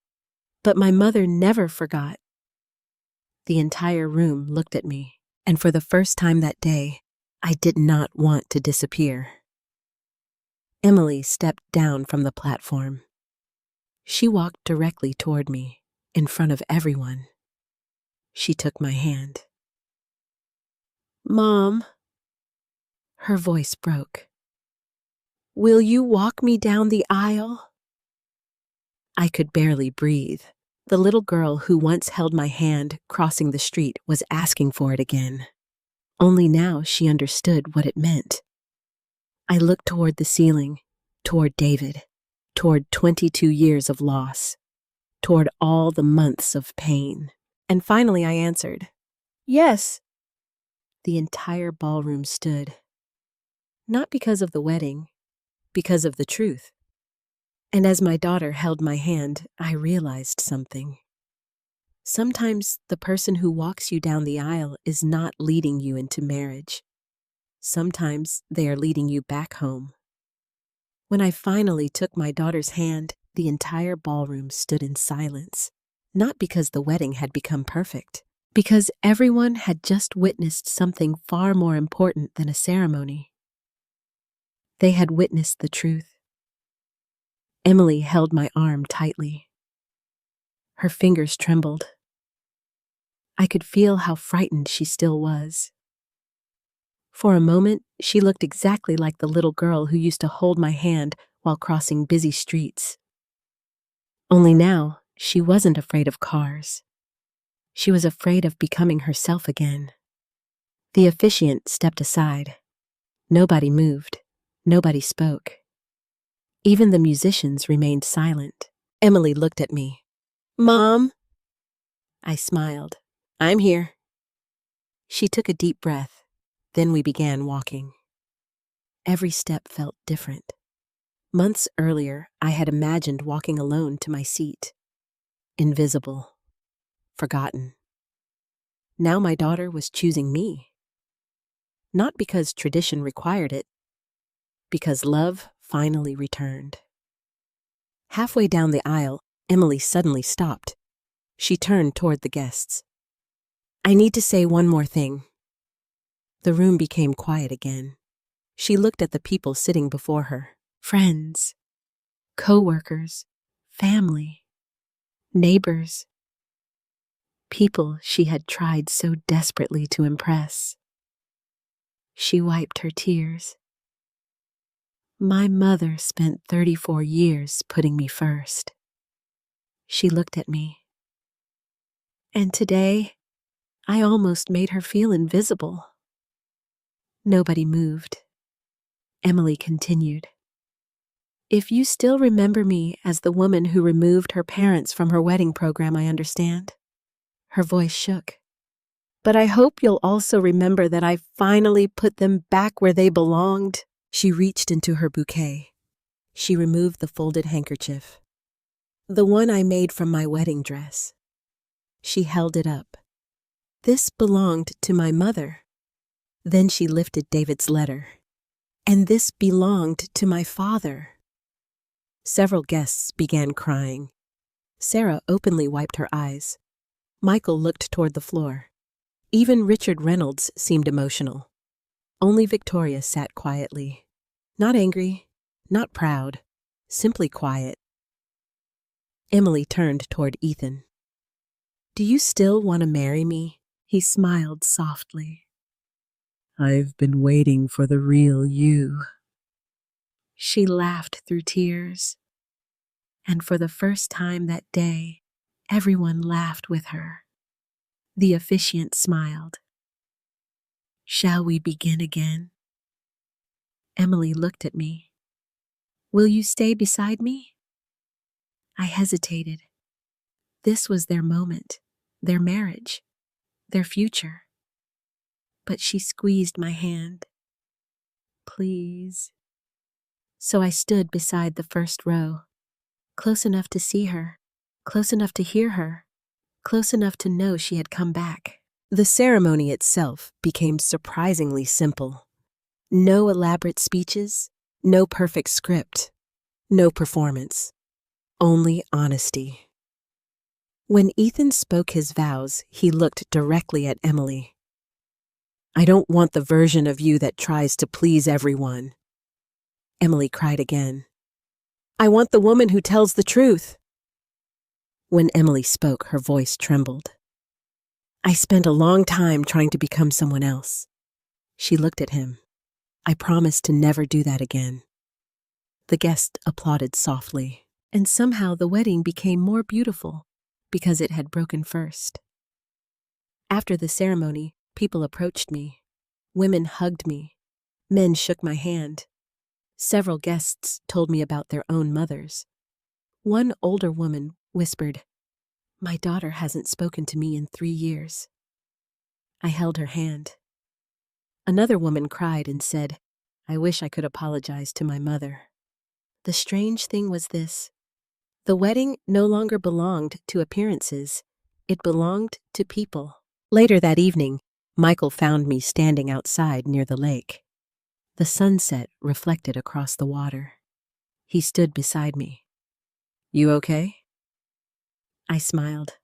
But my mother never forgot. The entire room looked at me, and for the first time that day, I did not want to disappear. Emily stepped down from the platform. She walked directly toward me, in front of everyone. She took my hand. Mom, her voice broke. Will you walk me down the aisle? I could barely breathe. The little girl who once held my hand crossing the street was asking for it again. Only now she understood what it meant. I looked toward the ceiling, toward David, toward 22 years of loss, toward all the months of pain. And finally I answered, yes. The entire ballroom stood. Not because of the wedding, because of the truth. And as my daughter held my hand, I realized something. Sometimes the person who walks you down the aisle is not leading you into marriage. Sometimes they are leading you back home. When I finally took my daughter's hand, the entire ballroom stood in silence. Not because the wedding had become perfect, because everyone had just witnessed something far more important than a ceremony. They had witnessed the truth. Emily held my arm tightly. Her fingers trembled. I could feel how frightened she still was. For a moment, she looked exactly like the little girl who used to hold my hand while crossing busy streets. Only now, she wasn't afraid of cars. She was afraid of becoming herself again. The officiant stepped aside. Nobody moved. Nobody spoke. Even the musicians remained silent. Emily looked at me. Mom? I smiled. I'm here. She took a deep breath. Then we began walking. Every step felt different. Months earlier, I had imagined walking alone to my seat. Invisible. Forgotten. Now my daughter was choosing me. Not because tradition required it, because love finally returned. Halfway down the aisle, Emily suddenly stopped. She turned toward the guests. I need to say one more thing. The room became quiet again. She looked at the people sitting before her. Friends, co-workers, family, neighbors. People she had tried so desperately to impress. She wiped her tears. My mother spent 34 years putting me first. She looked at me. And today, I almost made her feel invisible. Nobody moved. Emily continued. If you still remember me as the woman who removed her parents from her wedding program, I understand. Her voice shook. But I hope you'll also remember that I finally put them back where they belonged. She reached into her bouquet. She removed the folded handkerchief. The one I made from my wedding dress. She held it up. This belonged to my mother. Then she lifted David's letter. And this belonged to my father. Several guests began crying. Sarah openly wiped her eyes. Michael looked toward the floor. Even Richard Reynolds seemed emotional. Only Victoria sat quietly. Not angry, not proud, simply quiet. Emily turned toward Ethan. "Do you still want to marry me?" He smiled softly. "I've been waiting for the real you." She laughed through tears. And for the first time that day, everyone laughed with her. The officiant smiled. "Shall we begin again?" Emily looked at me. "Will you stay beside me?" I hesitated. This was their moment, their marriage, their future. But she squeezed my hand. "Please." So I stood beside the first row, close enough to see her, close enough to hear her, close enough to know she had come back. The ceremony itself became surprisingly simple. No elaborate speeches, no perfect script, no performance, only honesty. When Ethan spoke his vows, he looked directly at Emily. "I don't want the version of you that tries to please everyone." Emily cried again. "I want the woman who tells the truth." When Emily spoke, her voice trembled. "I spent a long time trying to become someone else." She looked at him. "I promise to never do that again." The guests applauded softly, and somehow the wedding became more beautiful because it had broken first. After the ceremony, people approached me. Women hugged me. Men shook my hand. Several guests told me about their own mothers. One older woman whispered, "My daughter hasn't spoken to me in 3 years." I held her hand. Another woman cried and said, "I wish I could apologize to my mother." The strange thing was this. The wedding no longer belonged to appearances. It belonged to people. Later that evening, Michael found me standing outside near the lake. The sunset reflected across the water. He stood beside me. "You okay?" I smiled.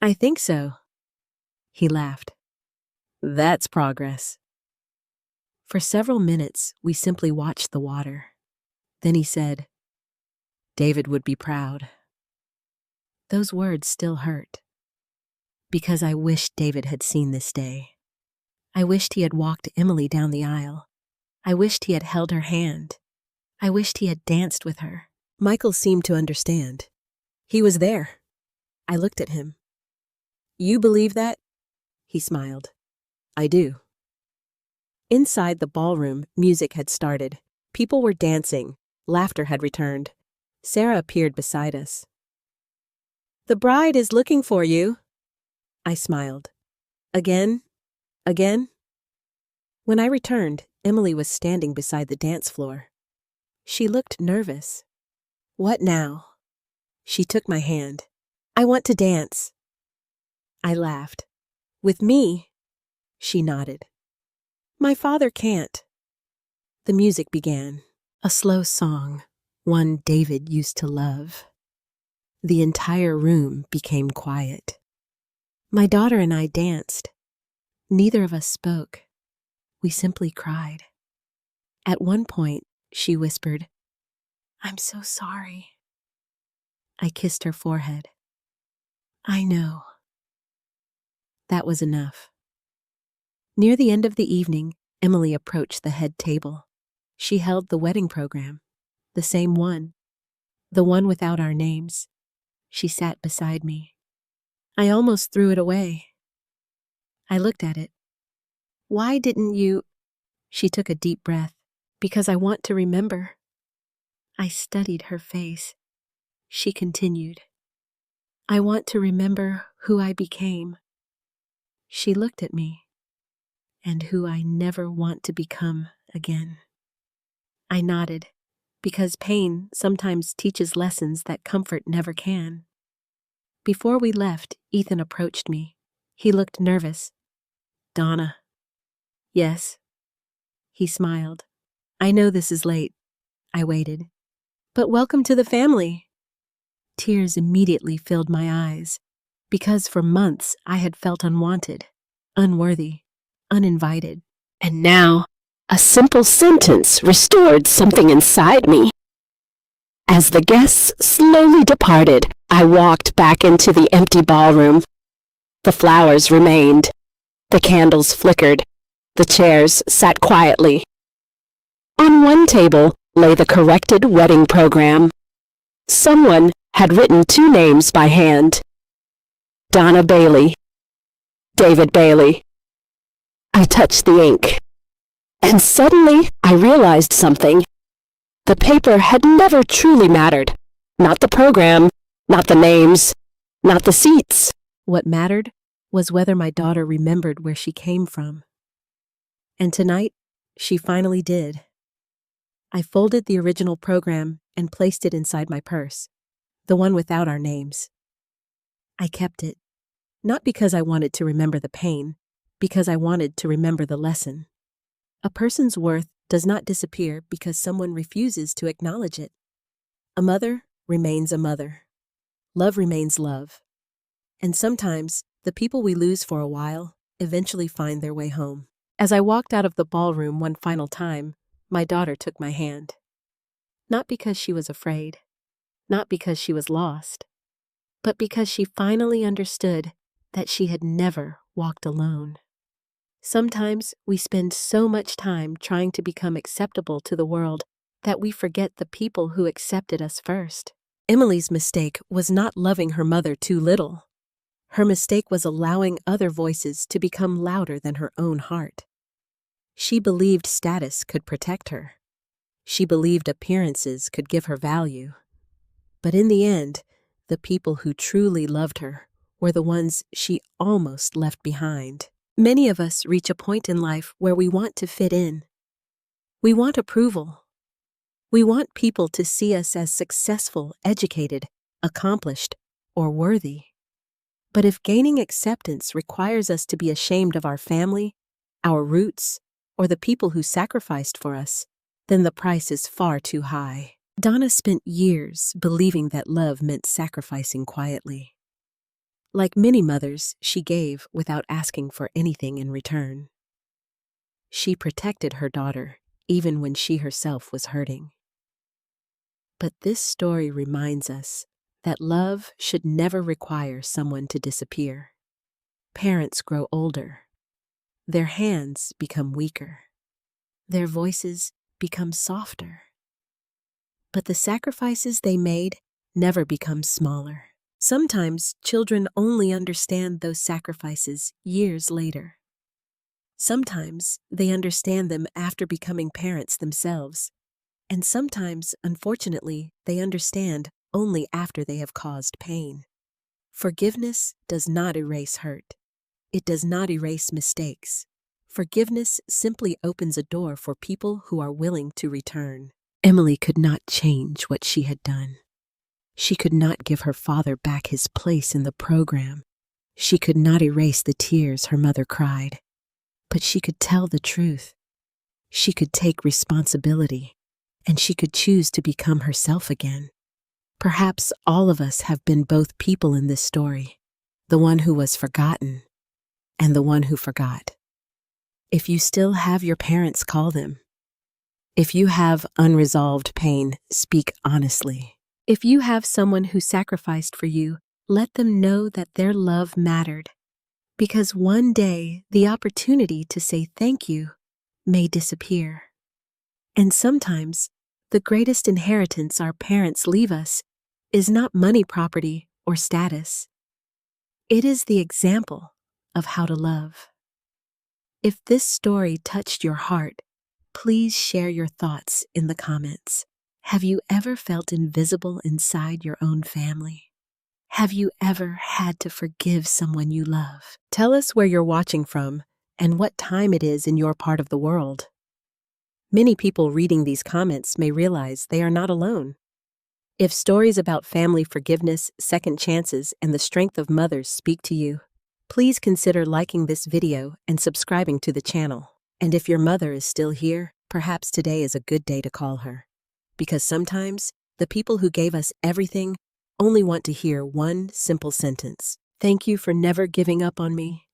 "I think so." He laughed. "That's progress." For several minutes, we simply watched the water. Then he said, "David would be proud." Those words still hurt, because I wished David had seen this day. I wished he had walked Emily down the aisle. I wished he had held her hand. I wished he had danced with her. Michael seemed to understand. He was there. I looked at him. "You believe that?" He smiled. "I do." Inside the ballroom, music had started. People were dancing. Laughter had returned. Sarah appeared beside us. "The bride is looking for you." I smiled. "Again? Again?" When I returned, Emily was standing beside the dance floor. She looked nervous. "What now?" She took my hand. "I want to dance." I laughed. "With me?" She nodded. "My father can't." The music began. A slow song, one David used to love. The entire room became quiet. My daughter and I danced. Neither of us spoke. We simply cried. At one point, she whispered, "I'm so sorry." I kissed her forehead. "I know." That was enough. Near the end of the evening, Emily approached the head table. She held the wedding program, the same one, the one without our names. She sat beside me. I almost threw it away. I looked at it. "Why didn't you—" She took a deep breath. "Because I want to remember." I studied her face. She continued, "I want to remember who I became." She looked at me, "And who I never want to become again." I nodded, because pain sometimes teaches lessons that comfort never can. Before we left, Ethan approached me. He looked nervous. "Donna." "Yes." He smiled. "I know this is late." I waited. But welcome to the family. Tears immediately filled my eyes, because for months I had felt unwanted, unworthy, uninvited. And now, a simple sentence restored something inside me. As the guests slowly departed, I walked back into the empty ballroom. The flowers remained. The candles flickered. The chairs sat quietly. On one table lay the corrected wedding program. Someone had written 2 names by hand. Donna Bailey, David Bailey. I touched the ink. And suddenly I realized something. The paper had never truly mattered. Not the program, not the names, not the seats. What mattered was whether my daughter remembered where she came from. And tonight, she finally did. I folded the original program and placed it inside my purse, the one without our names. I kept it, not because I wanted to remember the pain, because I wanted to remember the lesson. A person's worth does not disappear because someone refuses to acknowledge it. A mother remains a mother. Love remains love. And sometimes, the people we lose for a while eventually find their way home. As I walked out of the ballroom one final time, my daughter took my hand. Not because she was afraid, not because she was lost, but because she finally understood that she had never walked alone. Sometimes we spend so much time trying to become acceptable to the world that we forget the people who accepted us first. Emily's mistake was not loving her mother too little. Her mistake was allowing other voices to become louder than her own heart. She believed status could protect her. She believed appearances could give her value. But in the end, the people who truly loved her were the ones she almost left behind. Many of us reach a point in life where we want to fit in. We want approval. We want people to see us as successful, educated, accomplished, or worthy. But if gaining acceptance requires us to be ashamed of our family, our roots, or the people who sacrificed for us, then the price is far too high. Donna spent years believing that love meant sacrificing quietly. Like many mothers, she gave without asking for anything in return. She protected her daughter, even when she herself was hurting. But this story reminds us that love should never require someone to disappear. Parents grow older. Their hands become weaker. Their voices become softer. But the sacrifices they made never become smaller. Sometimes children only understand those sacrifices years later. Sometimes they understand them after becoming parents themselves. And sometimes, unfortunately, they understand only after they have caused pain. Forgiveness does not erase hurt. It does not erase mistakes. Forgiveness simply opens a door for people who are willing to return. Emily could not change what she had done. She could not give her father back his place in the program. She could not erase the tears her mother cried. But she could tell the truth. She could take responsibility, and she could choose to become herself again. Perhaps all of us have been both people in this story, the one who was forgotten and the one who forgot. If you still have your parents, call them. If you have unresolved pain, speak honestly. If you have someone who sacrificed for you, let them know that their love mattered. Because one day, the opportunity to say thank you may disappear. And sometimes, the greatest inheritance our parents leave us is not money, property, or status. It is the example of how to love. If this story touched your heart, please share your thoughts in the comments. Have you ever felt invisible inside your own family? Have you ever had to forgive someone you love? Tell us where you're watching from and what time it is in your part of the world. Many people reading these comments may realize they are not alone. If stories about family forgiveness, second chances, and the strength of mothers speak to you, please consider liking this video and subscribing to the channel. And if your mother is still here, perhaps today is a good day to call her. Because sometimes The people who gave us everything only want to hear one simple sentence. Thank you for never giving up on me.